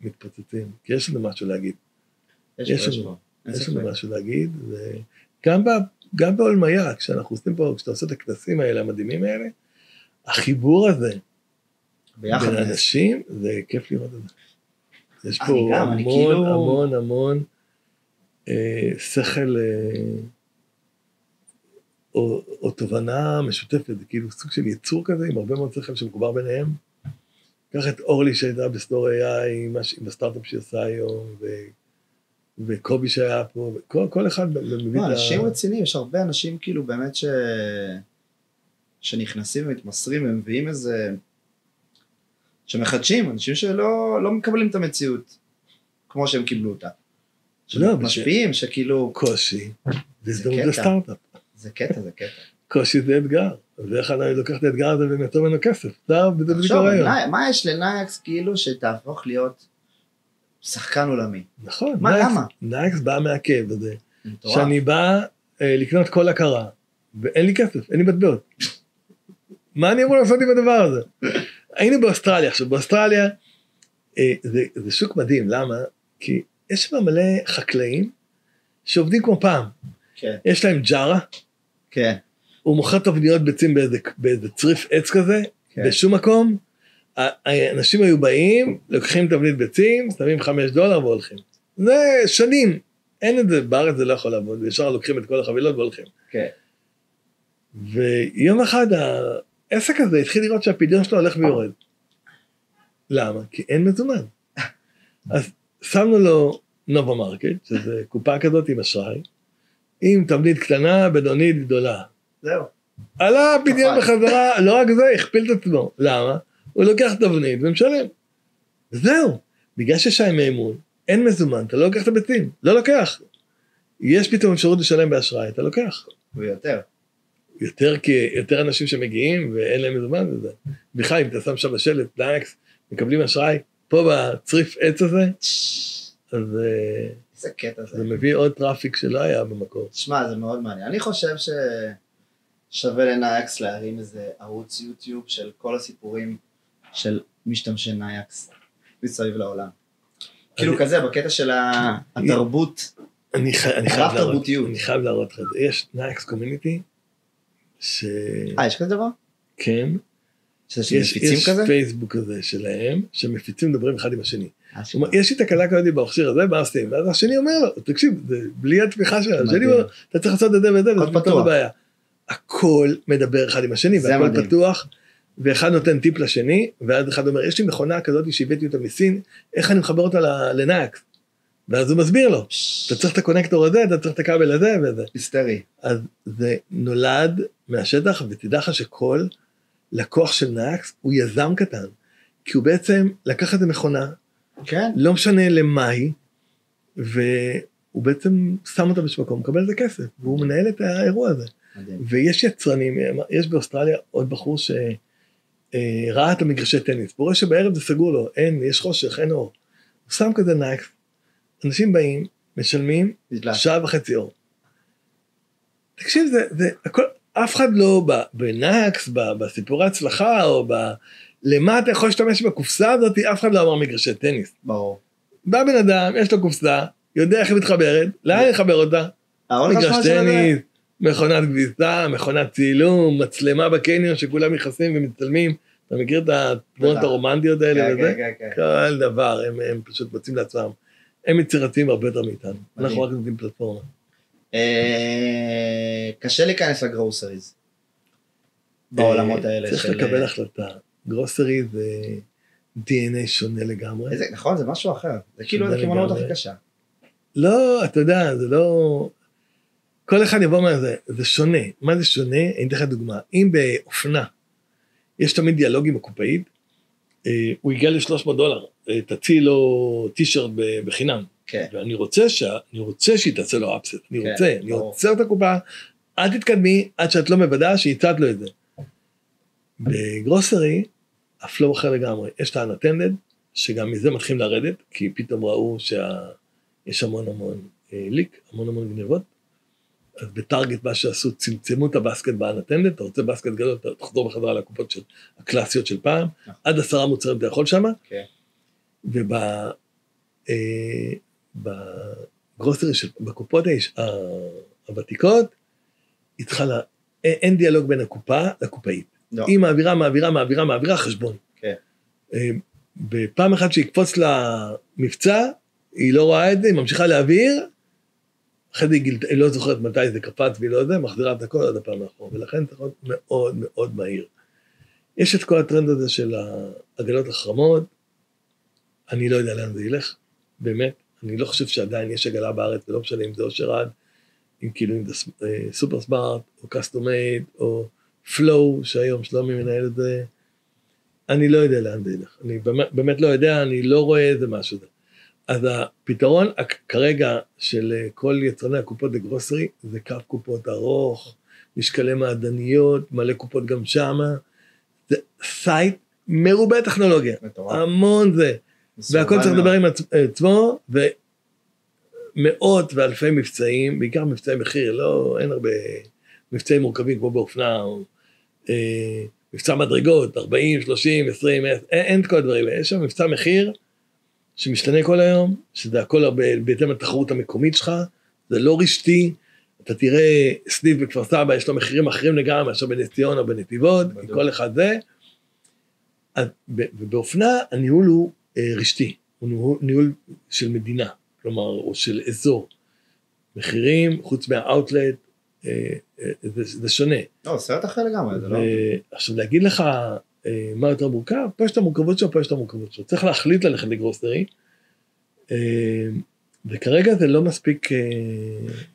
ומתפוצצים. כי יש לנו משהו להגיד. יש לנו משהו להגיד, וגם בעולמיה, כשאנחנו עושים פה, כשאתה עושה את הכנסים האלה, המדהימים האלה, החיבור הזה, בין אנשים, זה כיף לראות את זה. יש פה המון שכל, או תובנה משותפת, זה כאילו סוג של יצור כזה, עם הרבה מאוד שכל שמקובר ביניהם. קח את אורלי שהייתה בסטור AI, עם הסטארט-אפ שעושה היום, וקובי שהיה פה, כל אחד מביא את ה... אנשים רציניים, יש הרבה אנשים כאילו באמת שנכנסים ומתמסרים, ומביאים איזה... שמחדשים, אנשים שלא מקבלים את המציאות, כמו שהם קיבלו אותה. שמשפיעים, שכאילו... קושי, זה סטארט-אפ. זה קטע. קושי זה אתגר, ואיך אני לוקח את האתגר הזה ומייצר ממנו כסף. עכשיו, מה יש לנייקס כאילו שתהפוך להיות שחקן עולמי? נכון. למה? נייקס בא מהכאב הזה, שאני בא לקנות כל הכרה, ואין לי כסף, אין לי מטבעות. מה אני אמור לעשות עם הדבר הזה? היינו באוסטרליה, עכשיו באוסטרליה, זה שוק מדהים, למה? כי יש שם מלא חקלאים שעובדים כמו פעם. כן. יש להם ג'ארה, כן. הוא מוכר תבניות ביצים באיזה צריף עץ כזה, כן. בשום מקום, האנשים היו באים, לוקחים תבנית ביצים, שמים $5 והולכים. זה שנים, אין את זה, בארץ זה לא יכול לעבוד, וישר לוקחים את כל החבילות והולכים. כן. ויום אחד העסק הזה התחיל לראות שהפדיון שלו הולך ויורד. למה? כי אין מזומן. אז שמנו לו נובה מרקט, שזה קופה כזאת עם אשראי, עם תבנית קטנה, בינונית, גדולה. זהו. עלה הפדיון בחזרה, לא רק זה, הכפיל את עצמו. למה? הוא לוקח תבנית ומשלם. וזהו. בגלל שיש שם אמון, אין מזומן, אתה לא לוקח את הביצים. לא לוקח. יש פתאום אפשרות לשלם באשראי, אתה לוקח. ויותר. כי יותר אנשים שמגיעים ואין להם מזומן וזה. בכלל, אם אתה שם שם בשלט, נייקס, מקבלים אשראי, פה בצריף עץ הזה, אז זה קטע זה מביא עוד טראפיק שלא היה במקור. תשמע, זה מאוד מעניין. אני חושב ששווה לנייקס להרים איזה ערוץ יוטיוב של כל הסיפורים של משתמשי נייקס מסביב לעולם. כאילו כזה, בקטע של התרבות, אני חייב להראות לך, יש נייקס קומיוניטי, יש כזה דבר? כן. יש פייסבוק כזה שלהם, שמפיצים מדברים אחד עם השני. יש לי תקלה כזאת במכשיר הזה, מה עושים? ואז השני אומר לו, תקשיב, בלי התמיכה שלה, השני אומר, אתה צריך לעשות את זה וזה, וזה פתור לבעיה. הכל מדבר אחד עם השני, והכל פתוח, ואחד נותן טיפ לשני, ואז אחד אומר, יש לי מכונה כזאת שהבאתי אותה מסין, איך אני מחבר אותה לנייקס? ואז הוא מסביר לו, אתה צריך את הקונקטור הזה, אתה צריך את הכבל הזה וזה. היסטרי. אז זה נולד מהשטח, ותדע לך שכל לקוח של נייקס הוא יזם קטן, כי הוא בעצם לקח את המכונה, כן. לא משנה למה היא, והוא בעצם שם אותה בשביל מקום, מקבל את הכסף, והוא מנהל את האירוע הזה. מדהים. ויש יצרנים, יש באוסטרליה עוד בחור שראה את המגרשי טניס, הוא רואה שבערב זה סגור לו, יש חושך, אין אור. הוא שם כזה נייקס, אנשים באים, משלמים, שעה וחצי אור. תקשיב, זה הכל, אף אחד לא בנקס, בסיפורי הצלחה, או למה אתה יכול להשתמש בקופסה הזאת, אף אחד לא אמר מגרשי טניס. ברור. בא בן אדם, יש לו קופסה, יודע איך היא מתחברת, לאן לחבר אותה? מגרש טניס, מכונת כביסה, מכונת צילום, מצלמה בקניון שכולם נכנסים ומצלמים, אתה מכיר את התמונות הרומנטיות האלה וזה? כל דבר, הם פשוט מוצאים לעצמם. הם יצירתיים הרבה יותר מאיתנו, אנחנו רק נותנים פלטפורמה. קשה להיכנס לגרוסריז, בעולמות האלה. צריך לקבל החלטה, גרוסרי זה DNA שונה לגמרי. נכון, זה משהו אחר, זה כאילו הקמעונאות הכי קשה. לא, אתה יודע, זה לא... כל אחד יבוא מהזה, זה שונה. מה זה שונה? אני אתן לך דוגמה. אם באופנה, יש תמיד דיאלוג עם הקופאית, הוא יגיע ל$300, תציע לו טישרט בחינם. כן. ואני רוצה שהיא תעשה לו אפסט. אני רוצה את הקופה, אל תתקדמי עד שאת לא מוודאה שהצעת לו את זה. בגרוסרי, הפלואו אחר לגמרי. יש את האנטנדד, שגם מזה מתחילים לרדת, כי פתאום ראו שיש המון ליק, המון גנבות. אז בטארגט מה שעשו, צמצמו את הבסקט באנטנדד, אתה רוצה בסקט גדול, אתה תחזור בחזרה לקופות הקלאסיות של פעם, עד 10 מוצרים אתה יכול שמה, ובגרוסרי, בקופות הוותיקות, התחלה, אין דיאלוג בין הקופה לקופאית. היא מעבירה חשבון. בפעם אחת שיקפוץ למבצע, היא לא רואה את זה, היא ממשיכה להעביר, אחרי זה היא לא זוכרת מתי זה קפץ והיא לא זה, מחזירה את הכל עד הפעם האחרונה, ולכן צריך להיות מאוד מאוד מהיר. יש את כל הטרנד הזה של העגלות החרמות, אני לא יודע לאן זה ילך, באמת, אני לא חושב שעדיין יש עגלה בארץ, ולא משנה אם זה אושר עד, אם כאילו אם זה סופר סמארט, או קסטום מייד, או פלואו, שהיום שלומי מנהל את זה, אני לא יודע לאן זה ילך, אני באמת לא יודע, אני לא רואה איזה משהו זה. אז הפתרון כרגע של כל יצרני הקופות בגרוסרי, זה קו קופות ארוך, משקלי מעדניות, מלא קופות גם שמה, זה סייט מרובה טכנולוגיה, המון זה, והכל צריך לדבר עם עצמו, ומאות ואלפי מבצעים, בעיקר מבצעי מחיר, לא, אין הרבה מבצעים מורכבים כמו באופנה, או מבצע מדרגות, 40, 30, 20, אין את כל הדברים, יש שם מבצע מחיר, שמשתנה כל היום, שזה הכל בהתאם לתחרות המקומית שלך, זה לא רשתי, אתה תראה סניף בכפר סבא, יש לו מחירים אחרים לגמרי, מאשר בנס ציונה או בנתיבות, כל אחד זה, ובאופנה הניהול הוא רשתי, הוא ניהול של מדינה, כלומר, או של אזור, מחירים, חוץ מהאוטלט, זה שונה. לא, סרט אחר לגמרי, זה לא... עכשיו להגיד לך, מה יותר מורכב? פה יש את המורכבות שלו, פה יש את המורכבות שלו. צריך להחליט ללכת לגרוסרי, וכרגע זה לא מספיק...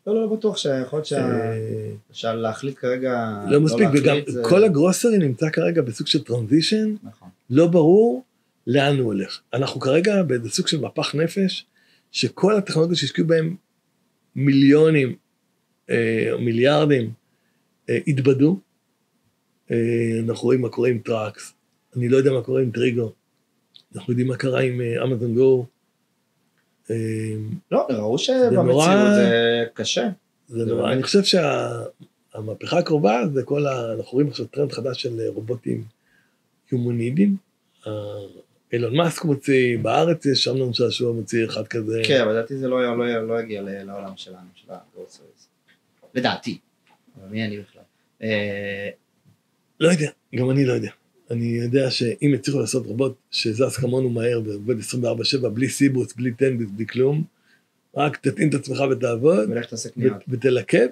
לא בטוח שיכול להיות שאפשר להחליט כרגע... לא מספיק, וגם כל הגרוסרי נמצא כרגע בסוג של טרנזישן, לא ברור לאן הוא הולך. אנחנו כרגע באיזה סוג של מפח נפש, שכל הטכנולוגיות שהשקיעו בהם מיליונים, או מיליארדים, התבדו, אנחנו רואים מה קורה עם טראקס, אני לא יודע מה קורה עם טריגו, אנחנו יודעים מה קרה עם אמזון גו. לא, ראו שבמציאות זה קשה. זה נורא, אני חושב שהמהפכה הקרובה, זה כל אנחנו רואים עכשיו טרנד חדש של רובוטים יומונידיים, אילון מאסק מוציא, בארץ יש שם לנו שעשוע מוציא אחד כזה. כן, אבל לדעתי זה לא יגיע לעולם שלנו, של הגרוסריז. לדעתי, אבל מי אני בכלל? לא יודע, גם אני לא יודע. אני יודע שאם יצליחו לעשות רובוט שזז כמונו מהר ועובד 24/7, בלי סיבוס, בלי טנביס, בלי כלום, רק תתאים את עצמך ותעבוד, ותלקט.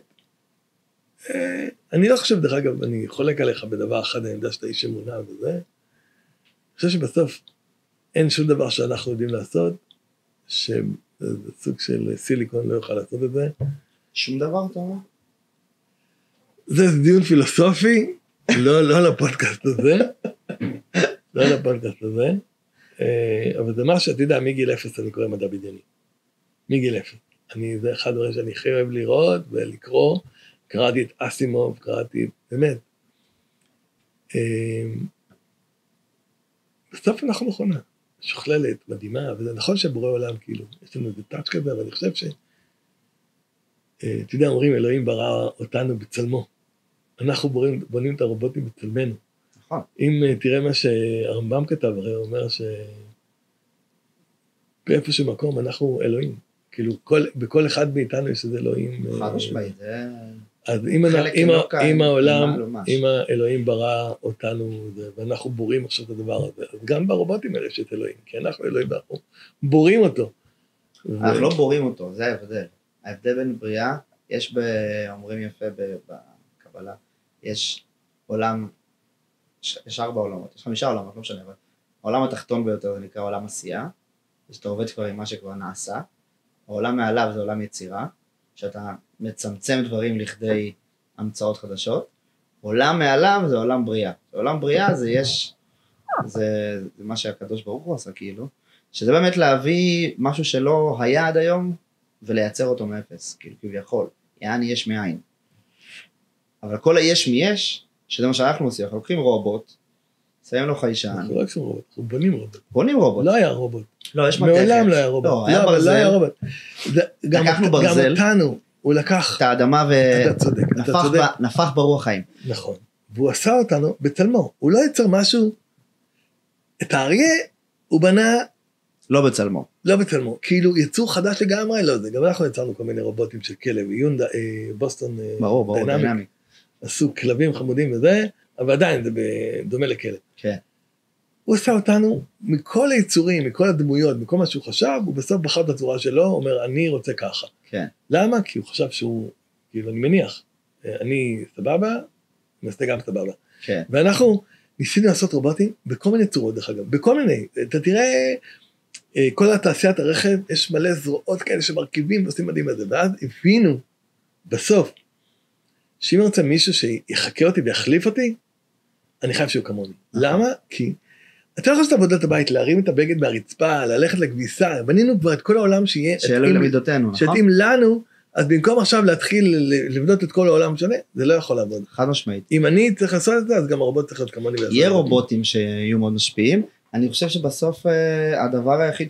אני לא חושב, דרך אגב, אני חולק עליך בדבר אחד, אני יודע שאתה איש אמונה וזה. אני חושב שבסוף אין שום דבר שאנחנו יודעים לעשות, שזה סוג של סיליקון לא יוכל לעשות את זה. שום דבר, אתה אומר? זה דיון פילוסופי, לא לפודקאסט הזה, לא לפודקאסט הזה, אבל זה מה שאתה יודע, מגיל 0 אני קורא מדע בדיוני. מגיל 0. זה אחד הדברים שאני הכי אוהב לראות ולקרוא, קראתי את אסימוב, קראתי, באמת. בסוף אנחנו מכונה, שוכללת, מדהימה, וזה נכון שבורא עולם, כאילו, יש לנו איזה טאץ' כזה, אבל אני חושב אתה יודע, אומרים, אלוהים ברא אותנו בצלמו. אנחנו בונים את הרובוטים בצלמנו. נכון. אם תראה מה שהרמב"ם כתב, הרי הוא אומר באיפשהו מקום אנחנו אלוהים. כאילו, בכל אחד מאיתנו יש איזה אלוהים. חד משמעית, זה... אז אם האלוהים ברא אותנו, ואנחנו בורים עכשיו את הדבר הזה, אז גם ברובוטים האלה יש את אלוהים, כי אנחנו אלוהים, אנחנו בורים אותו. אנחנו לא בורים אותו, זה ההבדל. ההבדל בין בריאה, אומרים יפה בקבלה, יש עולם, יש 4 עולמות, יש 5 עולמות, לא משנה, אבל העולם התחתון ביותר זה נקרא עולם עשייה, שאתה עובד כבר עם מה שכבר נעשה, העולם מעליו זה עולם יצירה, שאתה מצמצם דברים לכדי המצאות חדשות, עולם מעליו זה עולם בריאה, עולם בריאה זה מה שהקדוש ברוך הוא עשה כאילו, שזה באמת להביא משהו שלא היה עד היום, ולייצר אותו מאפס, כאילו כביכול, יעני יש מאין. אבל כל היש מיש, שזה מה שאנחנו עושים, אנחנו לוקחים רובוט, שמים לו חיישן. אנחנו לא עושים רובוט, אנחנו בונים רובוט. בונים רובוט. לא היה רובוט. לא, יש מתכת. מעולם לא היה רובוט. לא, היה ברזל. לא היה רובוט. לקחנו ברזל. גם אותנו, הוא לקח. את האדמה ונפח ברוח חיים. נכון. והוא עשה אותנו בצלמו. הוא לא יצר משהו, את האריה הוא בנה לא בצלמו. לא בצלמו, כאילו יצור חדש לגמרי, לא זה, גם אנחנו יצרנו כל מיני רובוטים של כלב, יונדה, בוסטון דיינמיק, עשו כלבים חמודים וזה, אבל עדיין זה דומה לכלב. כן. הוא עשה אותנו מכל היצורים, מכל הדמויות, מכל מה שהוא חשב, הוא בסוף בחר בצורה שלו, הוא אומר, אני רוצה ככה. כן. למה? כי הוא חשב שהוא, כאילו אני מניח, אני סבבה, נעשה גם סבבה. כן. ואנחנו ניסינו לעשות רובוטים בכל מיני צורות, דרך אגב, בכל מיני, אתה תראה, כל התעשיית הרכב, יש מלא זרועות כאלה שמרכיבים ועושים מדהים את זה, ואז הבינו בסוף, שאם אני רוצה מישהו שיחכה אותי ויחליף אותי, אני חייב שהוא כמוני. למה? כי אתה לא יכול לעשות עבודת הבית, להרים את הבגד מהרצפה, ללכת לכביסה, בנינו כבר את כל העולם שיהיה, שאלוהים למידותינו, נכון? שתאים לנו, אז במקום עכשיו להתחיל לבנות את כל העולם שונה, זה לא יכול לעבוד. חד משמעית. אם אני צריך לעשות את זה, אז גם הרובוט צריך להיות כמוני. יהיה רובוטים שיהיו מאוד משפיעים, אני חושב שבסוף הדבר היחיד,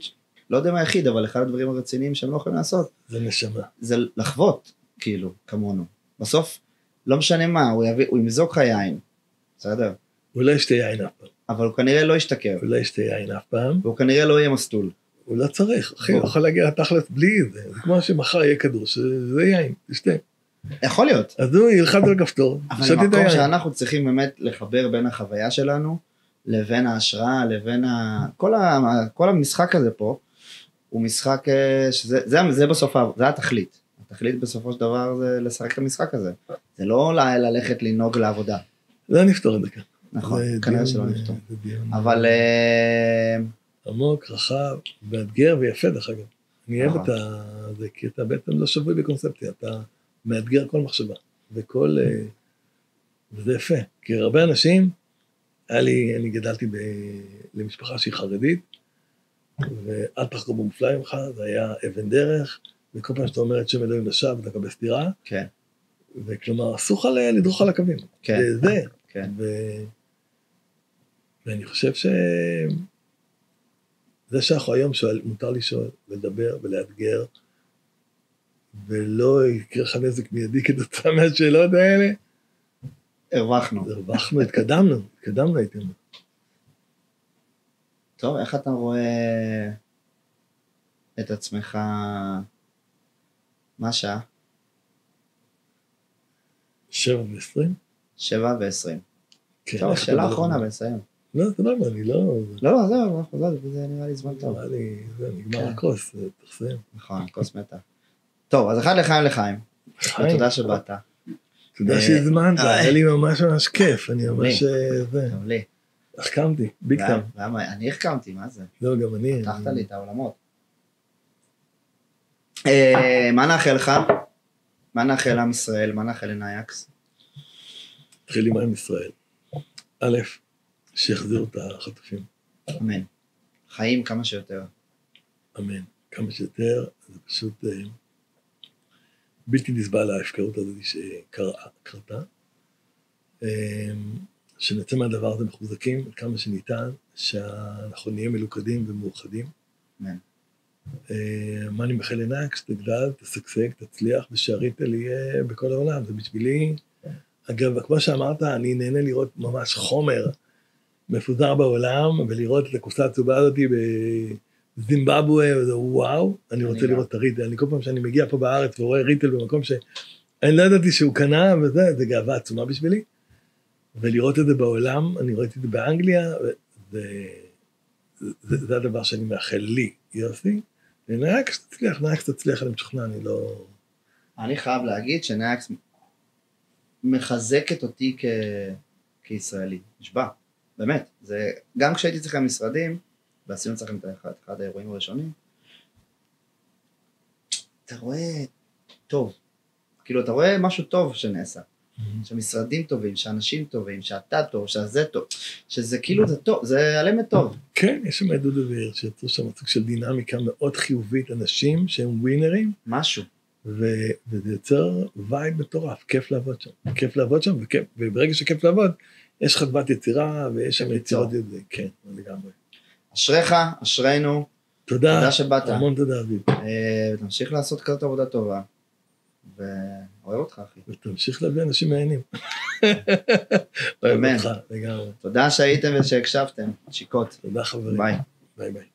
לא יודע מה היחיד, אבל אחד הדברים הרציניים שהם לא יכולים לעשות, זה נשמה. זה לחוות, כאילו, כמונו. בסוף, לא משנה מה, הוא ימזוג לך יין, בסדר? הוא לא ישתה יין אף פעם. אבל הוא כנראה לא ישתכר. הוא לא ישתה יין אף פעם. והוא כנראה לא יהיה מסטול. הוא לא צריך, אחי, הוא יכול להגיע לתכלס בלי זה. זה כמו שמחר יהיה כדור, שזה יין, תשתה. יכול להיות. אז הוא ילחץ על כפתור, אבל המקום שאנחנו צריכים באמת לחבר בין החוויה שלנו, לבין ההשראה, לבין כל המשחק הזה פה, הוא משחק שזה בסוף, זה התכלית. התכלית בסופו של דבר זה לשחק את המשחק הזה. זה לא ללכת לנהוג לעבודה. לא נפתור את זה כאן. נכון, כנראה שלא נפתור. אבל עמוק, רחב, מאתגר ויפה דרך אגב. אני אוהב את זה, כי אתה בעצם לא שבוי בקונספציה, אתה מאתגר כל מחשבה, וזה יפה, כי הרבה אנשים, אני גדלתי למשפחה שהיא חרדית, ואל תחקור במופלא ממך, זה היה אבן דרך, וכל פעם שאתה אומר את שם אלוהים לשווא, אתה קבל סתירה, כן. וכלומר, אסור לך לדרוך על הקווים, כן. זה, כן. ואני חושב זה שאנחנו היום מותר לשאול, ולדבר ולאתגר, ולא יקרה לך נזק מיידי כתוצאה מהשאלות האלה. הרווחנו, התקדמנו הייתי אומר. טוב, איך אתה רואה את עצמך, מה השעה? 7:20? 7:20. טוב, שאלה אחרונה ונסיים. לא, אתה יודע מה, אני לא... לא, זה נראה לי זמן טוב. זה נגמר הכוס, זה תחסם. נכון, הכוס מתה. טוב, אז אחד לחיים. ותודה שבאת. תודה שהזמנת, היה לי ממש כיף, אני ממש... גם לי. החכמתי, ביג טיים. אני החכמתי, מה זה? לא, גם אני. פתחת לי את העולמות. מה נאחל לך? מה נאחל עם ישראל? מה נאחל לנייקס? נתחיל עם עם ישראל. א', שיחזירו את החטופים. אמן. חיים כמה שיותר. אמן. כמה שיותר, זה פשוט בלתי נסבל ההפקרות הזאת שקרתה. שנצא מהדבר הזה מחוזקים כמה שניתן, שאנחנו נהיה מלוכדים ומאוחדים. אמן. מה אני מאחל לנקס, תגדל, תשגשג, תצליח, ושהריטל יהיה בכל העולם. זה בשבילי, אגב, כמו שאמרת, אני נהנה לראות ממש חומר מפוזר בעולם, ולראות את הקופסה הצהובה הזאת בזימבבואה, וזה וואו, אני רוצה לראות את הריטל. אני כל פעם שאני מגיע פה בארץ ורואה ריטל במקום שאני לא ידעתי שהוא קנה, וזה, זה גאווה עצומה בשבילי. ולראות את זה בעולם, אני ראיתי את זה באנגליה, זה הדבר שאני מאחל לי, יוסי. ונקס תצליח, אני משוכנע, אני לא... אני חייב להגיד שנקס מחזקת אותי כישראלי, נשבע, באמת. זה, גם כשהייתי צריך משרדים, ועשינו צריכים את אחד האירועים הראשונים, אתה רואה טוב, כאילו אתה רואה משהו טוב שנעשה. שמשרדים טובים, שאנשים טובים, שאתה טוב, שזה טוב, שזה כאילו זה טוב, זה עלמת טוב. כן, יש שם עדות אוויר, שיצרו שם סוג של דינמיקה מאוד חיובית, אנשים שהם ווינרים. משהו. וזה יוצר וייב מטורף, כיף לעבוד שם, וברגע שכיף לעבוד, יש חדוות יצירה, ויש שם יצירות, כן, לגמרי. אשריך, אשרינו. תודה שבאת. המון תודה, אביב. ותמשיך לעשות כזאת עבודה טובה. ואוהב אותך, אחי. ותמשיך להביא אנשים מעניינים. אמן. אוהב אותך, לגמרי. תודה שהייתם ושהקשבתם. שיקות. תודה חברים. ביי. ביי ביי.